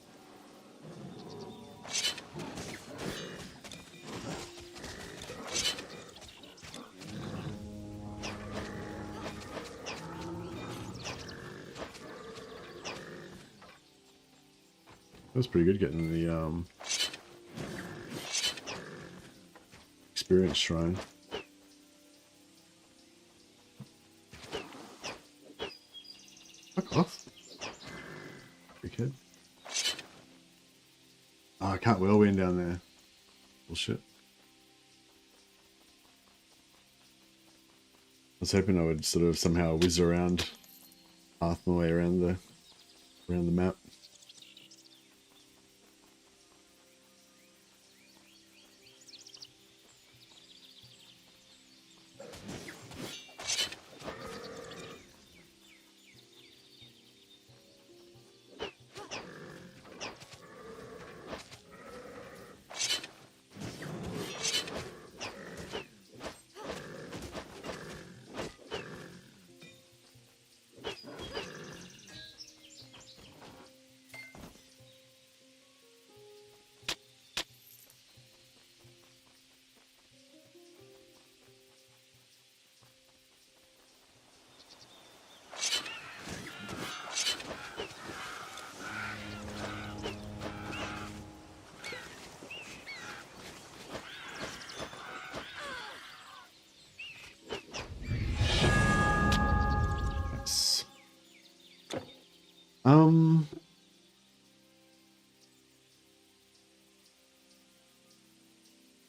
That was pretty good getting the experience shrine. Fuck off. Dickhead. Oh, I can't whirlwind down there. Bullshit. I was hoping I would sort of somehow whiz around half my way around the map.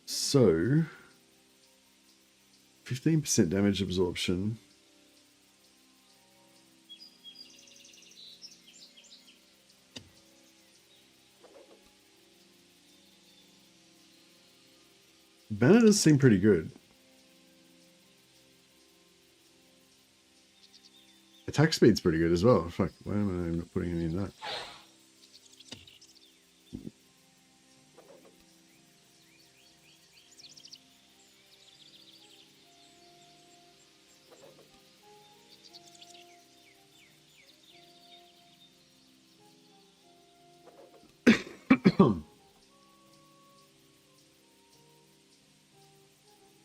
So 15% damage absorption. Banner does seem pretty good. Attack speed's pretty good as well. Fuck, why am I not putting any in that?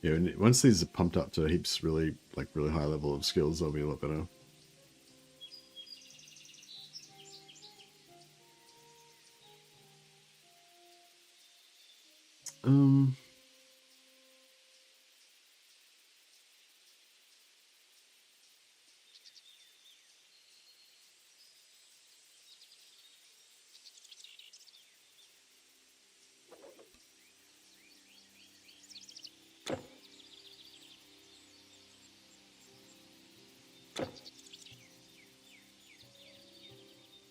Yeah, and once these are pumped up to heaps really high level of skills, they'll be a lot better.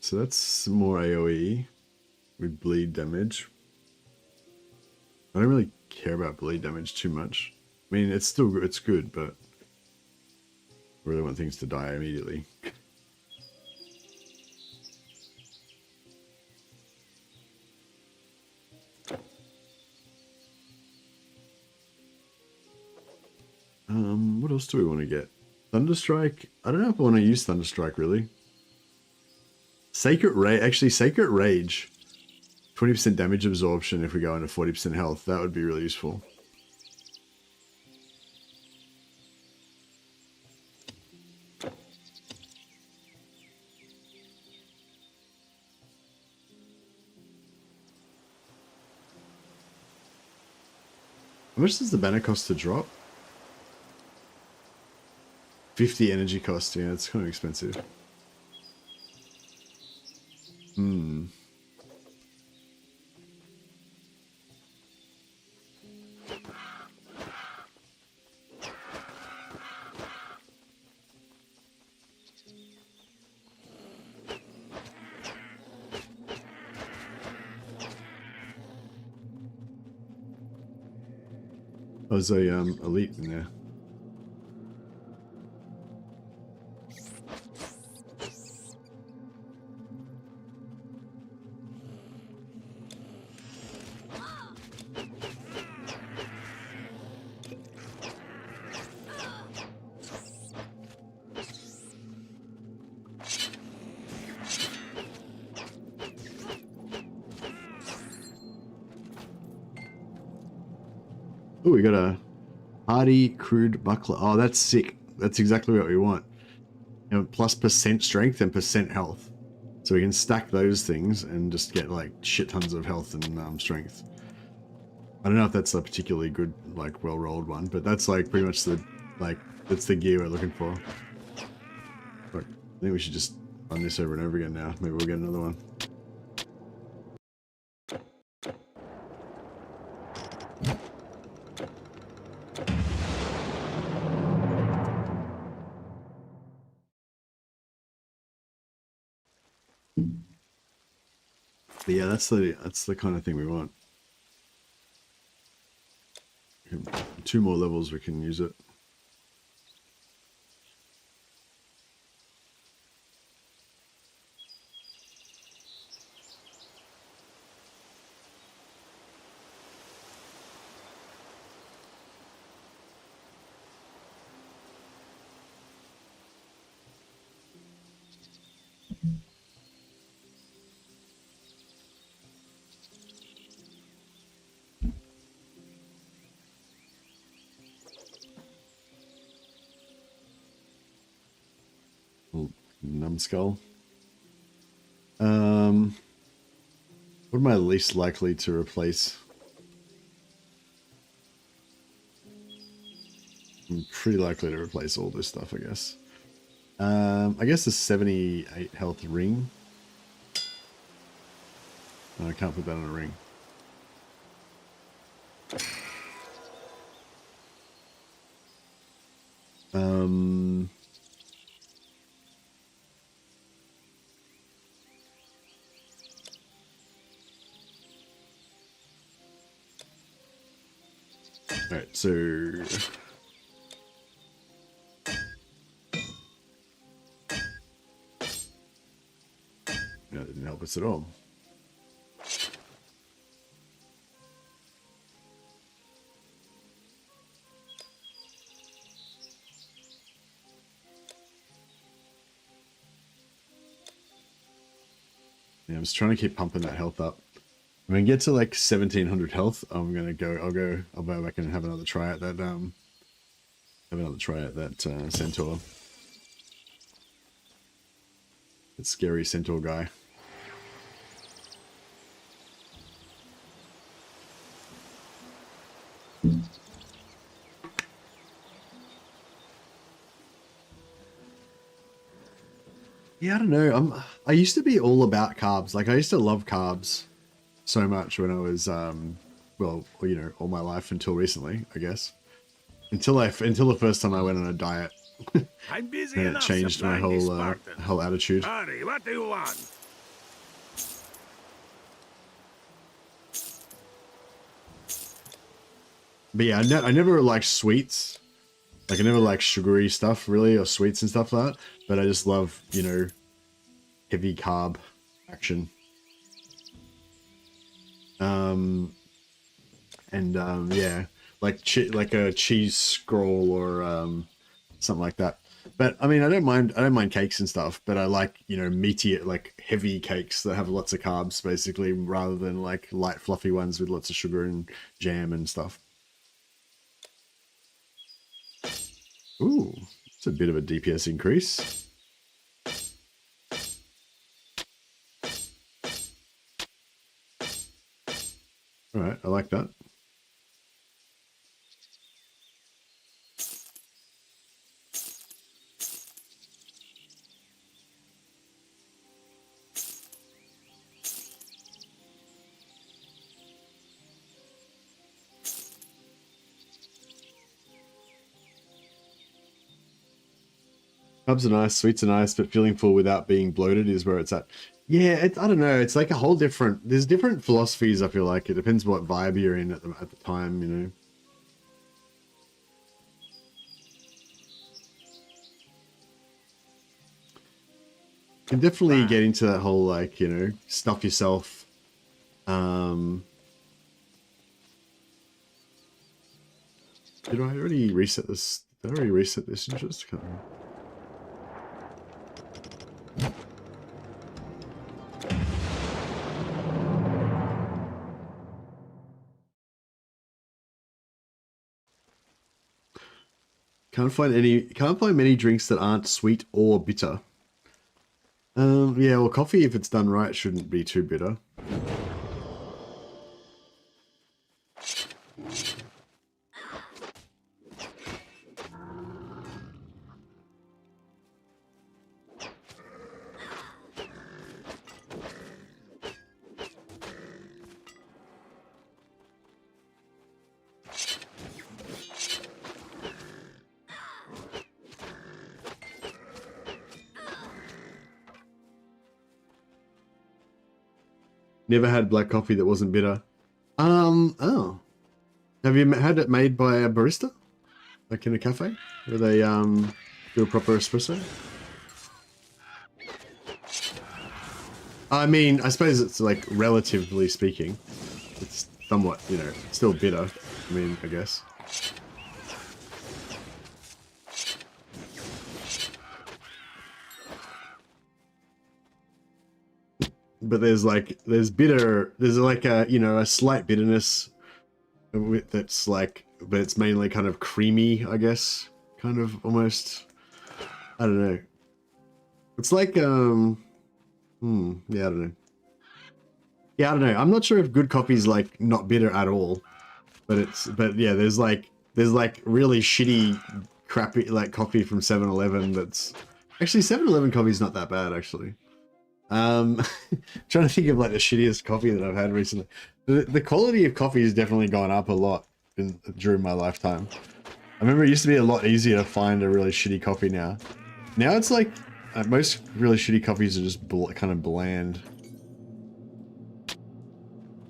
So that's more AoE with bleed damage. I don't really care about bleed damage too much. I mean, it's still good, it's good, but I really want things to die immediately. What else do we want to get? Thunderstrike? I don't know if I want to use Thunderstrike, really. Sacred Rage. Actually, Sacred Rage. 20% damage absorption if we go into 40% health. That would be really useful. How much does the banner cost to drop? 50 energy cost, yeah, it's kind of expensive. There's a elite in there. Oh, we got a hardy crude buckler. Oh, that's sick. That's exactly what we want. You know, plus % strength and % health. So we can stack those things and just get like shit tons of health and strength. I don't know if that's a particularly good, like, well-rolled one, but that's like pretty much the, like, that's the gear we're looking for. But I think we should just run this over and over again now. Maybe we'll get another one. But yeah, that's the kind of thing we want. 2 more levels we can use it. Numbskull. What am I least likely to replace? I'm pretty likely to replace all this stuff, I guess. I guess the 78 health ring. No, I can't put that on a ring. Alright, so no, that didn't help us at all. Yeah, I'm just trying to keep pumping that health up. When I get to like 1700 health, I'll go back and have another try at that centaur. That scary centaur guy. Yeah, I don't know. I used to be all about carbs. Like, I used to love carbs so much when I was, well, you know, all my life until recently, I guess. Until the first time I went on a diet. I'm busy And it enough changed my supplying these whole Spartans. whole attitude. Hurry, what do you want? But yeah, I never liked sweets. Like I never liked sugary stuff really, or sweets and stuff like that. But I just love, you know, heavy carb action. Yeah, like a cheese scroll or something like that. But I mean, I don't mind cakes and stuff, but I like, you know, meaty, like heavy cakes that have lots of carbs basically, rather than like light fluffy ones with lots of sugar and jam and stuff. Ooh, it's a bit of a DPS increase. All right, I like that. Carbs are nice, sweets are nice, but feeling full without being bloated is where it's at. Yeah, I don't know. It's like a whole different... There's different philosophies, I feel like. It depends what vibe you're in at the time, you know. You can definitely get into that whole, like, you know, stuff yourself. Did I already reset this? Did I already reset this interest? Can't remember. Can't find many drinks that aren't sweet or bitter. Yeah, well, coffee, if it's done right, shouldn't be too bitter. Never had black coffee that wasn't bitter. Oh. Have you had it made by a barista? Like in a cafe? Where they, do a proper espresso? I mean, I suppose it's like, relatively speaking, it's somewhat, you know, still bitter. I mean, I guess. But there's like a, you know, a slight bitterness that's like, but it's mainly kind of creamy, I guess, kind of almost, I don't know. It's like, yeah, I don't know. Yeah, I don't know. I'm not sure if good coffee is like not bitter at all, but yeah, there's like really shitty, crappy, like coffee from 7-Eleven that's, actually 7-Eleven coffee is not that bad, actually. Trying to think of like the shittiest coffee that I've had recently. The quality of coffee has definitely gone up a lot during my lifetime. I remember it used to be a lot easier to find a really shitty coffee now. Now it's like most really shitty coffees are just kind of bland.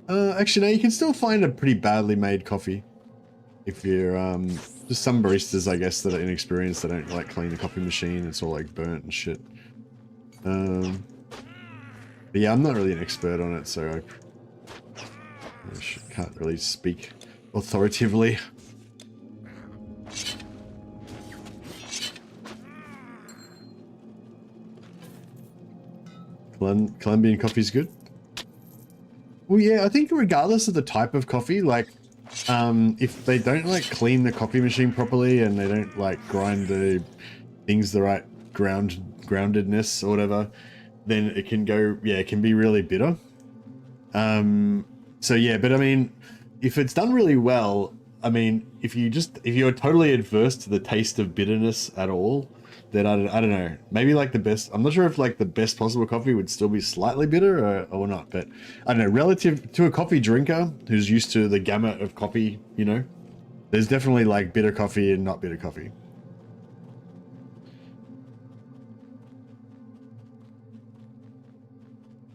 Actually, no, you can still find a pretty badly made coffee if you're just some baristas, I guess, that are inexperienced. They don't like clean the coffee machine. It's all like burnt and shit. But yeah, I'm not really an expert on it, so I can't really speak authoritatively. Colombian coffee's good. Well, yeah, I think regardless of the type of coffee, like, if they don't like clean the coffee machine properly and they don't like grind the things the right groundedness or whatever, then it can go, yeah, it can be really bitter. So yeah, but I mean, if it's done really well, I mean, if you're totally adverse to the taste of bitterness at all, then I don't know, maybe like the best, I'm not sure if like the best possible coffee would still be slightly bitter or not, but I don't know, relative to a coffee drinker who's used to the gamut of coffee, you know, there's definitely like bitter coffee and not bitter coffee.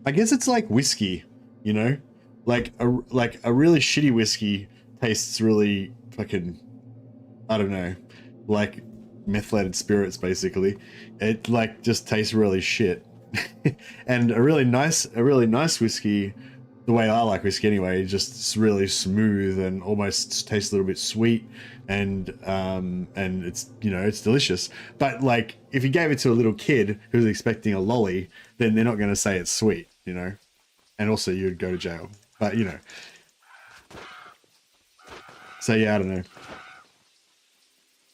I guess it's like whiskey, you know, like a really shitty whiskey tastes really fucking, I don't know, like methylated spirits basically. It like just tastes really shit. And a really nice whiskey, the way I like whiskey anyway, just really smooth and almost tastes a little bit sweet, and it's, you know, it's delicious. But like if you gave it to a little kid who's expecting a lolly, then they're not going to say it's sweet, you know, and also you'd go to jail. But you know, so yeah, I don't know.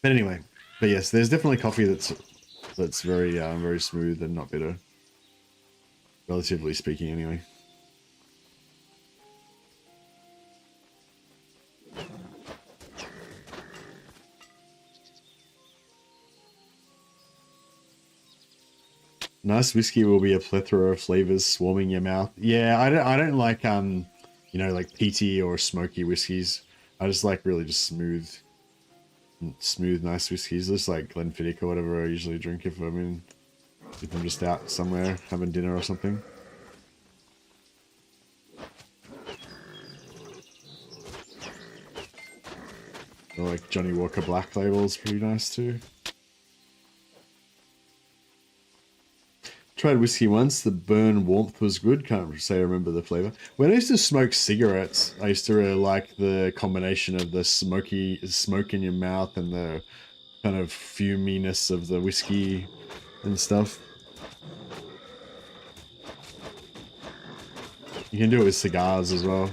But anyway, but yes, there's definitely coffee that's very very smooth and not bitter, relatively speaking anyway. Nice whiskey will be a plethora of flavors swarming your mouth. Yeah, I don't like you know, like peaty or smoky whiskeys. I just like really just smooth nice whiskeys, just like Glenfiddich or whatever I usually drink if I'm just out somewhere having dinner or something. Or like Johnny Walker Black Label's pretty nice too. Tried whiskey once, the burn warmth was good. Can't say I remember the flavor. When I used to smoke cigarettes, I used to really like the combination of the smoke in your mouth and the kind of fuminess of the whiskey and stuff. You can do it with cigars as well.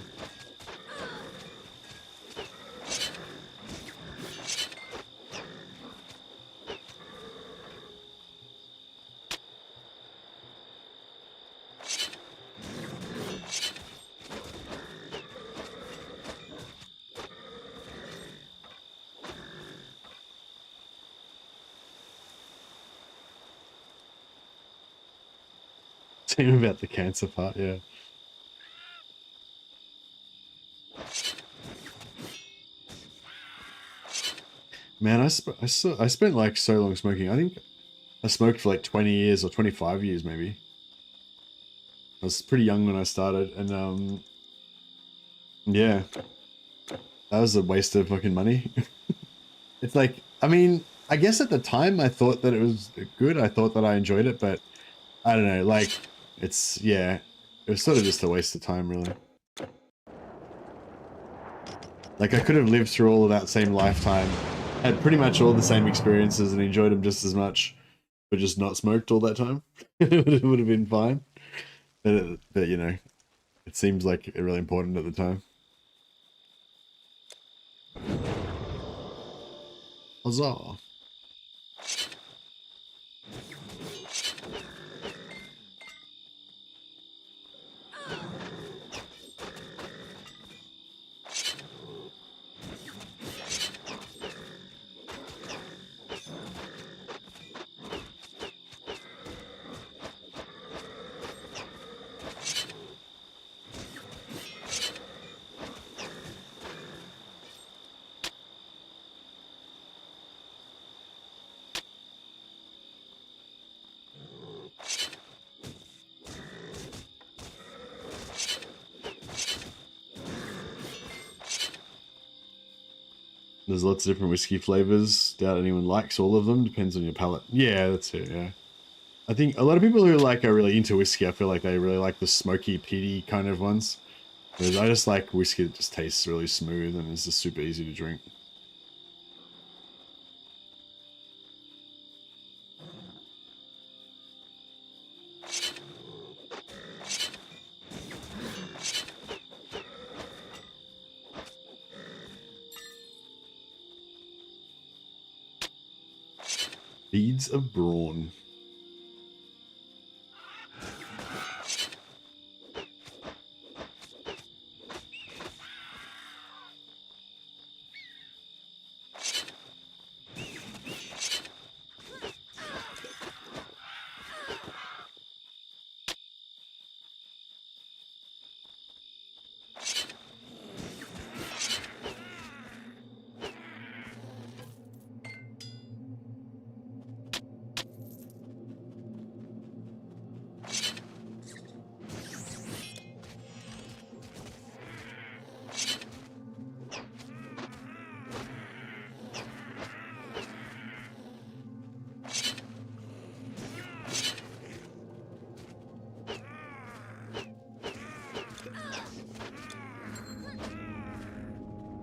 Same about the cancer part, yeah. Man, I spent like so long smoking. I think I smoked for like 20 years or 25 years maybe. I was pretty young when I started, and yeah, that was a waste of fucking money. It's like, I mean, I guess at the time I thought that it was good. I thought that I enjoyed it, but I don't know, like, it's, yeah, it was sort of just a waste of time, really. Like, I could have lived through all of that same lifetime, had pretty much all the same experiences and enjoyed them just as much, but just not smoked all that time. It would have been fine. But, you know, it seems like really important at the time. Huzzah. There's lots of different whiskey flavors. Doubt anyone likes all of them. Depends on your palate. Yeah, that's it, yeah. I think a lot of people who like are really into whiskey, I feel like they really like the smoky, peaty kind of ones. Whereas I just like whiskey that just tastes really smooth and is just super easy to drink. Beads of Brawn.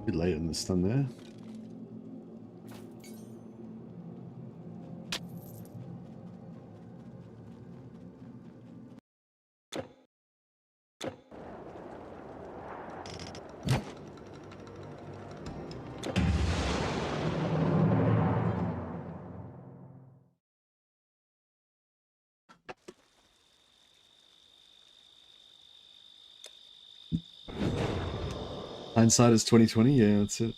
bit late in the stun there. Hindsight is 2020. Yeah, that's it.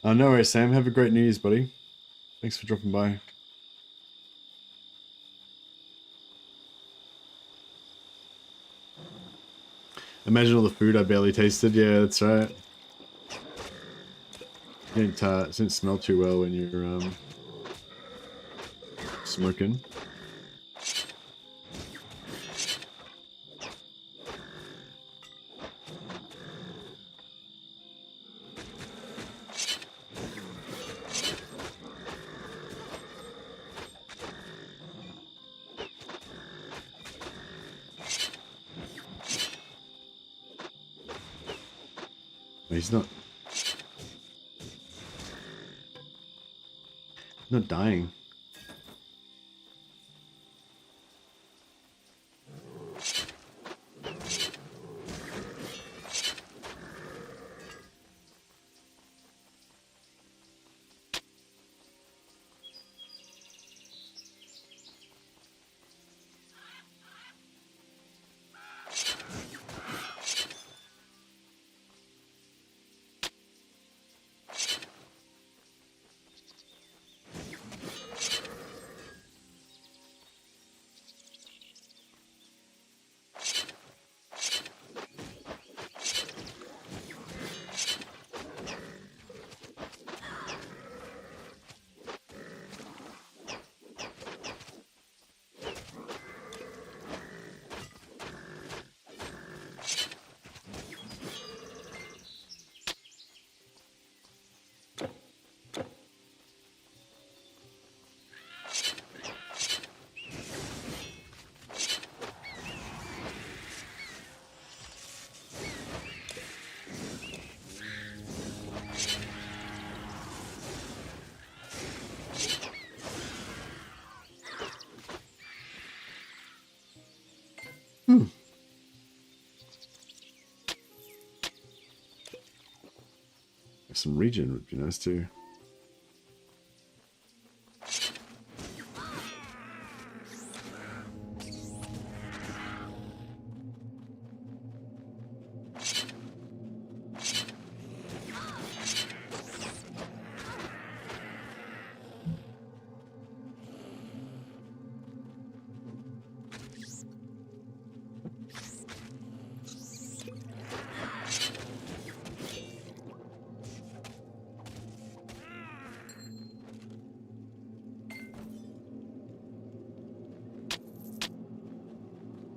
No worries, Sam. Have a great New Year's, buddy. Thanks for dropping by. Imagine all the food I barely tasted. Yeah, that's right. It didn't smell too well when you're smoking. He's not dying. Some regen would be nice too.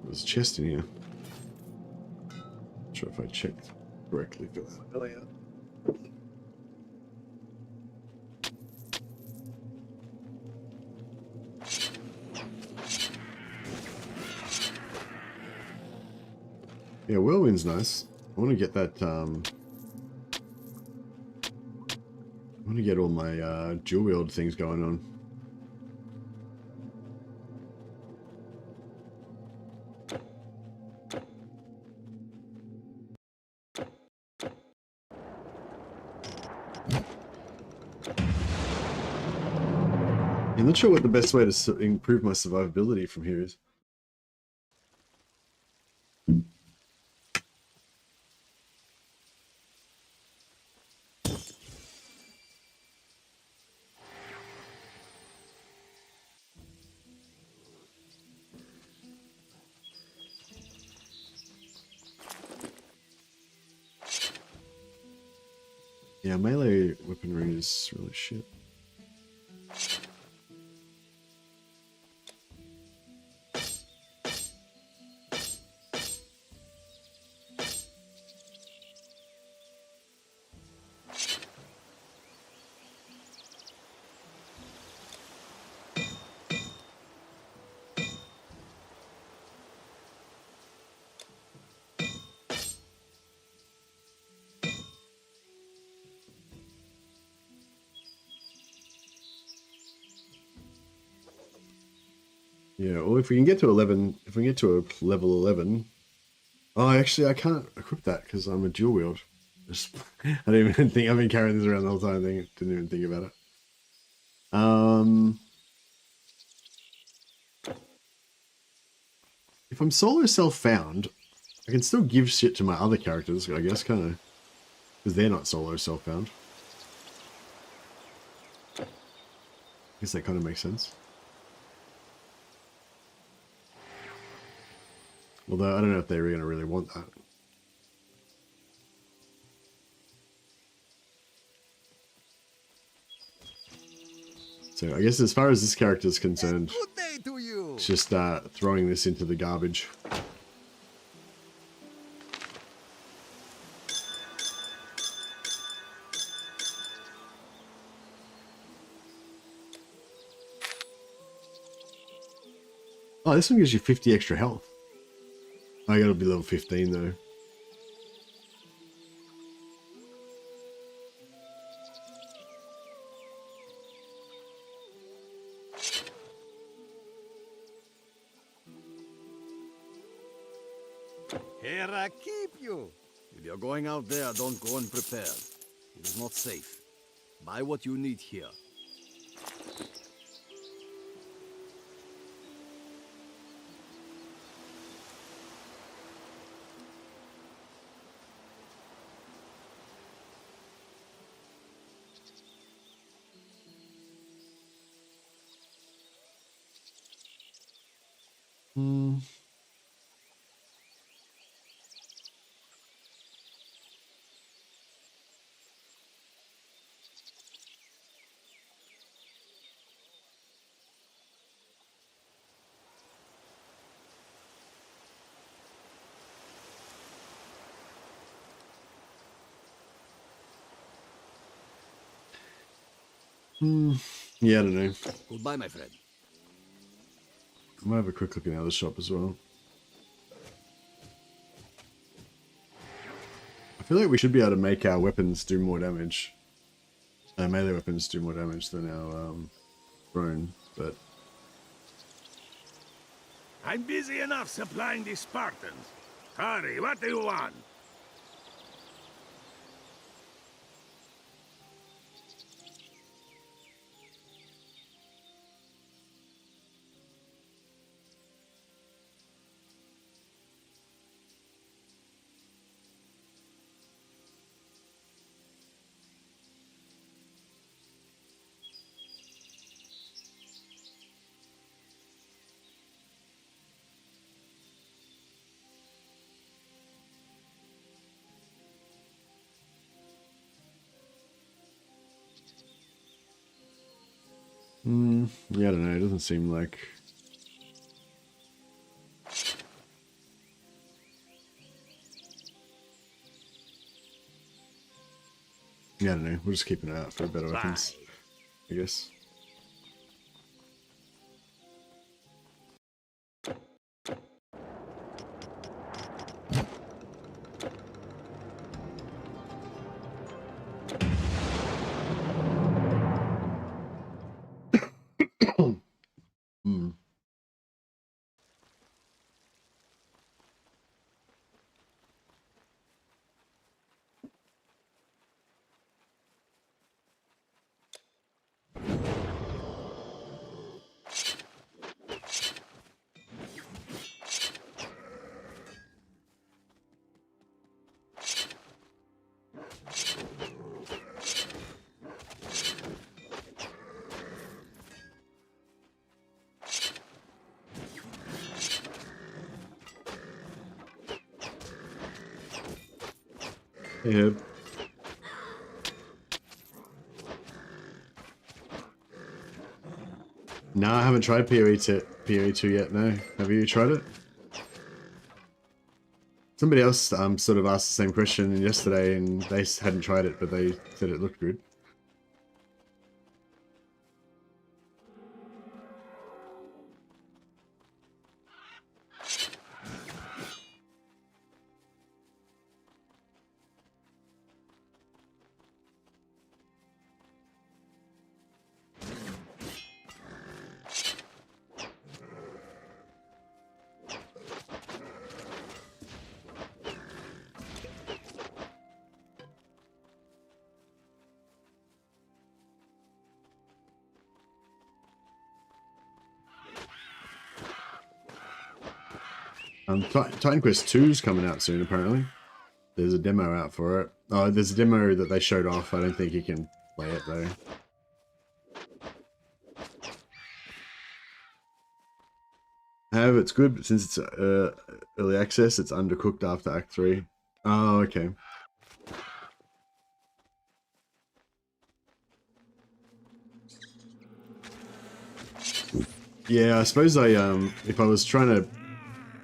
There's a chest in here. Not sure if I checked correctly for that earlier. Yeah, Whirlwind's nice. I want to get that, I want to get all my Dual-Wield things going on. I'm not sure what the best way to improve my survivability from here is. Yeah, melee weaponry is really shit. Yeah, well, if we can get to 11, if we can get to a level 11... Oh, actually, I can't equip that because I'm a dual wield. Just, I didn't even think, I've been carrying this around the whole time, didn't even think about it. If I'm solo self-found, I can still give shit to my other characters, I guess, kind of, because they're not solo self-found. I guess that kind of makes sense. Although, I don't know if they're going to really want that. So, I guess as far as this character is concerned, Good day to you. it's just throwing this into the garbage. Oh, this one gives you 50 extra health. I gotta be level 15 though. Here I keep you. If you're going out there, don't go unprepared. It is not safe. Buy what you need here. Yeah, I don't know. Goodbye, my friend. I might have a quick look in the other shop as well. I feel like we should be able to make our weapons do more damage. Melee weapons do more damage than our thrown, but... I'm busy enough supplying the Spartans. Hurry, what do you want? Yeah, I don't know. It doesn't seem like... Yeah, I don't know. We'll just keep an eye out for better weapons, I guess. Hey, Herb. No, I haven't tried PoE2 yet, no. Have you tried it? Somebody else sort of asked the same question yesterday and they hadn't tried it, but they said it looked good. Titan Quest 2 is coming out soon, apparently. There's a demo out for it. Oh, there's a demo that they showed off. I don't think you can play it, though. However, it's good, but since it's early access, it's undercooked after Act 3. Oh, okay. Yeah, I suppose if I was trying to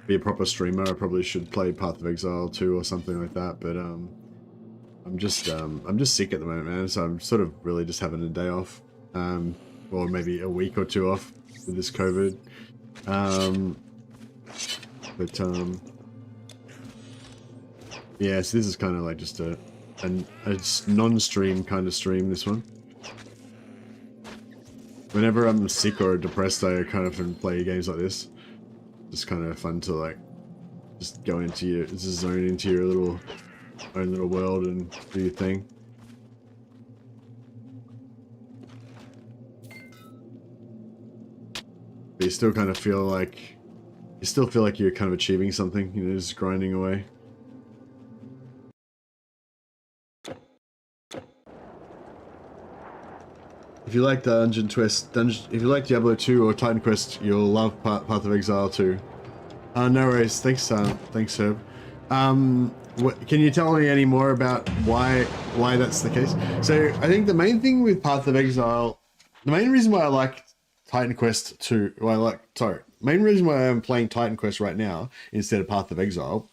be a proper streamer, I probably should play Path of Exile 2 or something like that, but I'm just sick at the moment, man, so I'm sort of really just having a day off, or maybe a week or two off with this COVID. Yeah, so this is kind of like just a non-stream kind of stream, this one. Whenever I'm sick or depressed, I kind of play games like this. Just kind of fun to like, just go into your, just zone into your own little world and do your thing. But you still kind of feel like, you're kind of achieving something, you know, just grinding away. If you like if you like Diablo 2 or Titan Quest, you'll love Path of Exile 2. No worries. Thanks, Herb. Can you tell me any more about why that's the case? So I think the main thing with Path of Exile, the main reason why I like Titan Quest 2, main reason why I'm playing Titan Quest right now instead of Path of Exile,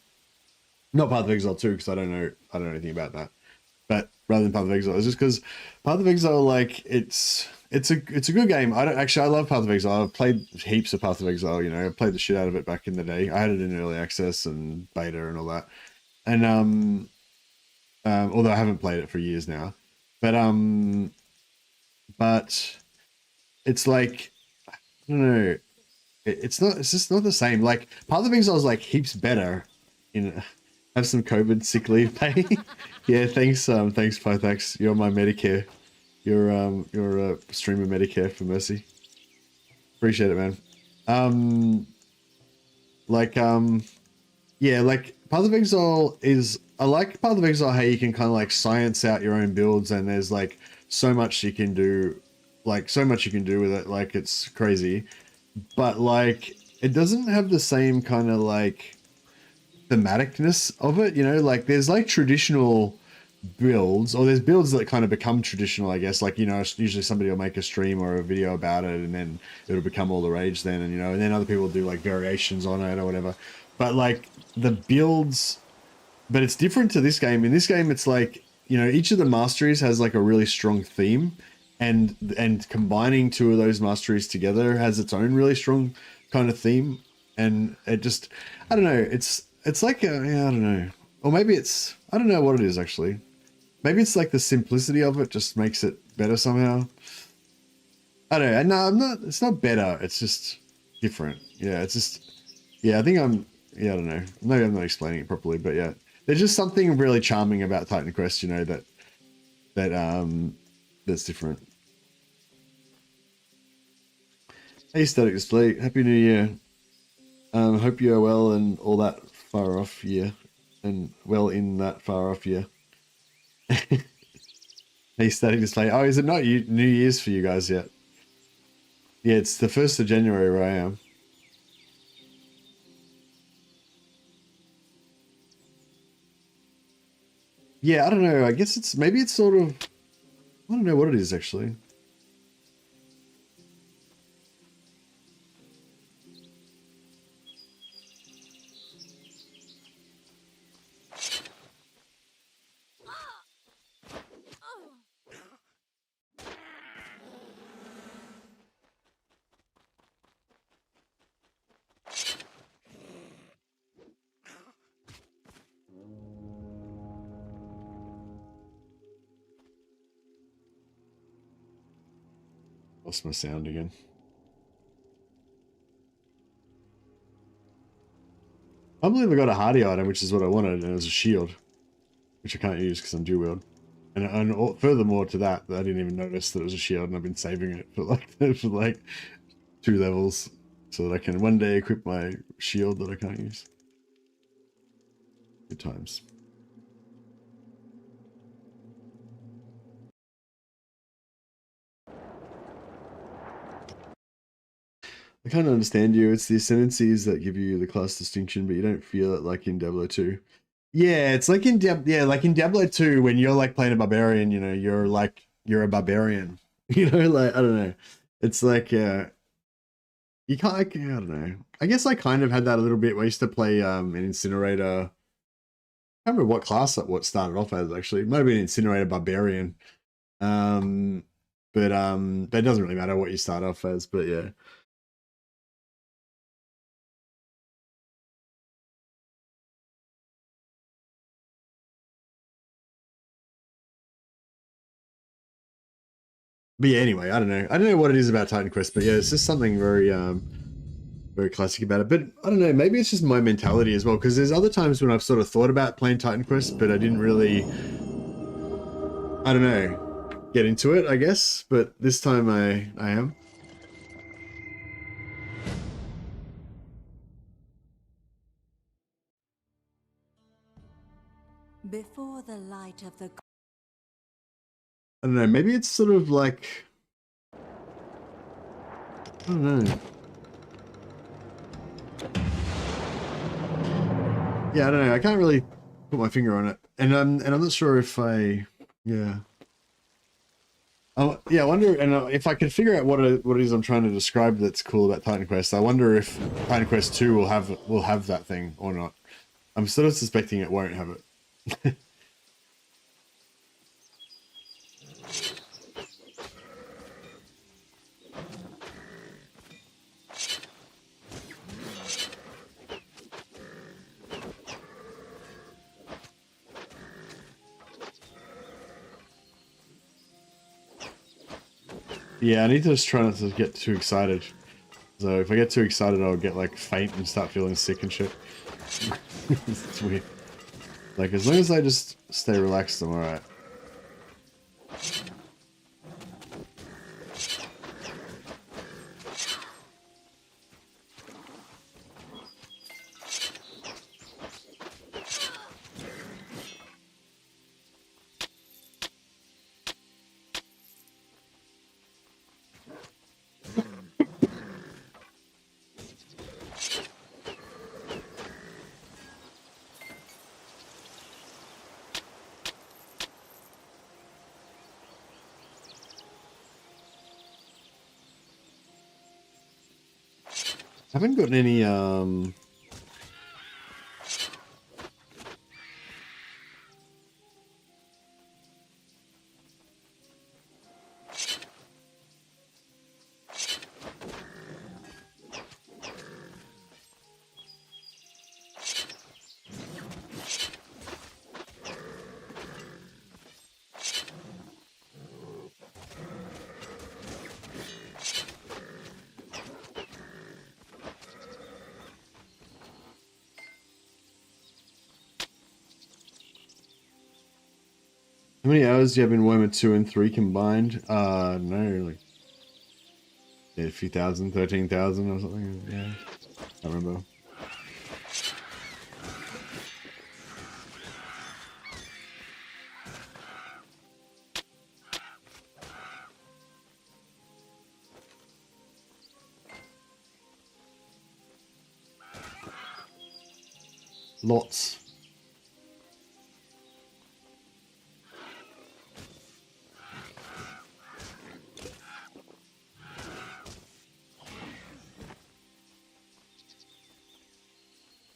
not Path of Exile 2 because I don't know anything about that, but rather than Path of Exile, is just because Path of Exile, like, it's a good game. I love Path of Exile. I've played heaps of Path of Exile, you know, I played the shit out of it back in the day. I had it in early access and beta and all that. And although I haven't played it for years now. But it's like, I don't know, it's just not the same. Like, Path of Exile is like heaps better in have some COVID sick leave pay. Yeah, thanks Pythax. You're my Medicare. You're a streamer Medicare for Mercy. Appreciate it, man. Yeah, like Path of Exile is, I like Path of Exile how you can kind of like science out your own builds, and there's like so much you can do, with it, like it's crazy. But like it doesn't have the same kind of like thematicness of it, you know, like there's like traditional builds, or there's builds that kind of become traditional, I guess, like, you know, usually somebody will make a stream or a video about it and then it'll become all the rage then, and you know, and then other people do like variations on it or whatever. But like the builds, but it's different to this game. In this game it's like, you know, each of the masteries has like a really strong theme, and combining two of those masteries together has its own really strong kind of theme. And it just, I don't know, it's like I don't know, or maybe it's, I don't know what it is actually. Maybe it's like the simplicity of it just makes it better somehow. I don't know. No, it's not better. It's just different. Yeah, it's just, yeah, I don't know. Maybe I'm not explaining it properly, but yeah, there's just something really charming about Titan Quest, you know, that's different. Hey, Static Display, Happy New Year. Hope you are well and all that far off year, and well in that far off year. Hey, Static Display. Oh, is it not New Year's for you guys yet? Yeah, it's the 1st of January where I am. Yeah, I don't know. I guess maybe it's sort of, I don't know what it is actually. Lost my sound again. I believe I got a hardy item, which is what I wanted, and it was a shield, which I can't use because I'm dual-wield. And furthermore to that, I didn't even notice that it was a shield, and I've been saving it for like 2 levels so that I can one day equip my shield that I can't use. Good times. I kind of understand you. It's the ascendancies that give you the class distinction, but you don't feel it like in Diablo 2. Yeah, it's like in like in Diablo 2 when you're like playing a barbarian, you know, you're a barbarian. You know, like I don't know. It's like you can't like, I don't know. I guess I kind of had that a little bit. I used to play an incinerator. I can't remember what class what started off as actually. It might have been incinerator barbarian. But it doesn't really matter what you start off as, but yeah. But yeah, anyway, I don't know. I don't know what it is about Titan Quest, but yeah, it's just something very very classic about it. But I don't know, maybe it's just my mentality as well, because there's other times when I've sort of thought about playing Titan Quest, but I didn't really, I don't know, get into it, I guess. But this time I am. Before the light of the I don't know, maybe it's sort of like, I don't know. Yeah, I don't know. I can't really put my finger on it, and I'm not sure if I, yeah. Yeah, I wonder, and if I could figure out what it is I'm trying to describe that's cool about Titan Quest. I wonder if Titan Quest 2 will have that thing or not. I'm sort of suspecting it won't have it. Yeah, I need to just try not to get too excited. So if I get too excited, I'll get like faint and start feeling sick and shit. It's weird. Like as long as I just stay relaxed, I'm alright. I haven't gotten any how many hours do you have in Warhammer 2 and 3 combined? No, like yeah, a few thousand, 13,000 or something. Yeah, I remember. Lots.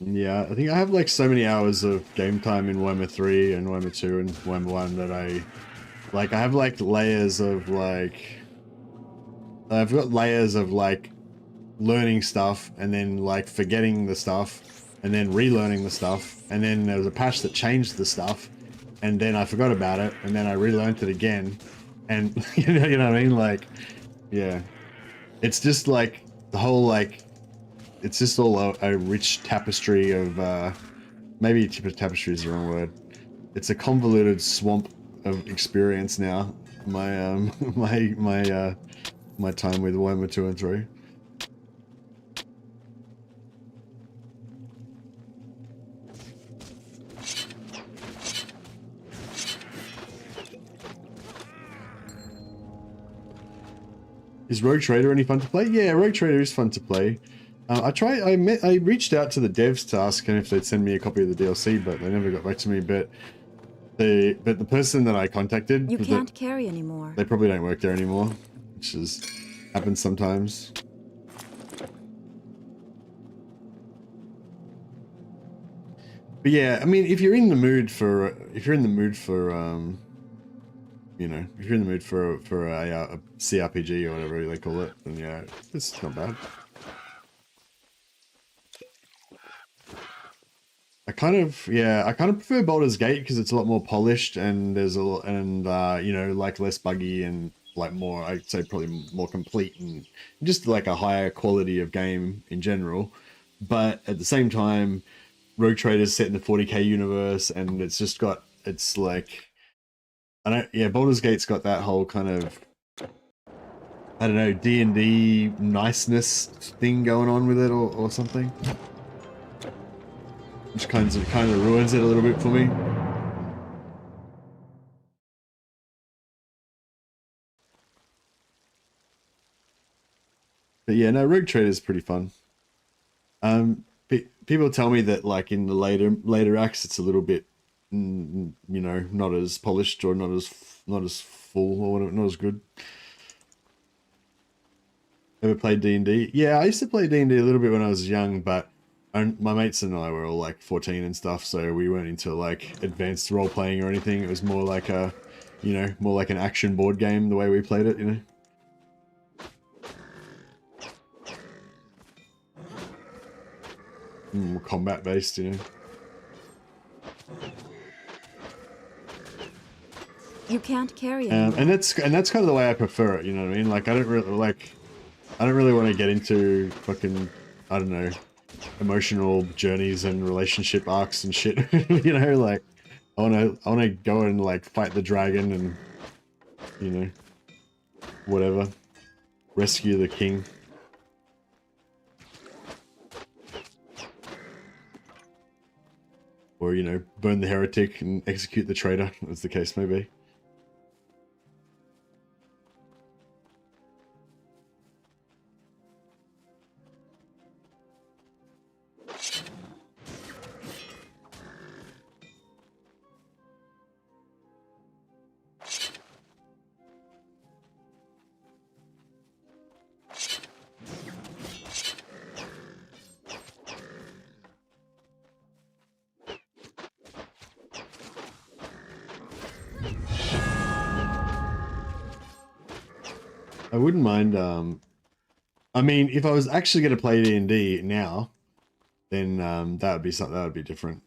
Yeah, I think I have like so many hours of game time in Warhammer 3 and Warhammer 2 and Warhammer 1 that I have like layers of like, I've got layers of like learning stuff and then like forgetting the stuff and then relearning the stuff, and then there was a patch that changed the stuff and then I forgot about it and then I relearned it again, and you know what I mean? Like, yeah, it's just like the whole like, it's just all a rich tapestry of maybe tapestry is the wrong word. It's a convoluted swamp of experience now. My my time with Warhammer 2 and 3. Is Rogue Trader any fun to play? Yeah, Rogue Trader is fun to play. I reached out to the devs to ask them if they'd send me a copy of the DLC, but they never got back to me. But the person that I contacted, You can't carry anymore. they probably don't work there anymore, which happens sometimes. But yeah, I mean, if you're in the mood for, you know, if you're in the mood for a CRPG or whatever they call it, then yeah, it's not bad. I kind of prefer Baldur's Gate because it's a lot more polished and there's a lot, and you know, like less buggy and like more, I'd say probably more complete and just like a higher quality of game in general. But at the same time, Rogue Trader's set in the 40k universe, and it's just got, it's like, Baldur's Gate's got that whole kind of, I don't know, D&D niceness thing going on with it or something. Which kind of ruins it a little bit for me. But yeah, no, Rogue Trader is pretty fun. People tell me that like in the later acts, it's a little bit, you know, not as polished or not as full or whatever, not as good. Ever played D&D? Yeah, I used to play D&D a little bit when I was young, but my mates and I were all like 14 and stuff, so we weren't into like advanced role playing or anything. It was more like a, you know, more like an action board game the way we played it, you know. More combat based, you know. You can't carry it. And that's kind of the way I prefer it, you know what I mean? Like I don't really want to get into fucking, I don't know, emotional journeys and relationship arcs and shit. You know, like I wanna go and like fight the dragon and, you know, whatever, rescue the king. Or, you know, burn the heretic and execute the traitor, as the case may be. I wouldn't mind, I mean, if I was actually going to play D&D now, then that would be something, that would be different.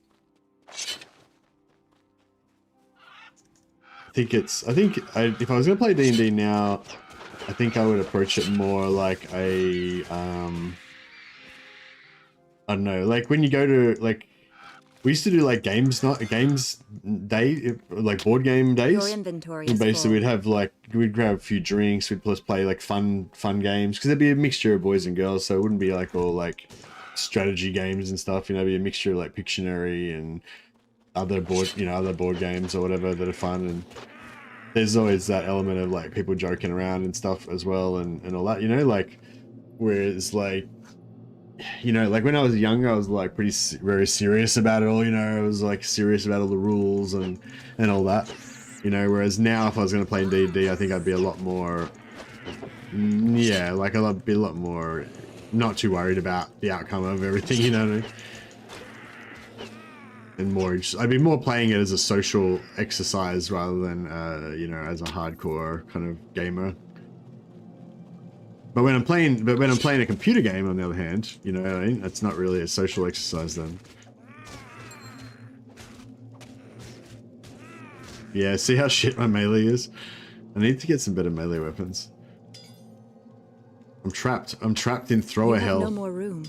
If I was going to play D&D now, I think I would approach it more like a, I don't know, like when you go to, like, we used to do like games day, like board game days. Your inventory is basically full. we'd have like, we'd grab a few drinks, we'd plus play like fun games, because there'd be a mixture of boys and girls, so it wouldn't be like all like strategy games and stuff, you know, it'd be a mixture of like Pictionary and other board games or whatever that are fun. And there's always that element of like people joking around and stuff as well, and all that, you know, like, whereas like, you know, like when I was younger, I was like very serious about it all, you know, I was like serious about all the rules and all that, you know, whereas now if I was going to play in D&D, I think I'd be a lot more, yeah, like I'd be a lot more not too worried about the outcome of everything, you know what I mean? And more, I'd be more playing it as a social exercise rather than, you know, as a hardcore kind of gamer. But when I'm playing a computer game, on the other hand, you know what I mean? That's not really a social exercise then. Yeah, see how shit my melee is? I need to get some better melee weapons. I'm trapped in thrower hell. No more room.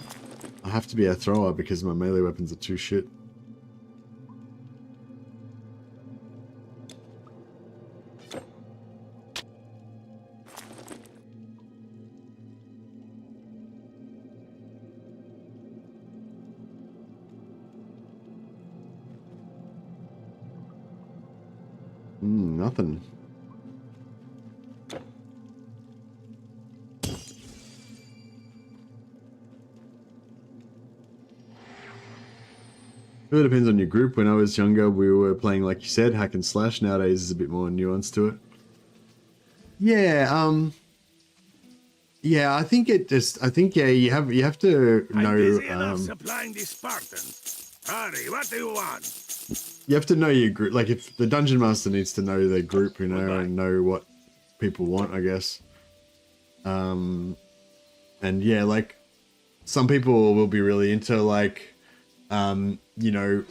I have to be a thrower because my melee weapons are too shit. Nothing. really depends on your group. When I was younger, we were playing, like you said, hack and slash. Nowadays, there's a bit more nuance to it. Yeah, yeah, I think yeah, you have to know, supplying the Spartans. Hurry, what do you want? you have to know your group. Like, if the dungeon master needs to know their group, you know, and know what people want, I guess. And yeah, like, some people will be really into, like, you know,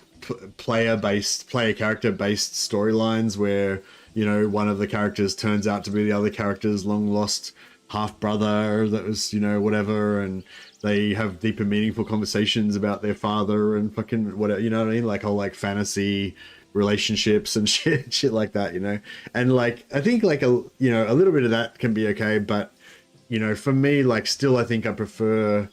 player character based storylines where, you know, one of the characters turns out to be the other character's long lost half brother that was, you know, whatever, and they have deeper meaningful conversations about their father and fucking whatever, you know what I mean? Like whole like fantasy relationships and shit like that, you know? And like, I think like a little bit of that can be okay, but you know, for me, like still, I think I prefer,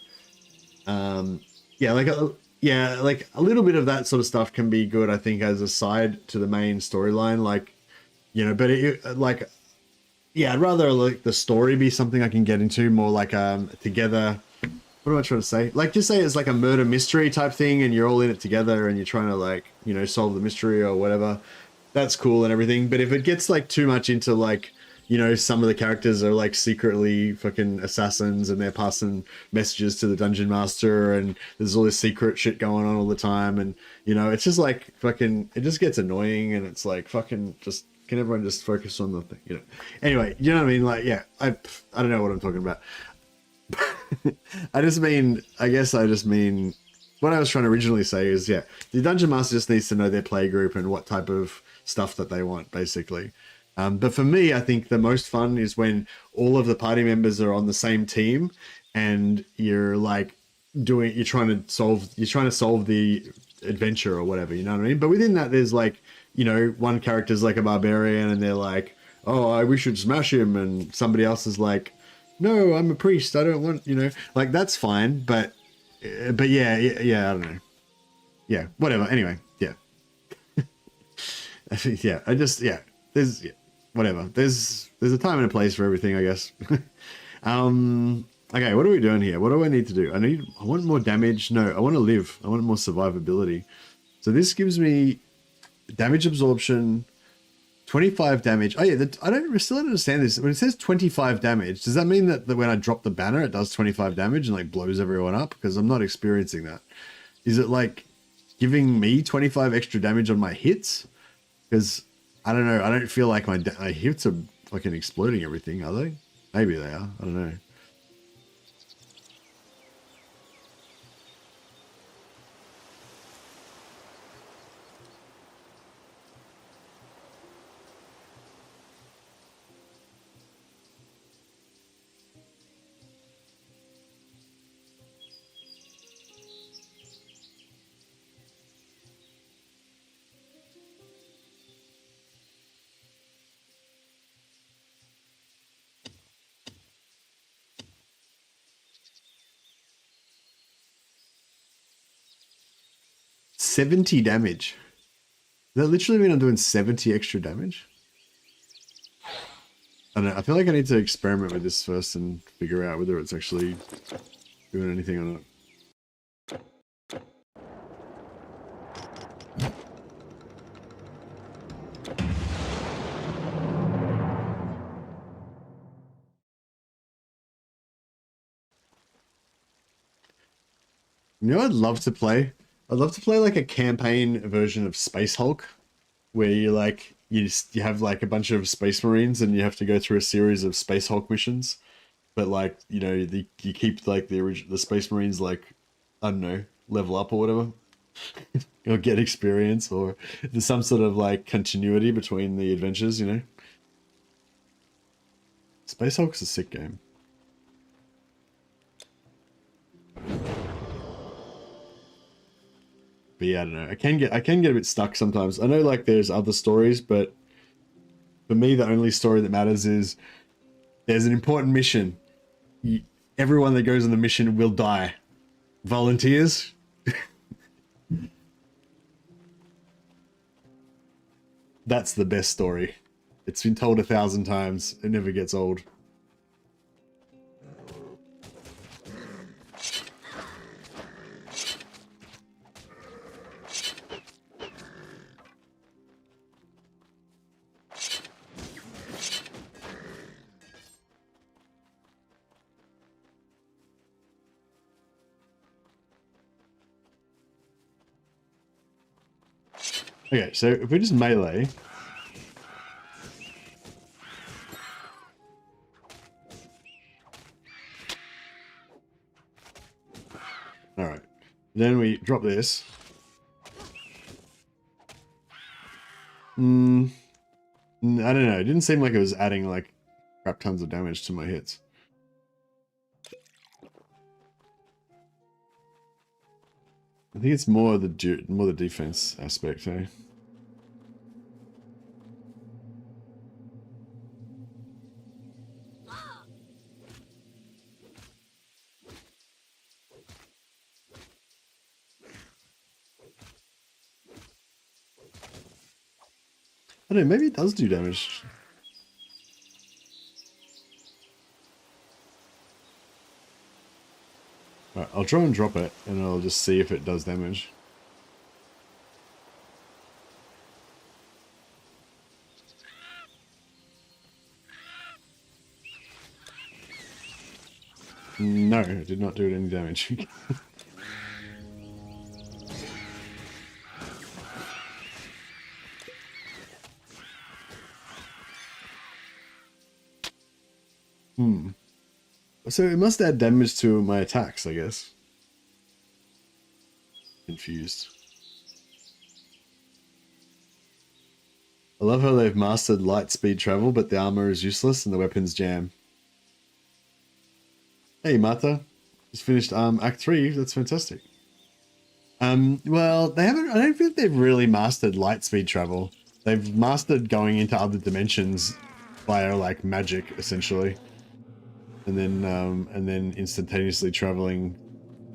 yeah, like a little bit of that sort of stuff can be good, I think, as a side to the main storyline, like, you know, but like, yeah, I'd rather like the story be something I can get into more like together. What am I trying to say? Like, just say it's like a murder mystery type thing, and you're all in it together, and you're trying to like, you know, solve the mystery or whatever. That's cool and everything. But if it gets like too much into like, you know, some of the characters are like secretly fucking assassins, and they're passing messages to the dungeon master, and there's all this secret shit going on all the time, and you know, it's just like fucking, it just gets annoying, and it's like fucking just. Can everyone just focus on the thing, you know? Anyway, you know what I mean? Like, yeah, I don't know what I'm talking about. I just mean what I was trying to originally say is, yeah, the dungeon master just needs to know their play group and what type of stuff that they want, basically. But for me, I think the most fun is when all of the party members are on the same team, and you're like you're trying to solve the adventure or whatever, you know what I mean? But within that, there's like, you know, one character's like a barbarian, and they're like, oh, we should smash him, and somebody else is like, no, I'm a priest, I don't want, you know, like, that's fine, but yeah, I don't know, yeah, whatever. Anyway, yeah. I think, yeah, there's whatever, there's a time and a place for everything, I guess. Okay, what are we doing here? What do I need to do? I want more damage. No, I want to live. I want more survivability. So this gives me damage absorption, 25 damage. Oh yeah, I still don't understand this. When it says 25 damage, does that mean that when I drop the banner, it does 25 damage and like blows everyone up? Because I'm not experiencing that. Is it like giving me 25 extra damage on my hits? Because I don't know. I don't feel like my hits are fucking exploding everything, are they? Maybe they are. I don't know. $70 damage. Does that literally mean I'm doing 70 extra damage? I don't know. I feel like I need to experiment with this first and figure out whether it's actually doing anything or not. You know what I'd love to play? I'd love to play like a campaign version of Space Hulk, where you like you have like a bunch of Space Marines and you have to go through a series of Space Hulk missions, but like, you know, you keep like the Space Marines, like, I don't know, level up or whatever, or get experience, or there's some sort of like continuity between the adventures, you know. Space Hulk's a sick game. But yeah, I don't know. I can get a bit stuck sometimes. I know like there's other stories, but for me, the only story that matters is there's an important mission. Everyone that goes on the mission will die. Volunteers? That's the best story. It's been told 1,000 times. It never gets old. Okay, so if we just melee. Alright. Then we drop this. I don't know. It didn't seem like it was adding like crap tons of damage to my hits. I think it's more the defense aspect, eh? I don't know, maybe it does do damage. Alright, I'll try and drop it, and I'll just see if it does damage. No, it did not do any damage. So it must add damage to my attacks, I guess. Confused. I love how they've mastered light speed travel, but the armor is useless and the weapons jam. Hey, Martha. Just finished Act 3. That's fantastic. Well, they haven't. I don't think they've really mastered light speed travel. They've mastered going into other dimensions via like magic, essentially. And then instantaneously traveling,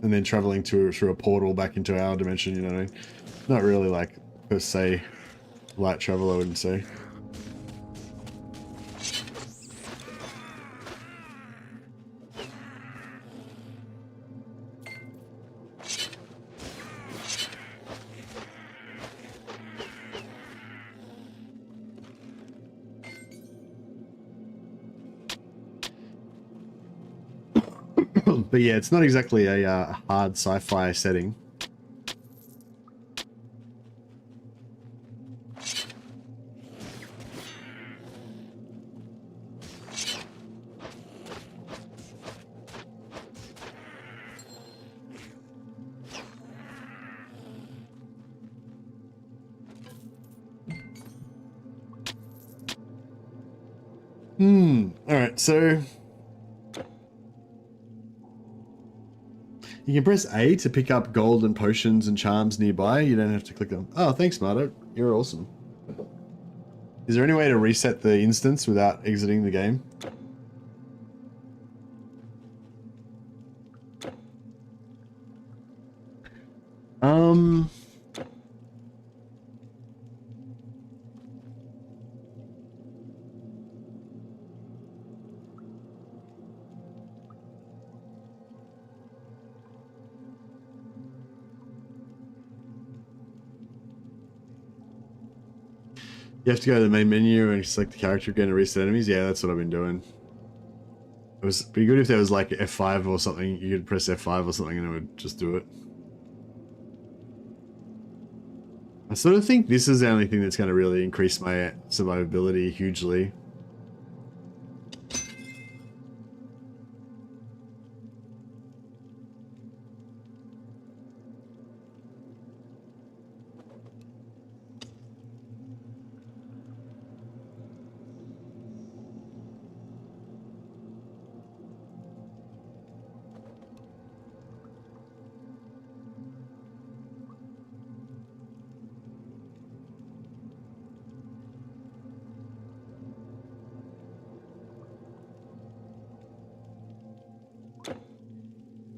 and then traveling through a portal back into our dimension. You know what I mean? Not really like per se light travel, I wouldn't say. But yeah, it's not exactly a hard sci-fi setting. Alright, so you can press A to pick up gold and potions and charms nearby. You don't have to click them. Oh, thanks, Marta. You're awesome. Is there any way to reset the instance without exiting the game? You have to go to the main menu and select the character again to reset enemies. Yeah, that's what I've been doing. It was be good if there was like F5 or something. You could press F5 or something and it would just do it. I sort of think this is the only thing that's going to really increase my survivability hugely.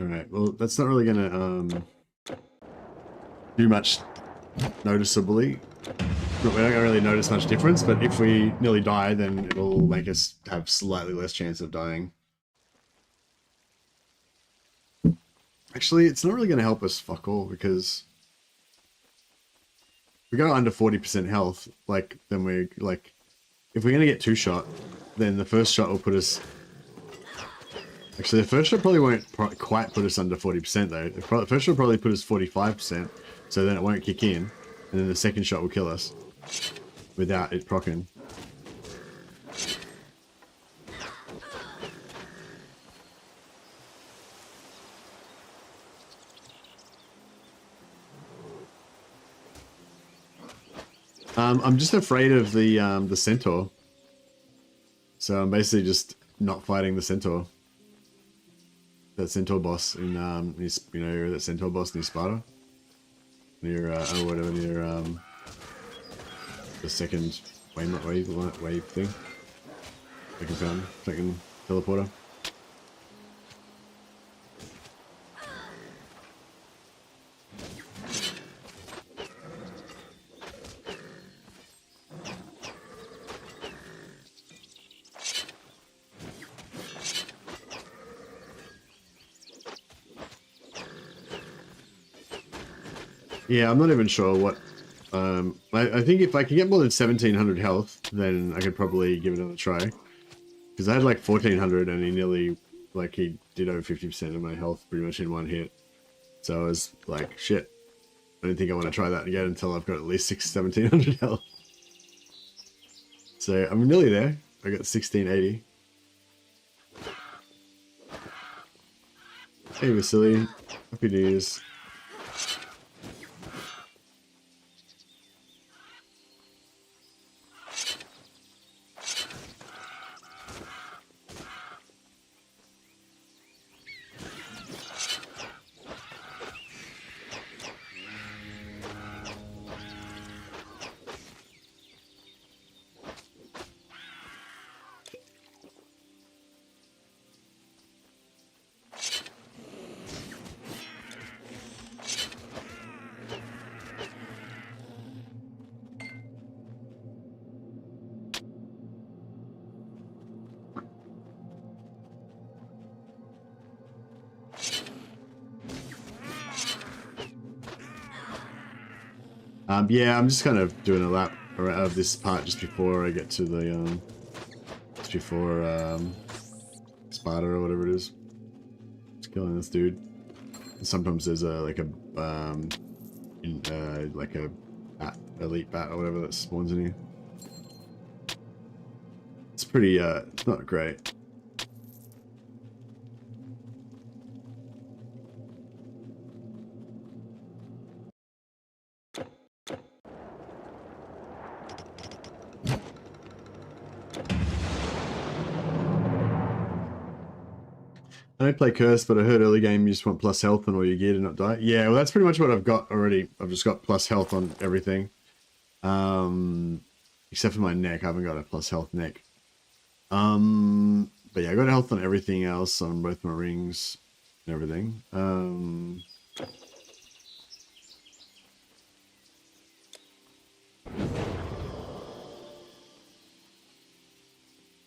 Alright, well, that's not really gonna do much noticeably. We're not gonna really notice much difference, but if we nearly die, then it'll make us have slightly less chance of dying. Actually, it's not really gonna help us fuck all, because if we go under 40% health, like, then we, like, if we're gonna get 2-shot, then the first shot will put us... Actually, the first shot probably won't quite put us under 40% though. The first shot will probably put us 45%, so then it won't kick in. And And then the second shot will kill us without it proccing. I'm just afraid of the centaur. So I'm basically just not fighting the centaur. That centaur boss in you know, that centaur boss near Sparta. Near oh whatever, near the second wave thing. Second teleporter. Yeah, I'm not even sure what... I think if I can get more than 1700 health, then I could probably give it another try. Because I had like 1400 and he nearly... Like, he did over 50% of my health pretty much in one hit. So I was like, shit. I don't think I want to try that again until I've got at least 1700 health. So I'm nearly there. I got 1680. Hey Vasily. Happy New Year's. Yeah, I'm just kind of doing a lap of this part just before I get to the, just before, Sparta or whatever it is. Just killing this dude. And sometimes there's like a bat, elite bat or whatever that spawns in here. It's pretty, it's not great. I don't play Curse, but I heard early game you just want plus health on all your gear to not die. Yeah, well that's pretty much what I've got already. I've just got plus health on everything. Except for my neck, I haven't got a plus health neck. But yeah, I got health on everything else, on both my rings and everything.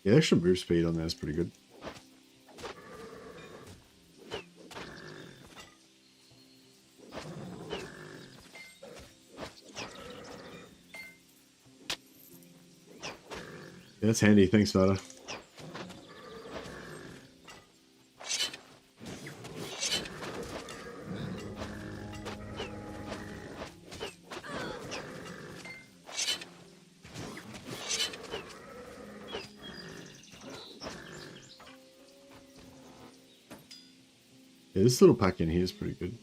Yeah, extra move speed on there is pretty good. Yeah, that's handy. Thanks, Vada. Yeah, this little pack in here is pretty good.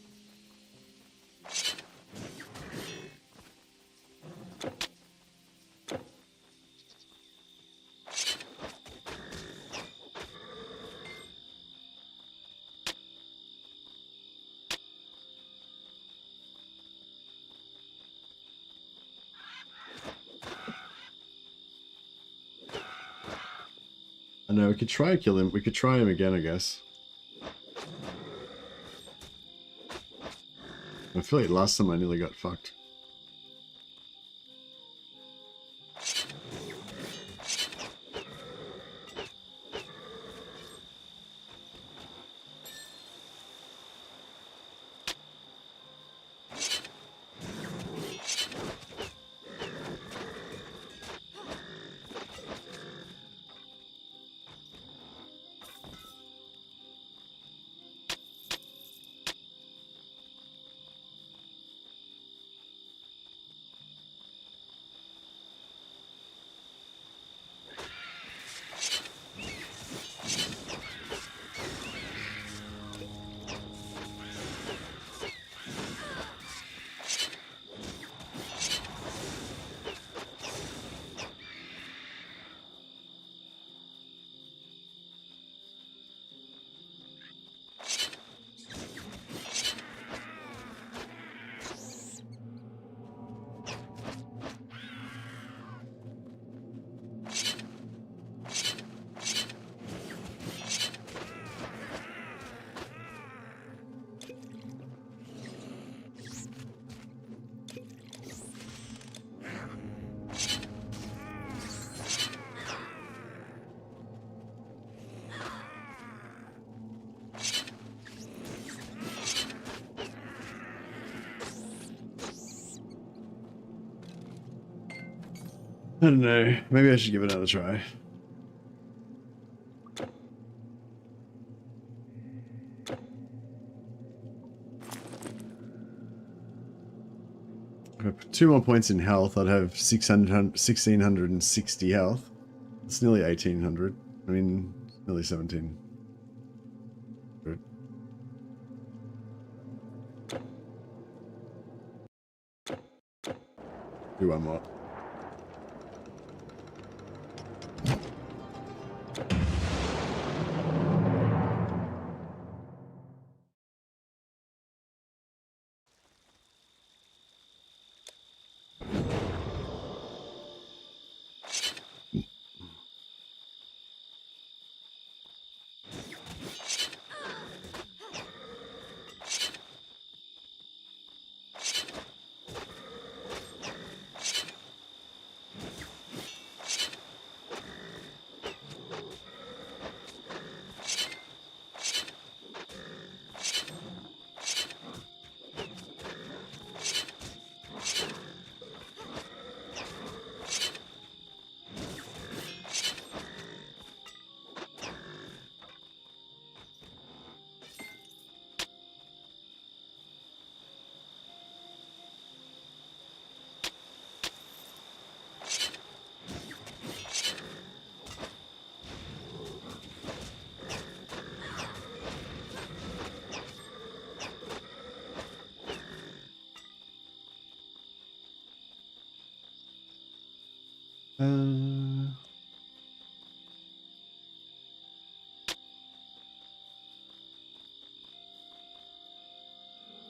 I know, we could try and kill him. We could try him again, I guess. I feel like last time I nearly got fucked. don't know. Maybe I should give it another try. If I put 2 more points in health, I'd have 1660 health. It's nearly 1800. I mean, nearly 17. Good. Do one more.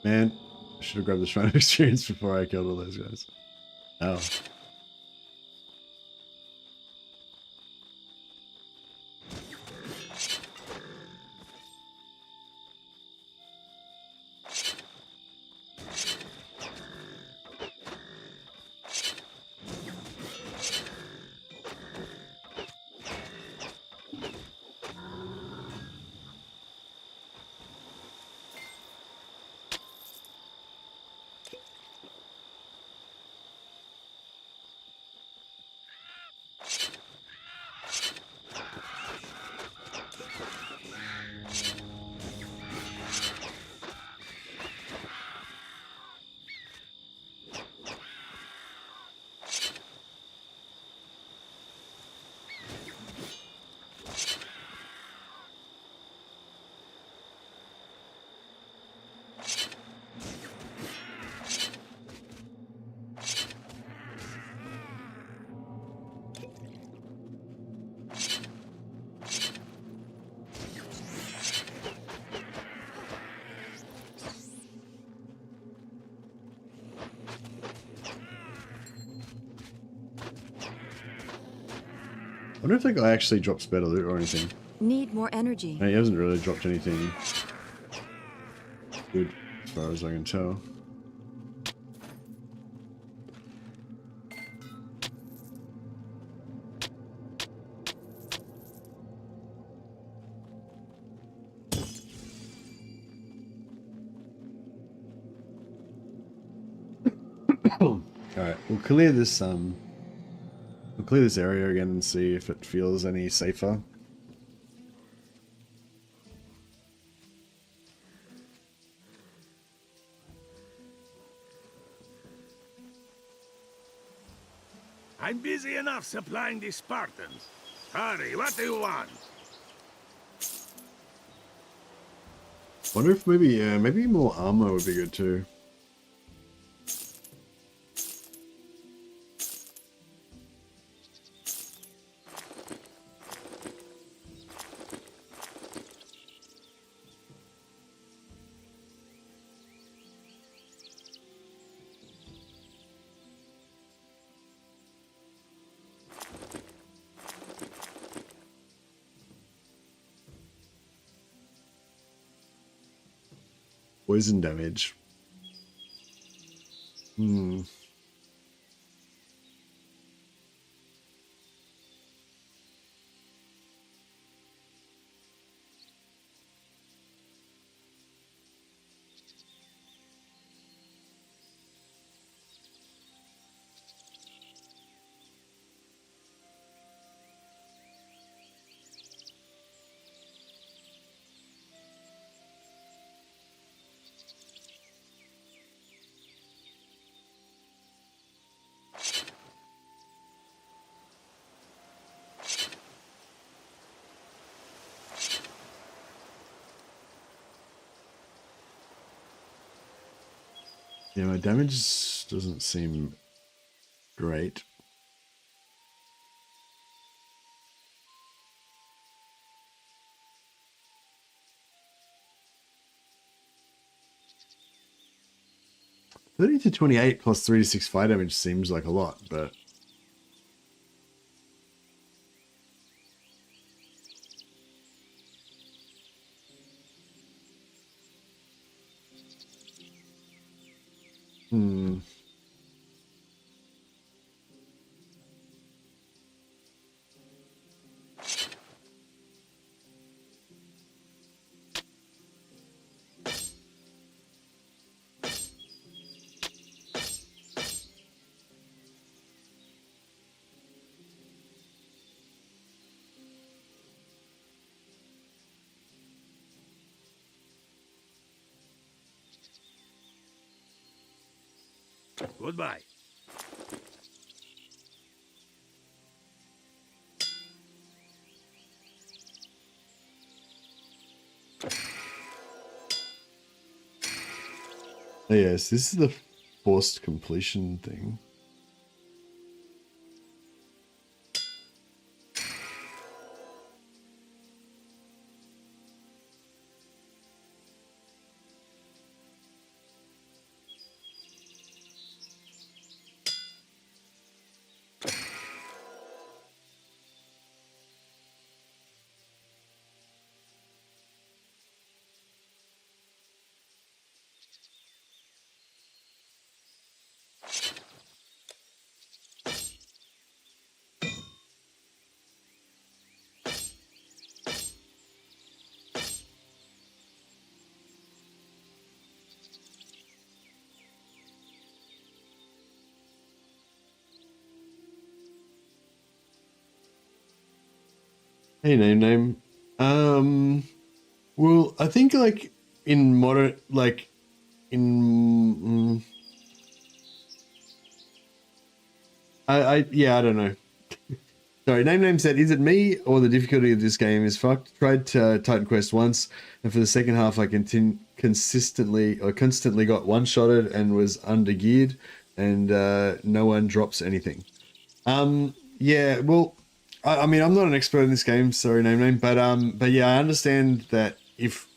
Man, I should have grabbed the Shrine of Experience before I killed all those guys. Oh. I wonder if that guy actually drops better loot or anything. Need more energy. No, he hasn't really dropped anything good as far as I can tell. Alright, we'll clear this area again and see if it feels any safer. I'm busy enough supplying the Spartans. Hurry, what do you want? Wonder if maybe, maybe more armor would be good too. Poison damage. Yeah, my damage doesn't seem great. $30 to $28 plus 3 to 6 fire damage seems like a lot, but Goodbye. oh, yes, this is the forced completion thing. Hey, name. Well, I think like in modern, like in, yeah, I don't know. Sorry, name said, is it me or the difficulty of this game is fucked? Tried Titan Quest once, and for the second half, I constantly got one-shotted and was under-geared, and no one drops anything. Yeah, well, I mean, I'm not an expert in this game, sorry, name, but yeah, I understand that if,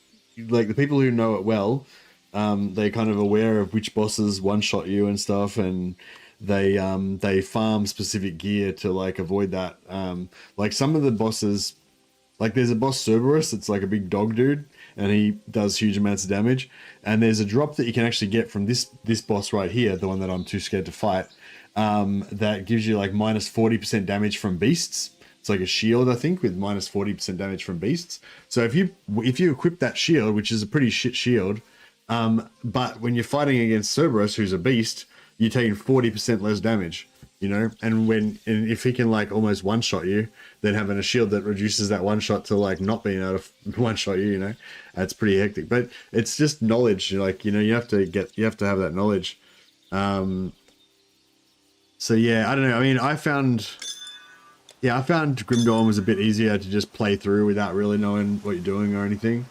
like, the people who know it well, they're kind of aware of which bosses one-shot you and stuff, and they farm specific gear to like avoid that. Like some of the bosses, like there's a boss Cerberus, it's like a big dog dude, and he does huge amounts of damage. And there's a drop that you can actually get from this boss right here, the one that I'm too scared to fight, that gives you like minus 40% damage from beasts. It's like a shield, I think, with minus 40% damage from beasts. So if you equip that shield, which is a pretty shit shield, but when you're fighting against Cerberus, who's a beast, you're taking 40% less damage, you know? And if he can like almost one-shot you, then having a shield that reduces that one-shot to like not being able to one-shot you, you know? That's pretty hectic. But it's just knowledge, like, you know, you have to have that knowledge. So yeah, I don't know. I mean, I found Grim Dawn was a bit easier to just play through without really knowing what you're doing or anything.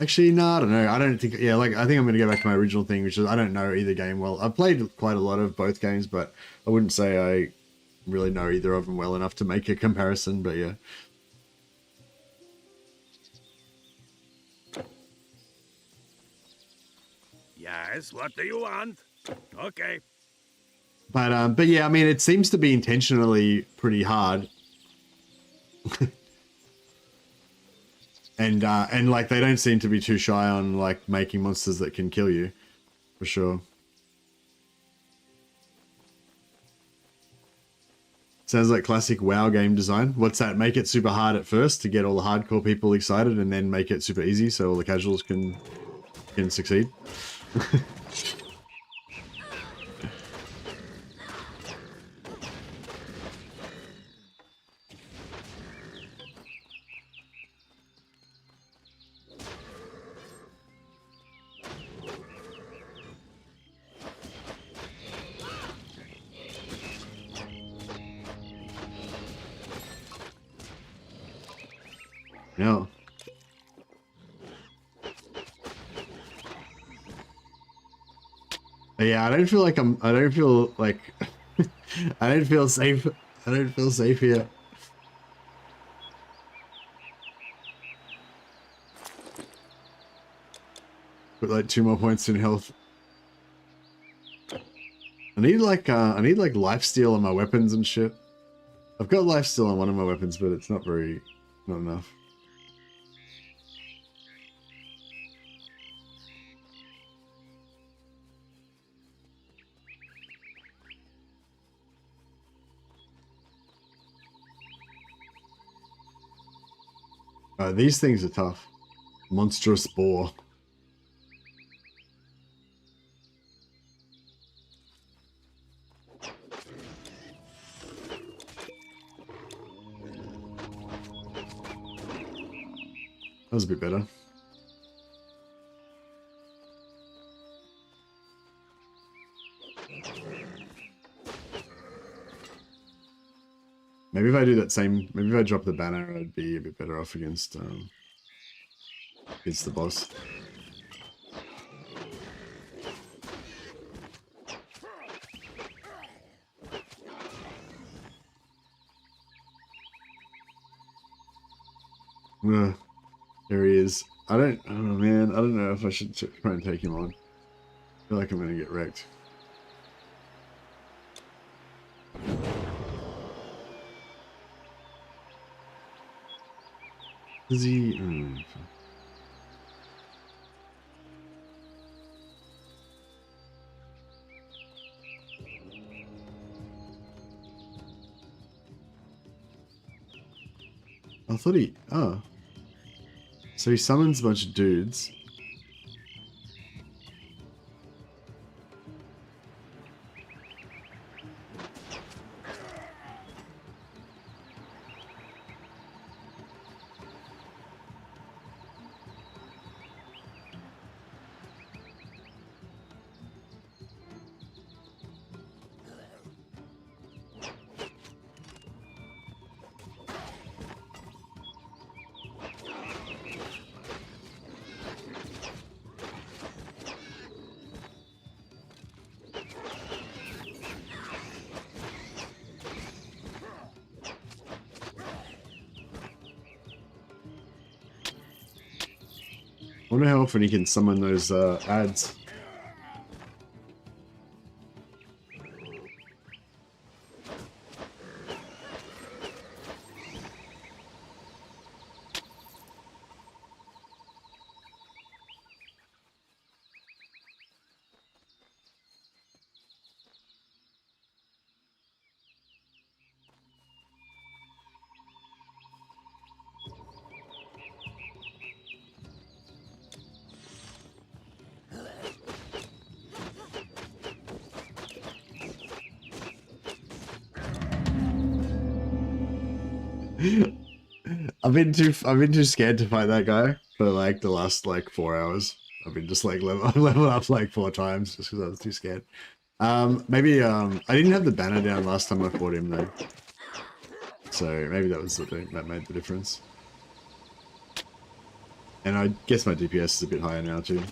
Actually, no, I don't know. I don't think, yeah, like, I think I'm going to go back to my original thing, which is I don't know either game well. I've played quite a lot of both games, but I wouldn't say I really know either of them well enough to make a comparison, but yeah. Yes, what do you want? Okay. But yeah, I mean, it seems to be intentionally pretty hard. And like they don't seem to be too shy on like making monsters that can kill you, for sure. Sounds like classic WoW game design. What's that? Make it super hard at first to get all the hardcore people excited, and then make it super easy so all the casuals can succeed. Yeah. Yeah, I don't feel like I don't feel like I don't feel safe. I don't feel safe here. Put like 2 more points in health. I need like lifesteal on my weapons and shit. I've got lifesteal on one of my weapons, but it's not enough. These things are tough. Monstrous boar. That was a bit better. Maybe if I do that same, maybe if I drop the banner, I'd be a bit better off against the boss. There he is. Oh man, I don't know if I should try and take him on. I feel like I'm gonna get wrecked. Is he? I thought he... Oh. So he summons a bunch of dudes. I wonder how often he can summon those ads. I've been too scared to fight that guy for like the last like 4 hours. I've been just like level up like 4 times just because I was too scared. Maybe I didn't have the banner down last time I fought him though, so maybe that was the thing that made the difference. And I guess my DPS is a bit higher now too.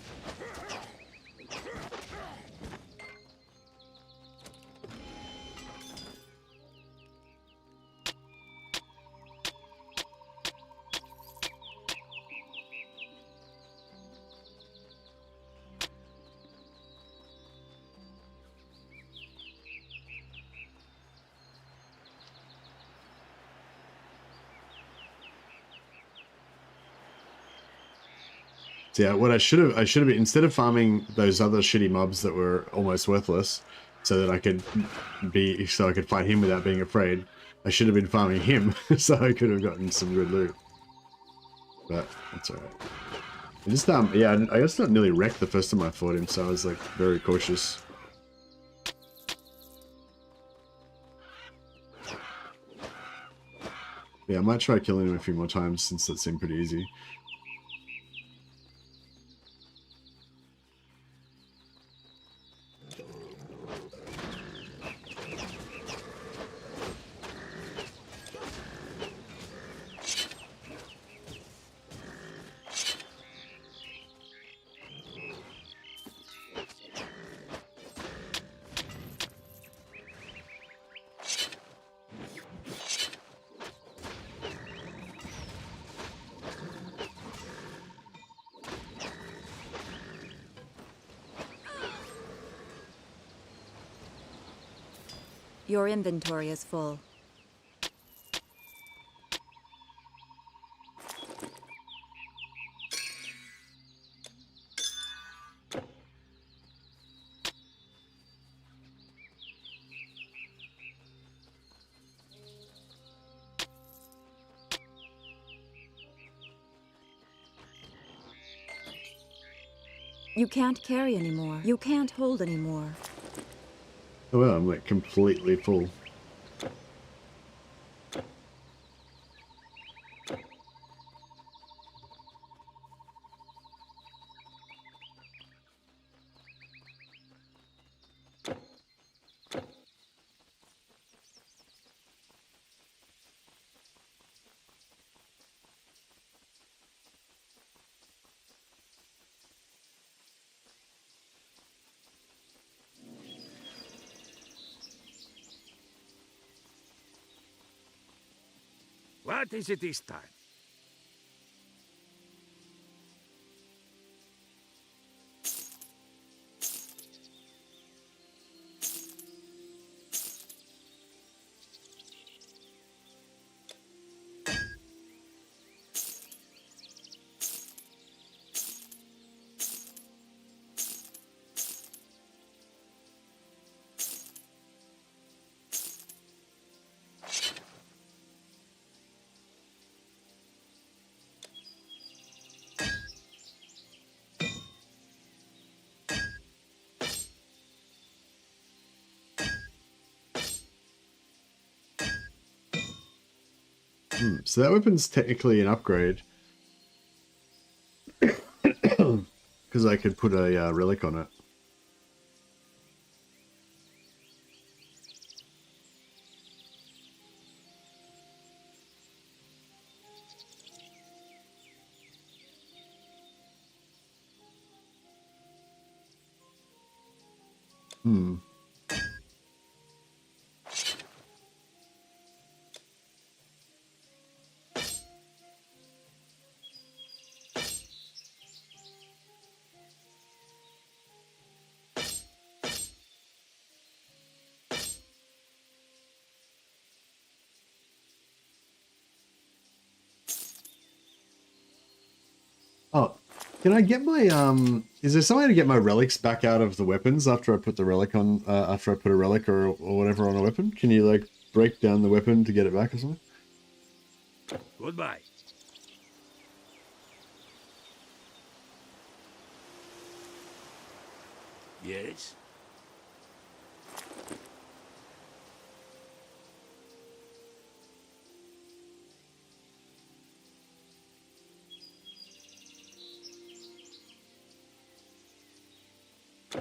So yeah, what I should have been, instead of farming those other shitty mobs that were almost worthless, so that I could fight him without being afraid, I should have been farming him so I could have gotten some good loot. But that's alright. I just yeah, I just got nearly wrecked the first time I fought him, so I was like very cautious. Yeah, I might try killing him a few more times since that seemed pretty easy. Your inventory is full. You can't carry anymore. You can't hold anymore. Oh well, I'm like completely full. What is it this time? So that weapon's technically an upgrade. Because I could put a relic on it. Oh, can I get my is there some way to get my relics back out of the weapons after I put the relic on after I put a relic or whatever on a weapon? Can you like break down the weapon to get it back or something? Goodbye. Yes?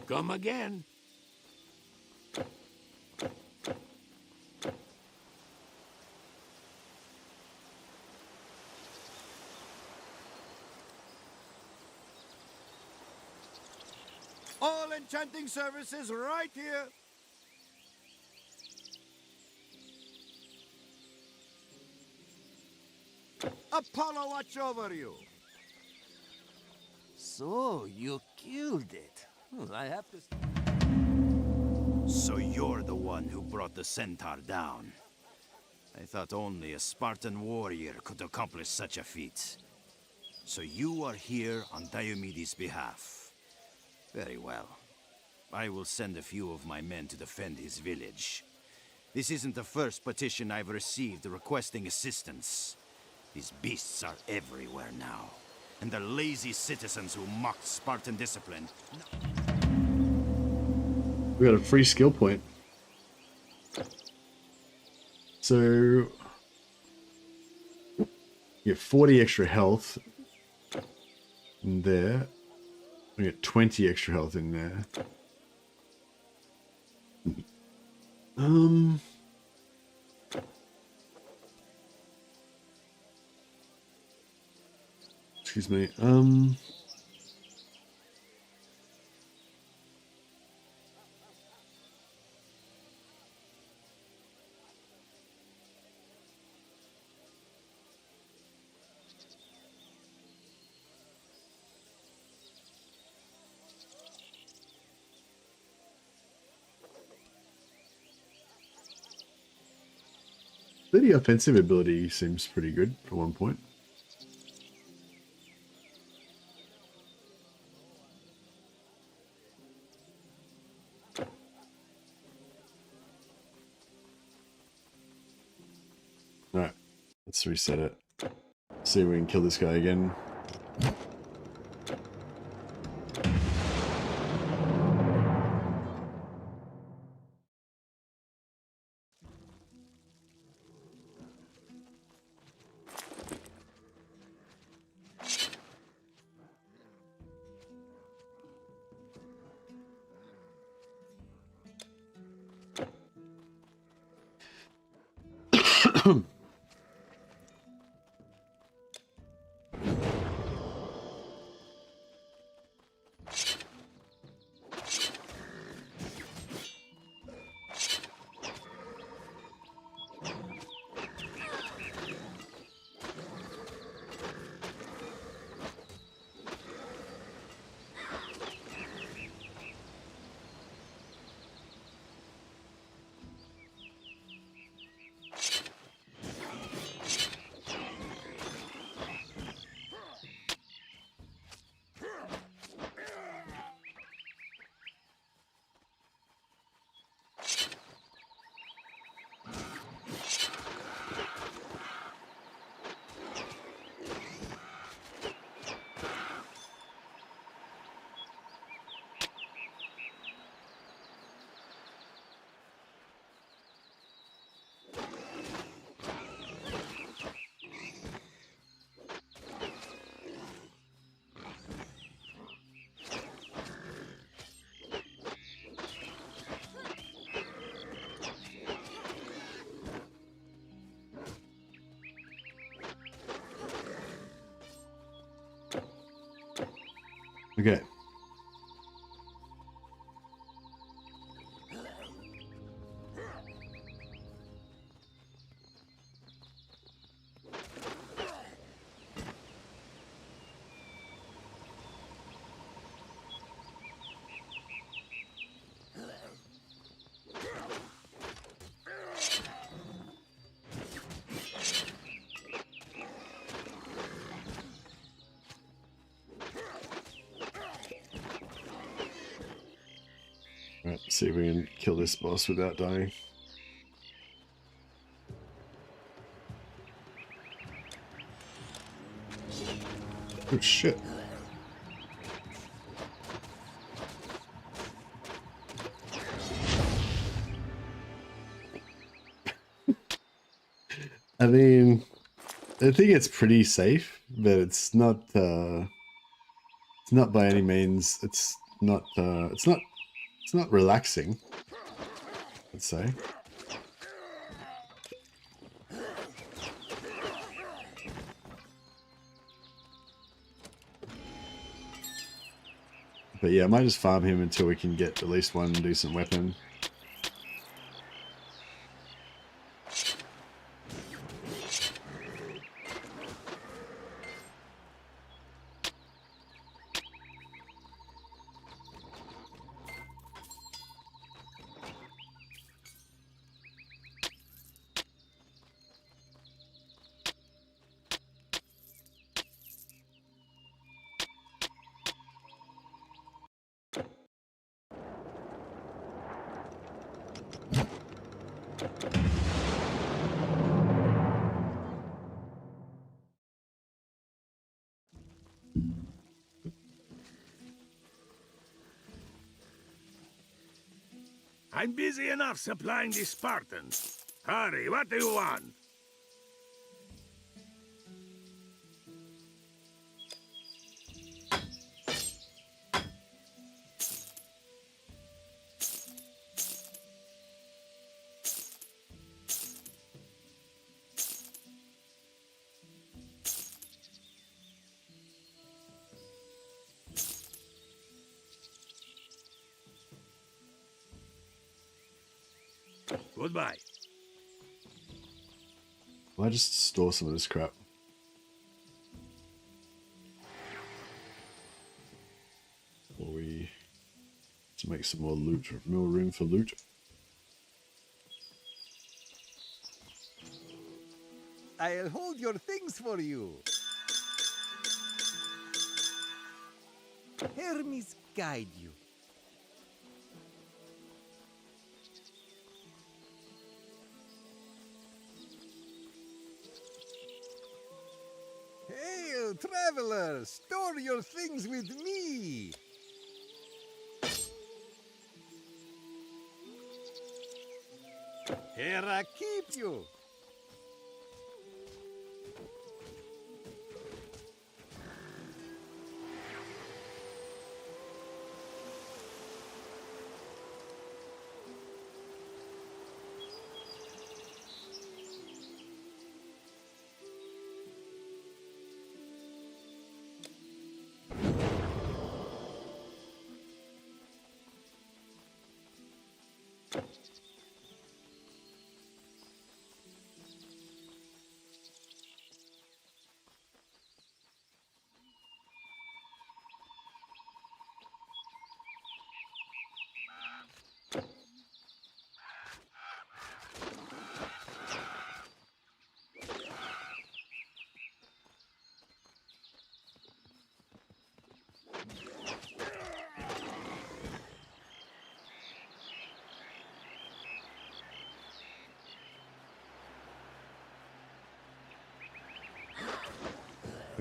Come again. All enchanting services right here. Apollo, watch over you. So, you killed it. I have to... So you're the one who brought the centaur down. I thought only a Spartan warrior could accomplish such a feat. So you are here on Diomedes' behalf. Very well. I will send a few of my men to defend his village. This isn't the first petition I've received requesting assistance. These beasts are everywhere now. And the lazy citizens who mocked Spartan discipline... We got a free skill point. So you get 40 extra health in there. We get 20 extra health in there. Excuse me. The offensive ability seems pretty good for one point. Alright, let's reset it. See if we can kill this guy again. Okay. Right, see if we can kill this boss without dying. Oh shit. I mean, I think it's pretty safe, but it's not by any means, it's not relaxing, I'd say. But yeah, I might just farm him until we can get at least one decent weapon. I'm busy enough supplying the Spartans. Hurry, what do you want? Goodbye. Well, I just store some of this crap. Before we to make some more loot, more room for loot. I'll hold your things for you. Hermes guide you. Hail, traveler! Store your things with me! Here I keep you!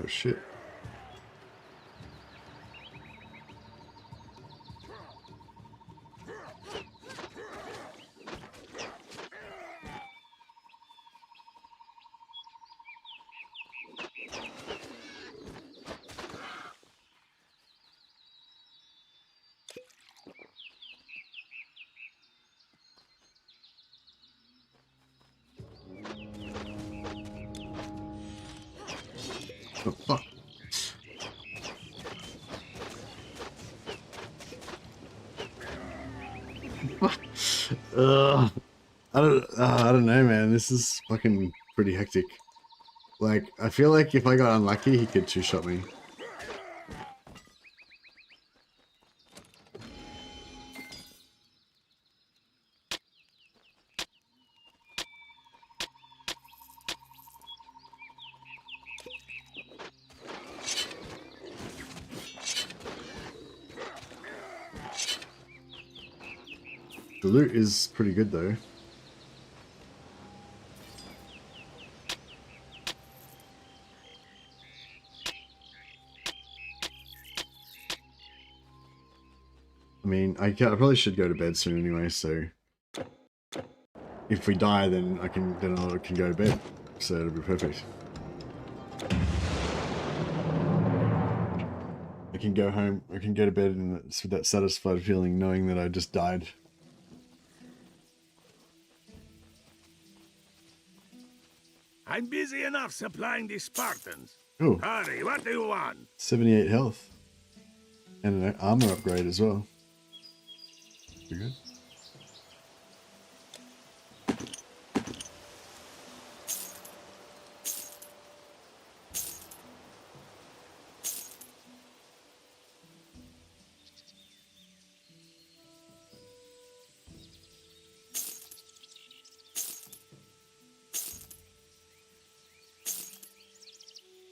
Oh shit. Oh, fuck. I don't know, man. This is fucking pretty hectic. Like, I feel like if I got unlucky, he could two-shot me. The loot is pretty good though. I mean, I probably should go to bed soon anyway, so if we die then I can go to bed. So it'll be perfect. I can go home, I can go to bed and with that satisfied feeling knowing that I just died. I'm busy enough supplying the Spartans. Oh, Hurry, what do you want? 78 health. And an armor upgrade as well. Pretty good.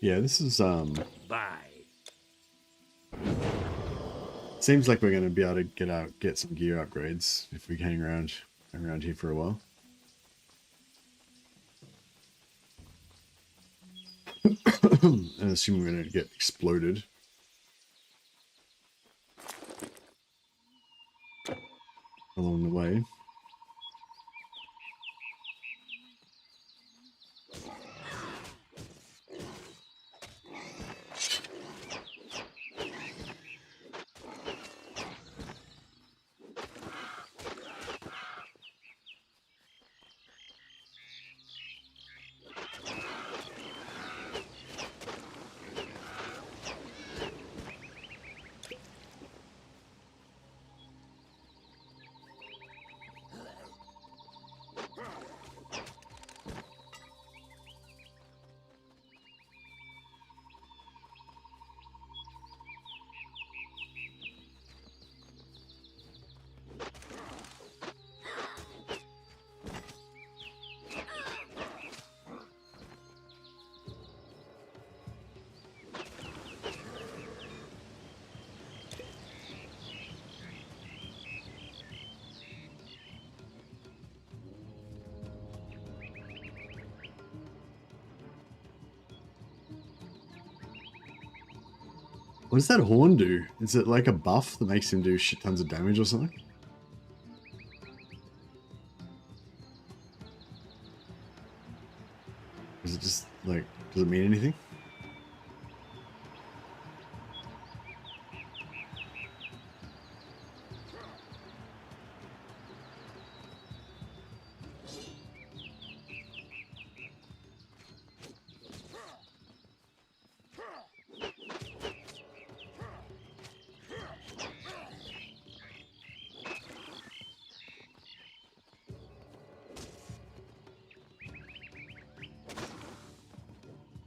Yeah, this is Bye. seems like we're gonna be able to get some gear upgrades if we hang around here for a while. And assuming we're gonna get exploded. Along the way. What does that horn do? Is it like a buff that makes him do shit tons of damage or something? Is it just like, does it mean anything?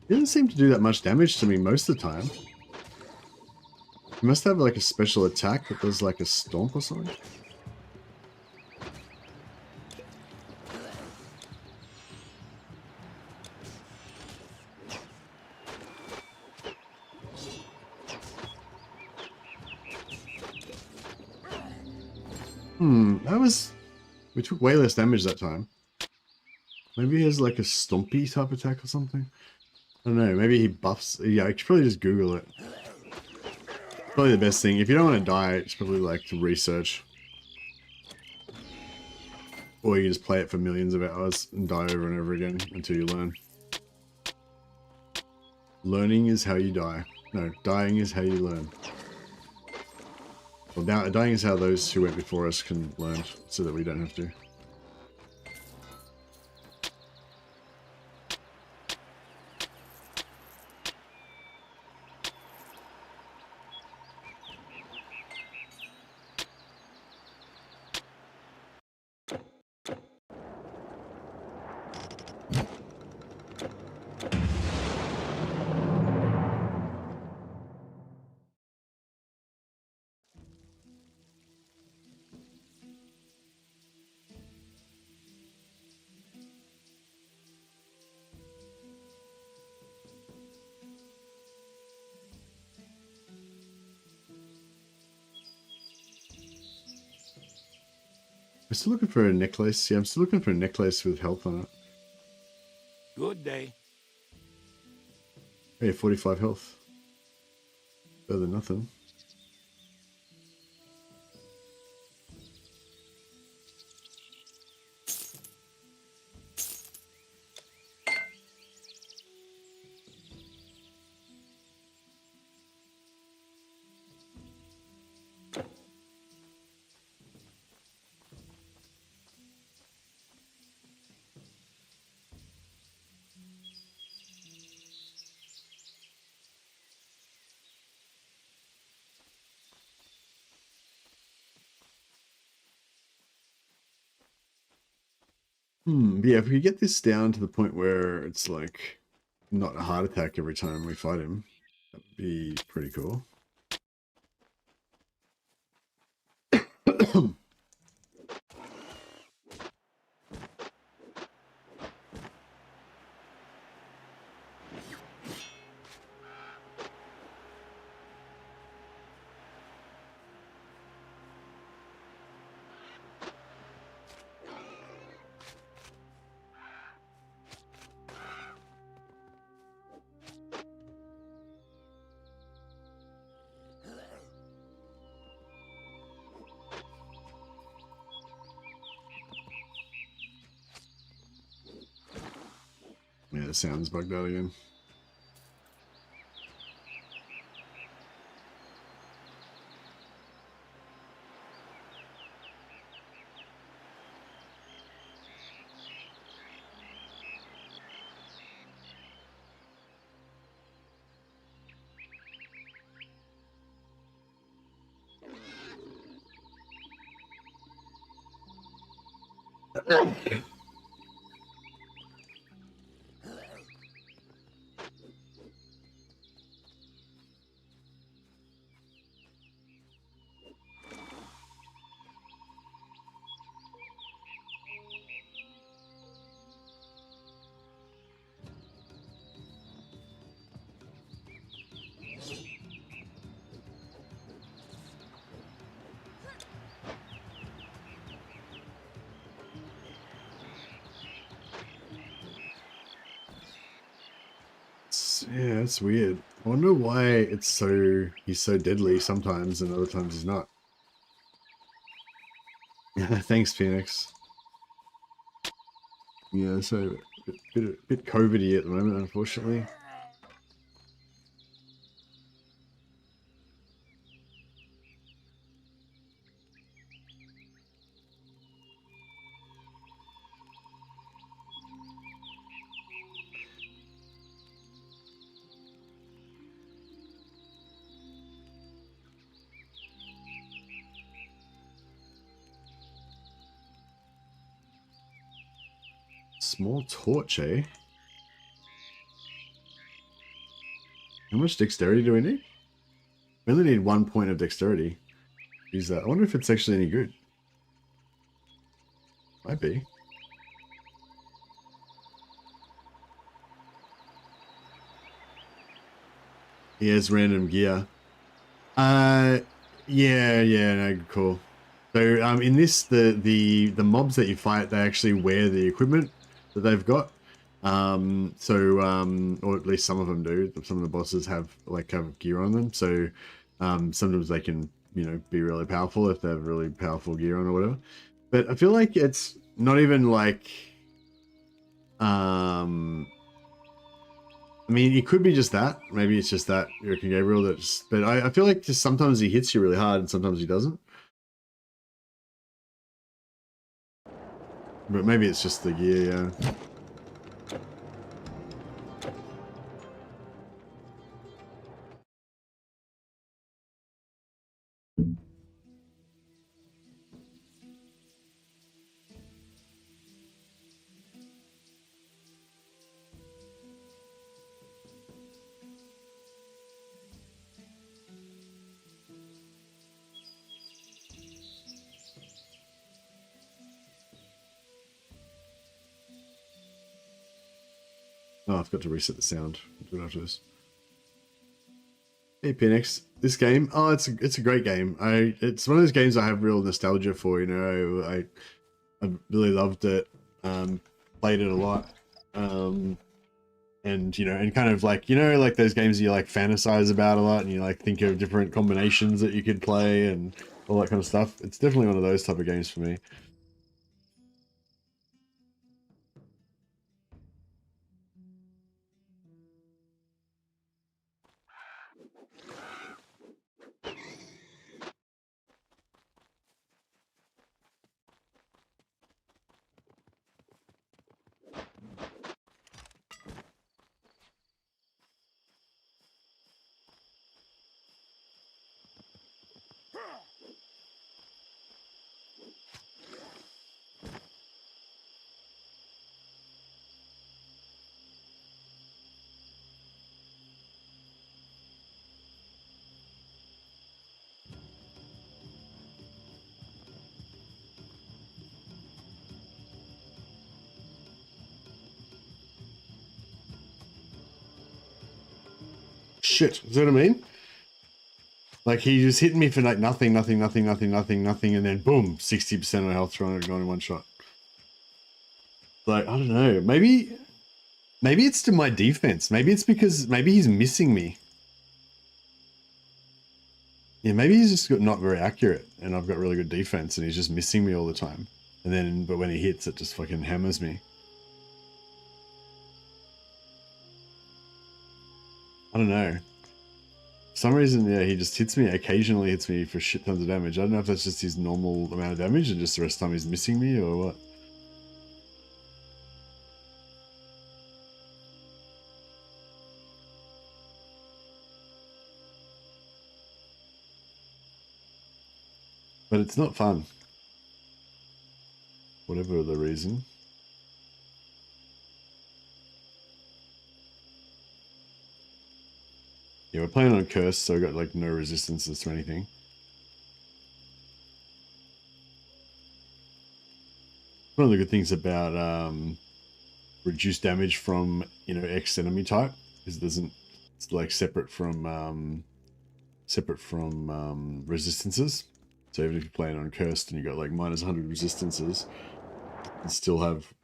It doesn't seem to do that much damage to me most of the time. You must have like a special attack that does like a stomp or something. That was... We took way less damage that time. Maybe he has like a stompy type attack or something. I don't know, maybe he buffs... Yeah, I should probably just Google it. Probably the best thing. If you don't want to die, it's probably like to research. Or you just play it for millions of hours and die over and over again until you learn. Learning is how you die. No, dying is how you learn. Well, dying is how those who went before us can learn, so that we don't have to. I'm still looking for a necklace. Yeah, I'm still looking for a necklace with health on it. Good day. Hey, 45 health. Better than nothing. Yeah, if we get this down to the point where it's like not a heart attack every time we fight him, that'd be pretty cool. Yeah, the sound's bugged out again. Yeah, it's weird. I wonder why he's so deadly sometimes and other times he's not. Thanks, Phoenix. Yeah, so bit COVID-y at the moment, unfortunately. Small torch, eh? How much dexterity do we need? We only need 1 point of dexterity. Use that. I wonder if it's actually any good. Might be. He has random gear. Yeah, no, cool. So in this, the mobs that you fight, they actually wear the equipment that they've got. Or at least some of them do. Some of the bosses have gear on them. So sometimes they can, be really powerful if they have really powerful gear on or whatever. But I feel like it's not even like, I mean, it could be just that. Maybe it's just that Eric and Gabriel. But I feel like just sometimes he hits you really hard and sometimes he doesn't. But maybe it's just the gear, yeah. Oh, I've got to reset the sound. I'll do it after this. Hey, Phoenix. This game, it's a great game. It's one of those games I have real nostalgia for. I really loved it. Played it a lot. And kind of like those games you fantasize about a lot, and you think of different combinations that you could play and all that kind of stuff. It's definitely one of those type of games for me. Shit, is that what I mean? Like, he just hit me for nothing, and then boom, 60% of my health gone in one shot. Like, I don't know, maybe it's to my defense. Maybe it's because he's missing me. Yeah, maybe he's just not very accurate, and I've got really good defense, and he's just missing me all the time. But when he hits, it just fucking hammers me. I don't know. For some reason, yeah, he just occasionally hits me for shit tons of damage. I don't know if that's just his normal amount of damage and just the rest of the time he's missing me or what. But it's not fun. Whatever the reason. Yeah, we're playing on Curse, so I've got no resistances to anything. One of the good things about reduced damage from X enemy type is it's separate from resistances. So even if you're playing on Cursed and you got minus 100 resistances, you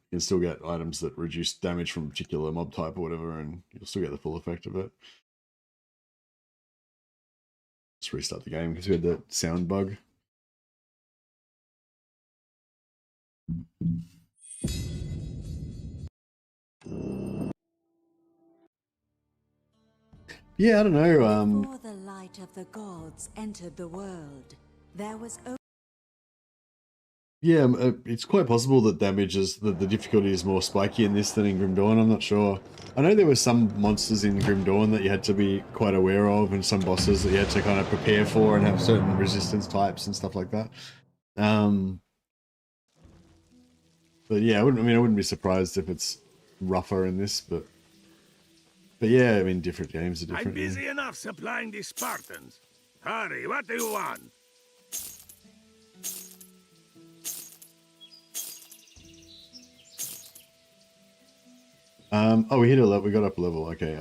can still get items that reduce damage from a particular mob type or whatever, and you'll still get the full effect of it. Just restart the game because we had that sound bug. Yeah, I don't know. Before the light of the gods entered the world, there was Yeah, it's quite possible that damage is the difficulty is more spiky in this than in Grim Dawn. I'm not sure. I know there were some monsters in Grim Dawn that you had to be quite aware of, and some bosses that you had to kind of prepare for and have certain resistance types and stuff like that. But yeah, I wouldn't be surprised if it's rougher in this, but yeah, I mean, different games are different. I'm busy enough supplying the Spartans. Hurry, what do you want? Oh, we hit a level. We got up a level. Okay.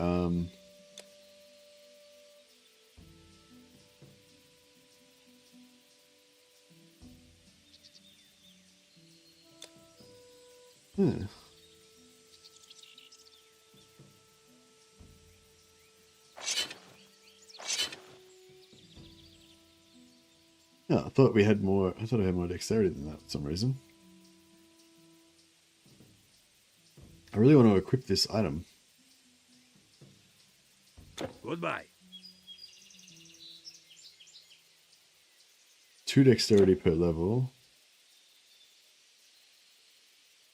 Yeah, I thought we had more. I thought I had more dexterity than that for some reason. I really want to equip this item. Goodbye. 2 dexterity per level.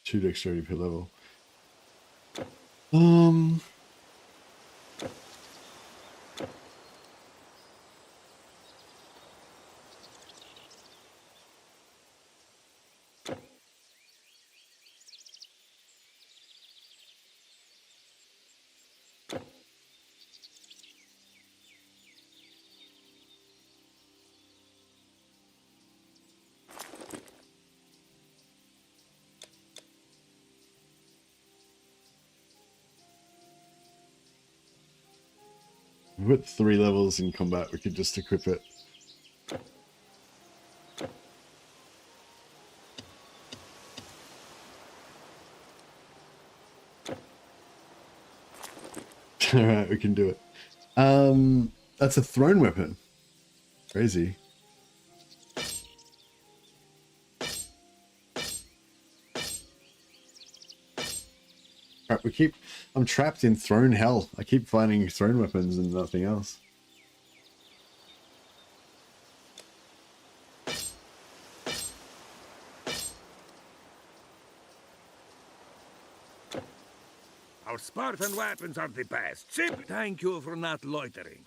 2 dexterity per level. We've got 3 levels in combat. We could just equip it. Alright, we can do it. That's a thrown weapon. Crazy. Alright, I'm trapped in thrown hell. I keep finding thrown weapons and nothing else. Our Spartan weapons are the best. Chip, thank you for not loitering.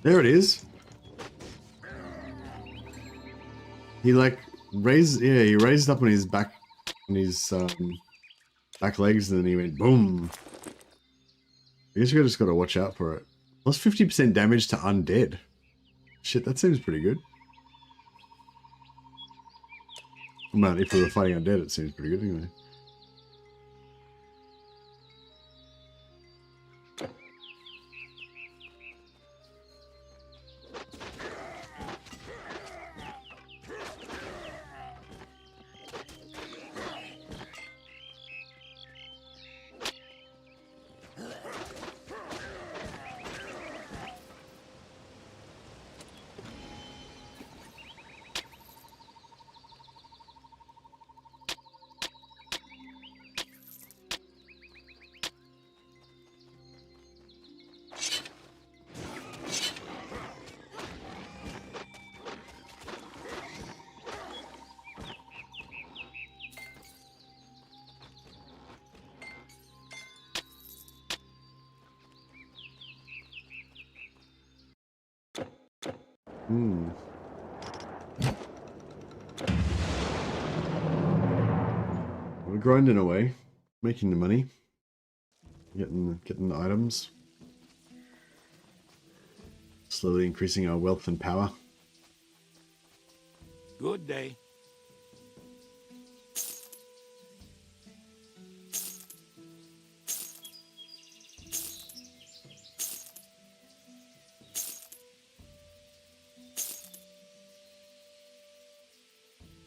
There it is. He like he raised up on his back back legs and then he went boom. I guess you just gotta watch out for it. Plus 50% damage to undead. Shit, that seems pretty good. Man, if we were fighting undead, it seems pretty good anyway. Hmm. We're grinding away, making the money, getting the items, slowly increasing our wealth and power. Good day.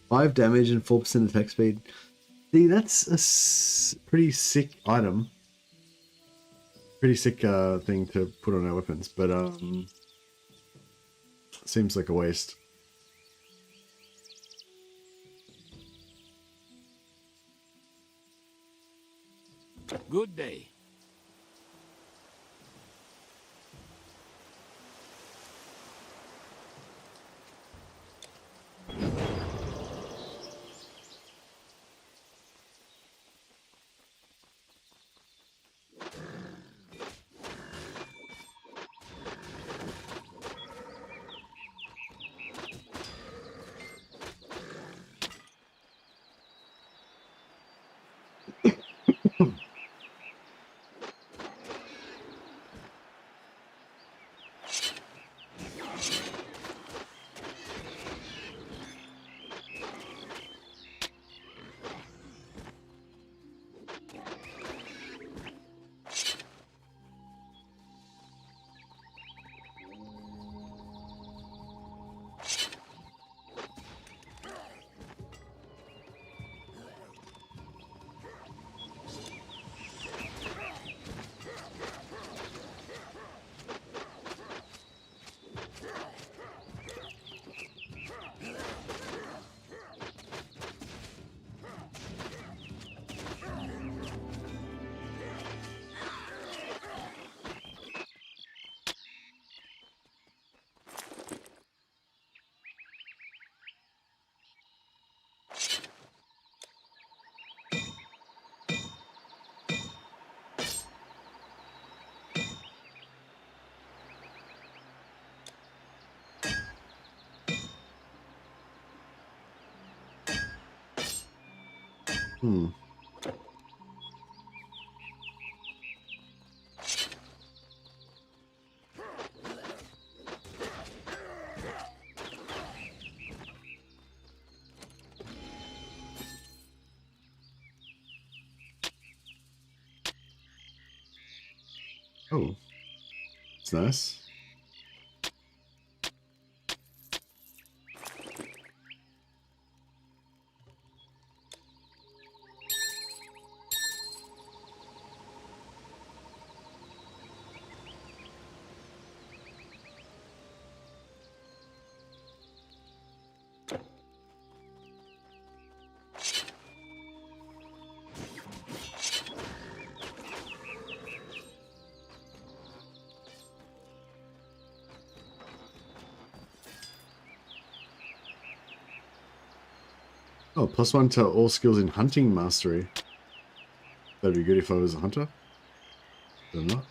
Five damage and 4% attack speed. See, that's a pretty sick item. Pretty sick thing to put on our weapons, but seems like a waste. Good day. Hmm. Oh, it's nice. Oh, +1 to all skills in hunting mastery. That'd be good if I was a hunter. But I'm not.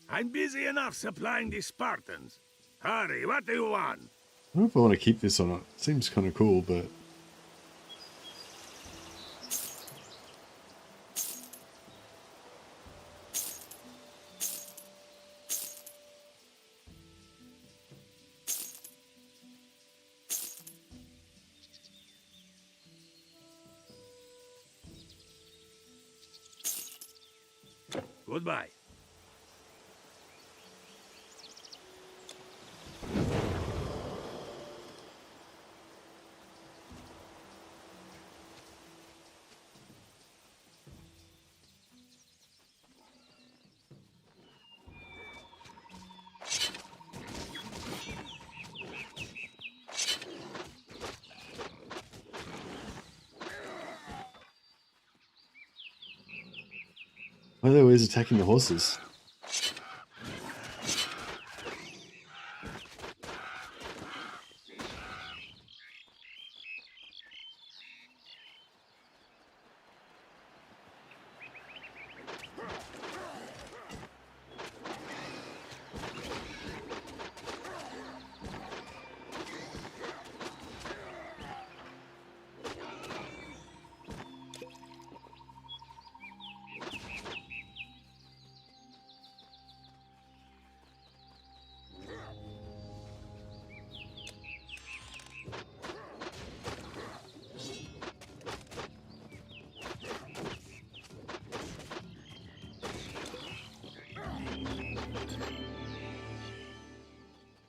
I'm busy enough supplying the Spartans. Hurry, what do you want? I don't know if I want to keep this or not. It seems kind of cool, but... Goodbye. Why are they always attacking the horses?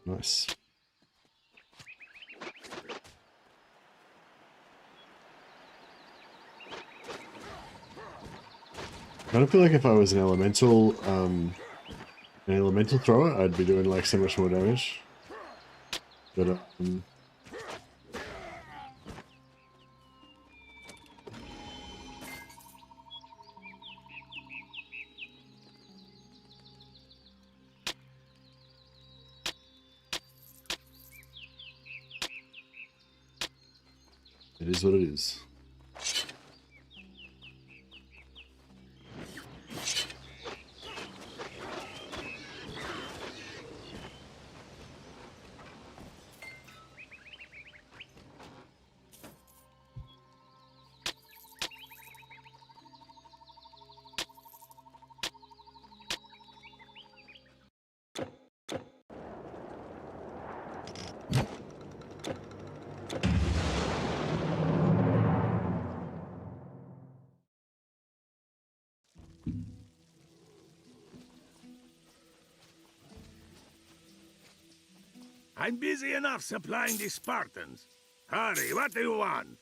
Nice. I don't feel like if I was an elemental thrower, I'd be doing like so much more damage. But it is what it is. I'm busy enough supplying the Spartans. Hurry, what do you want?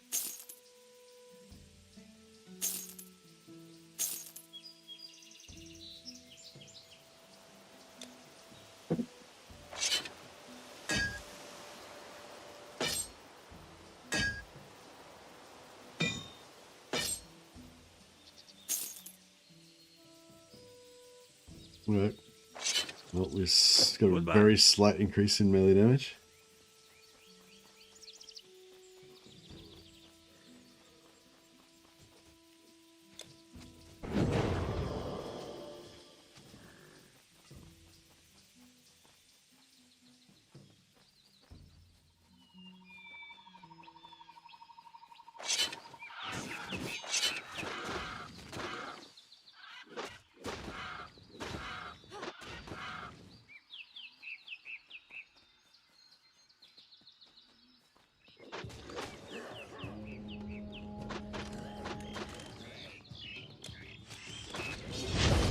Alright. Well, we've got a very slight increase in melee damage.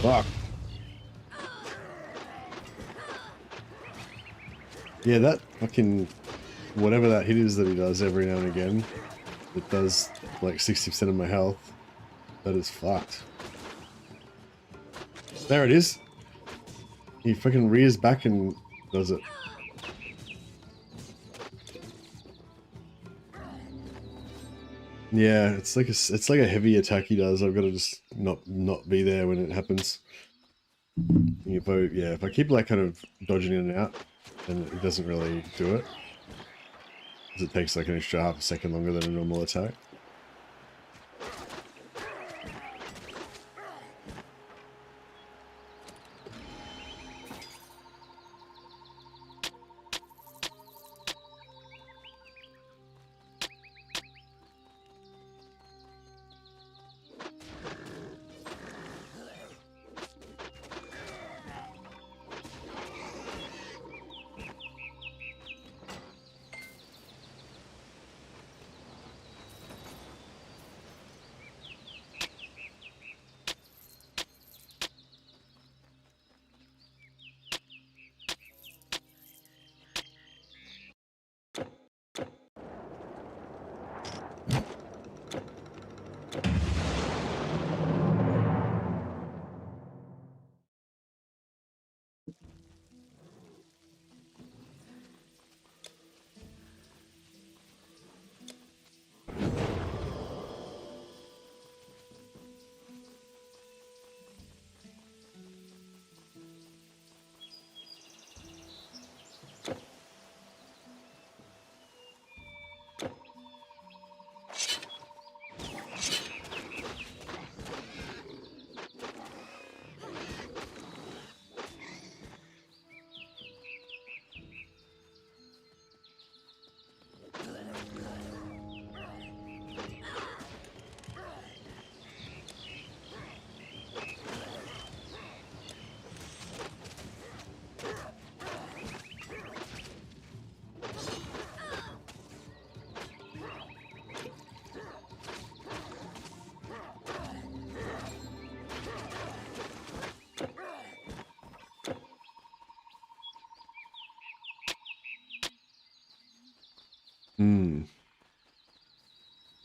Fuck. Yeah, that fucking... whatever that hit is that he does every now and again, it does like 60% of my health. That is fucked. There it is. He fucking rears back and does it. Yeah, it's like a heavy attack he does. I've got to just not be there when it happens. If I keep like kind of dodging in and out, then it doesn't really do it. Because it takes like an extra half a second longer than a normal attack.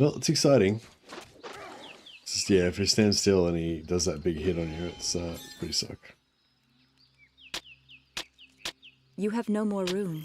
Well, it's exciting. It's just, yeah, if he stands still and he does that big hit on you, it's pretty suck. You have no more room.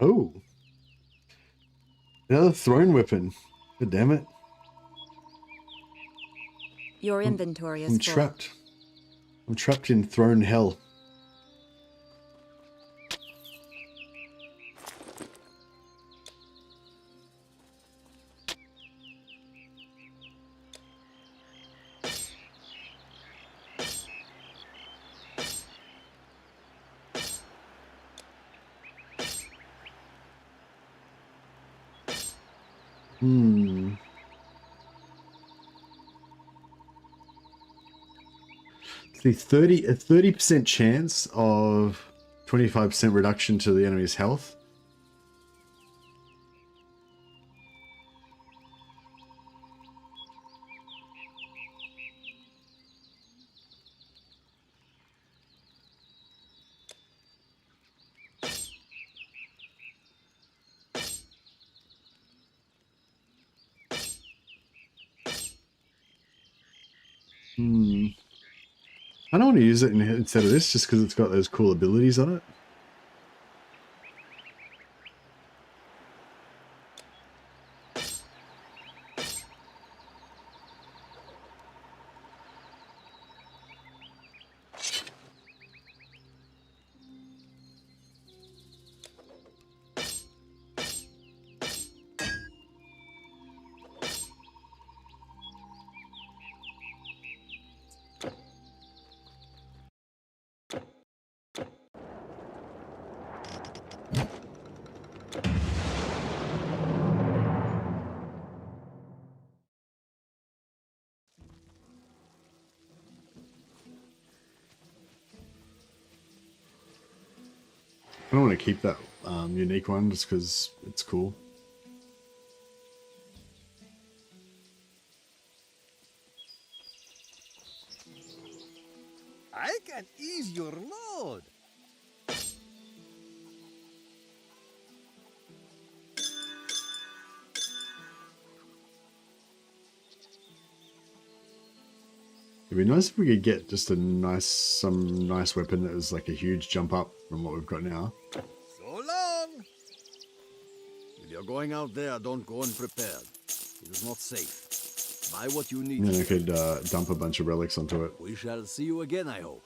Oh. Another thrown weapon. God damn it. Your inventory is I'm full. trapped. I'm trapped in thrown hell. The 30% chance of 25% reduction to the enemy's health. I don't want to use it instead of this just because it's got those cool abilities on it. I don't want to keep that unique one just because it's cool. I can ease your load. It'd be nice if we could get just some nice weapon that was like a huge jump up from what we've got now. So long. If you're going out there, don't go unprepared. It is not safe. Buy what you need. And then I could dump a bunch of relics onto it. We shall see you again, I hope.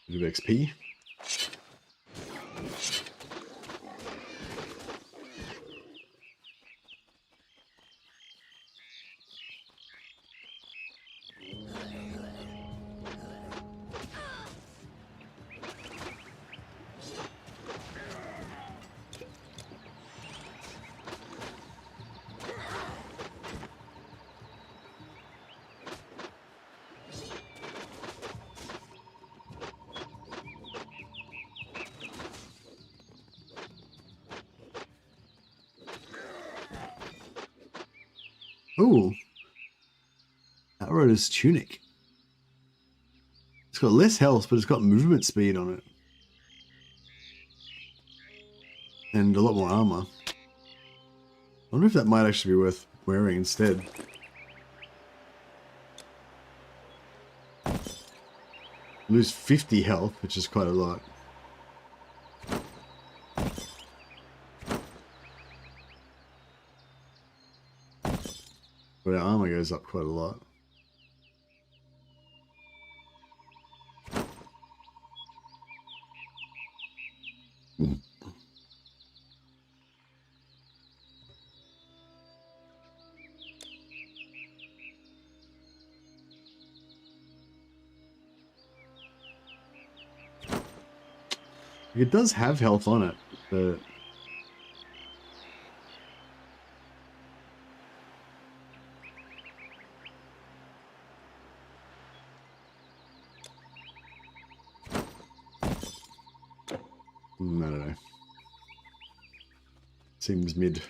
Bit of XP. Ooh. Outrider's tunic. It's got less health, but it's got movement speed on it. And a lot more armor. I wonder if that might actually be worth wearing instead. Lose 50 health, which is quite a lot. goes up quite a lot. It does have health on it, but I don't know. Seems mid.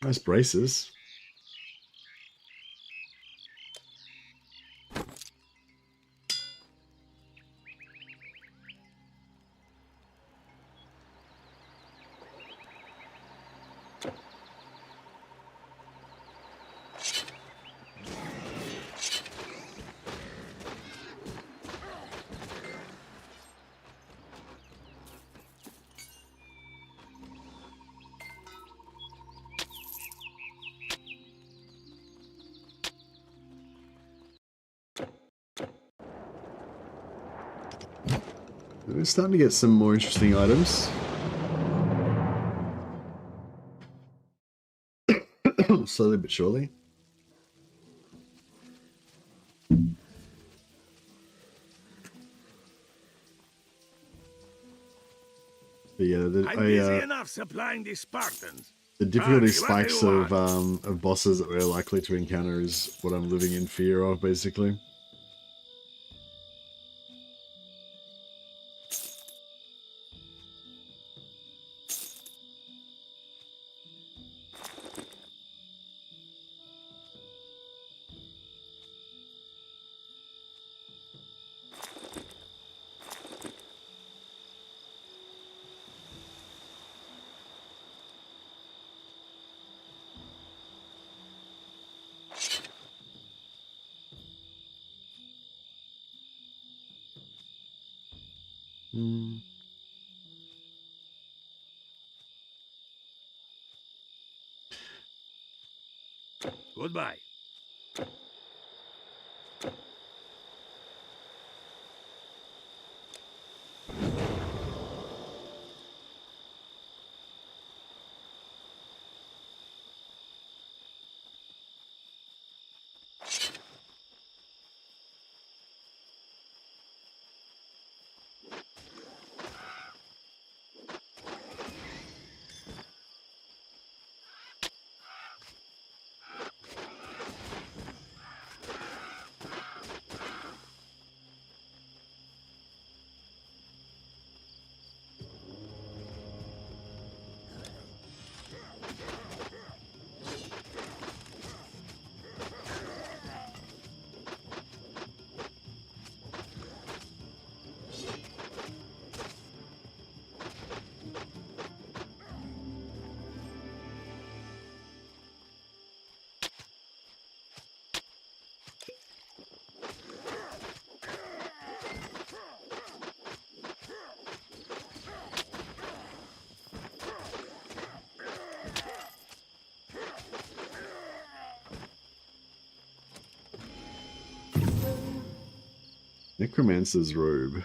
Nice braces. We're starting to get some more interesting items. Slowly but surely. But yeah, I'm busy enough supplying the Spartans. the difficulty Ask me what spikes you of bosses that we're likely to encounter is what I'm living in fear of, basically. Goodbye. Necromancer's robe.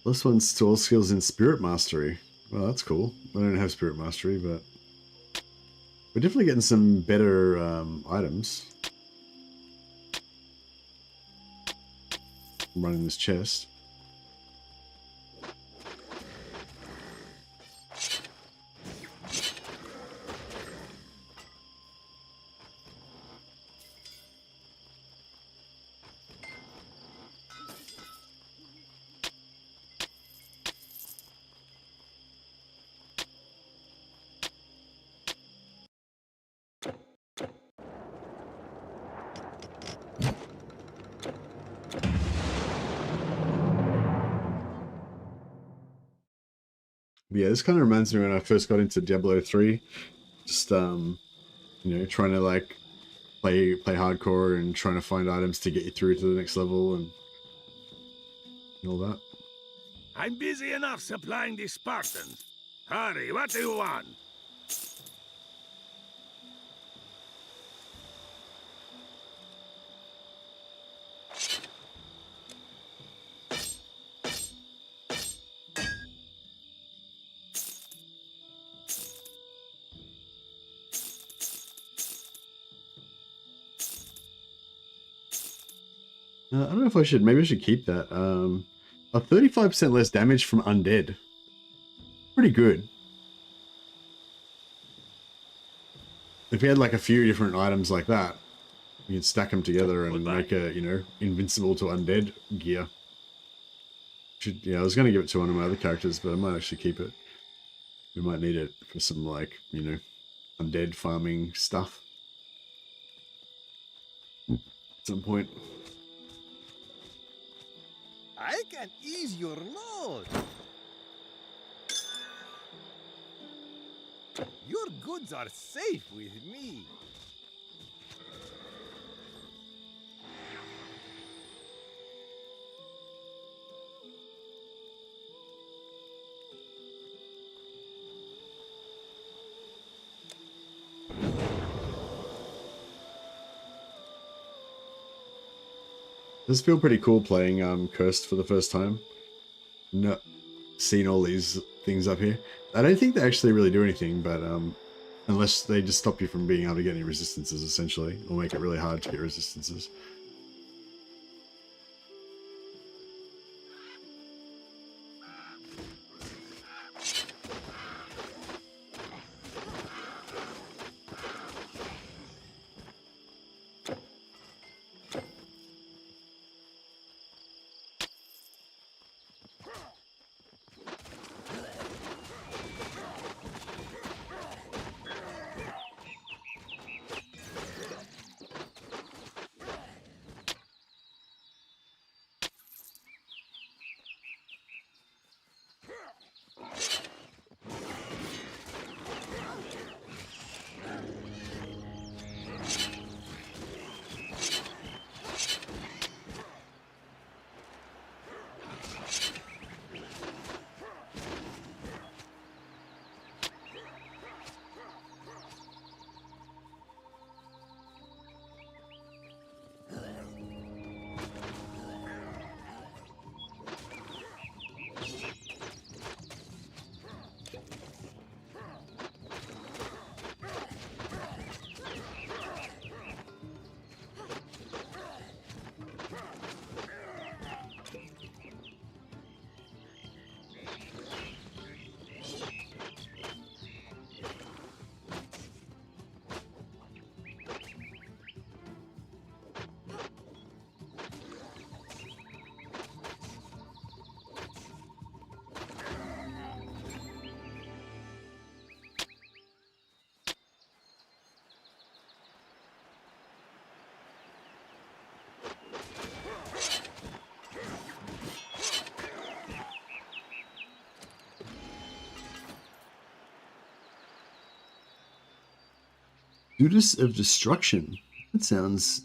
+1 to all skills in spirit mastery. Well, that's cool. I don't have spirit mastery, but we're definitely getting some better items. I'm running this chest. Yeah, this kind of reminds me when I first got into Diablo 3. Just, you know, trying to like play hardcore and trying to find items to get you through to the next level and all that. I'm busy enough supplying the Spartans. Hurry, what do you want? I don't know if I should, maybe I should keep that. A 35% less damage from undead. Pretty good. If you had like a few different items like that, you could stack them together and make a, you know, invincible to undead gear. Yeah, I was going to give it to one of my other characters, but I might actually keep it. We might need it for some, like, you know, undead farming stuff. At some point. I can ease your load. Your goods are safe with me. Does feel pretty cool playing Cursed for the first time. No, seeing all these things up here. I don't think they actually really do anything, but unless they just stop you from being able to get any resistances, essentially, or make it really hard to get resistances. Judas of Destruction. That sounds...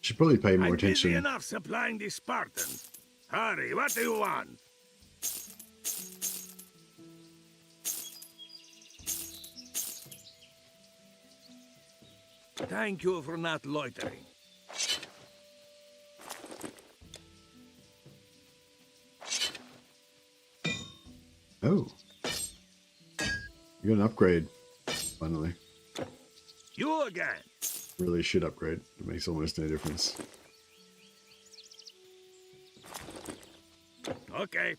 Should probably pay more I'm attention. busy enough supplying the Spartans. Hurry, what do you want? Thank you for not loitering. Oh. You got an upgrade, finally. You again. Really a shit upgrade. It makes almost no difference. Okay.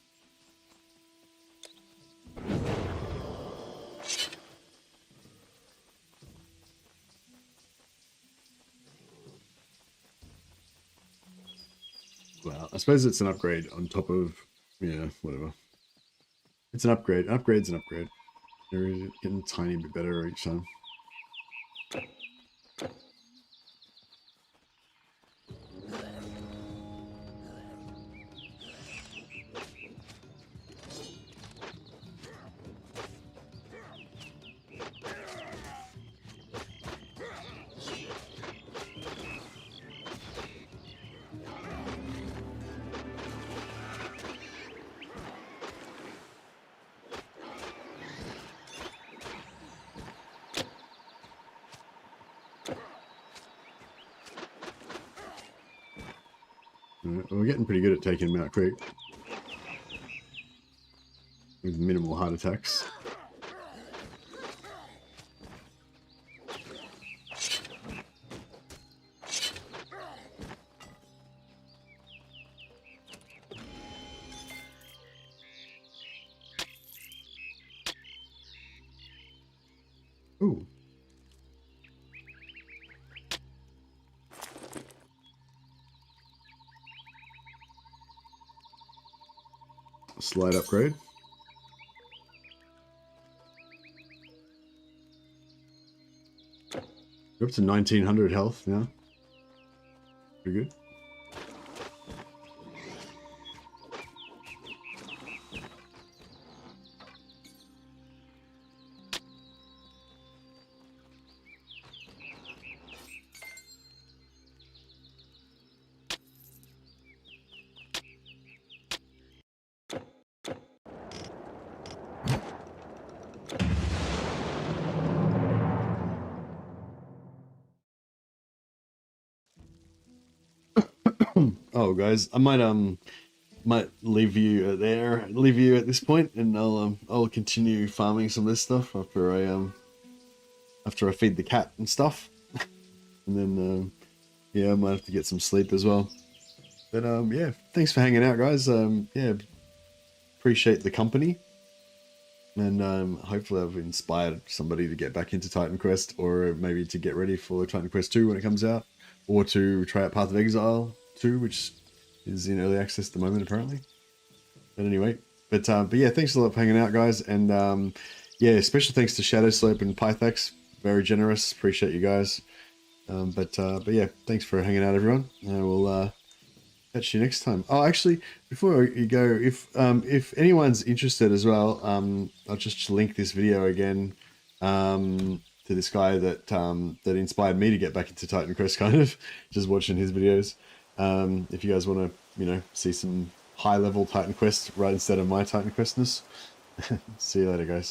Well, I suppose it's an upgrade on top of, yeah, whatever. It's an upgrade. An upgrade's an upgrade. They're getting a tiny bit better each time. Well, we're getting pretty good at taking them out quick. With minimal heart attacks. Ooh. Slight upgrade. We're up to 1900 health now. Pretty good. Oh, guys, I might leave you leave you at this point, and I'll continue farming some of this stuff after I feed the cat and stuff, and then yeah, I might have to get some sleep as well. But yeah, thanks for hanging out, guys. Yeah, appreciate the company, and hopefully I've inspired somebody to get back into Titan Quest, or maybe to get ready for Titan Quest 2 when it comes out, or to try out Path of Exile 2, which is in early access at the moment apparently. But anyway, but yeah, thanks a lot for hanging out, guys, and yeah, special thanks to Shadow Slope and Pythax, very generous, appreciate you guys. But yeah, thanks for hanging out, everyone. We'll catch you next time. Oh, actually, before you go, if anyone's interested as well, I'll just link this video again to this guy that that inspired me to get back into Titan Quest, kind of just watching his videos. If you guys want to, see some high level Titan Quest right instead of my Titan Questness. See you later, guys.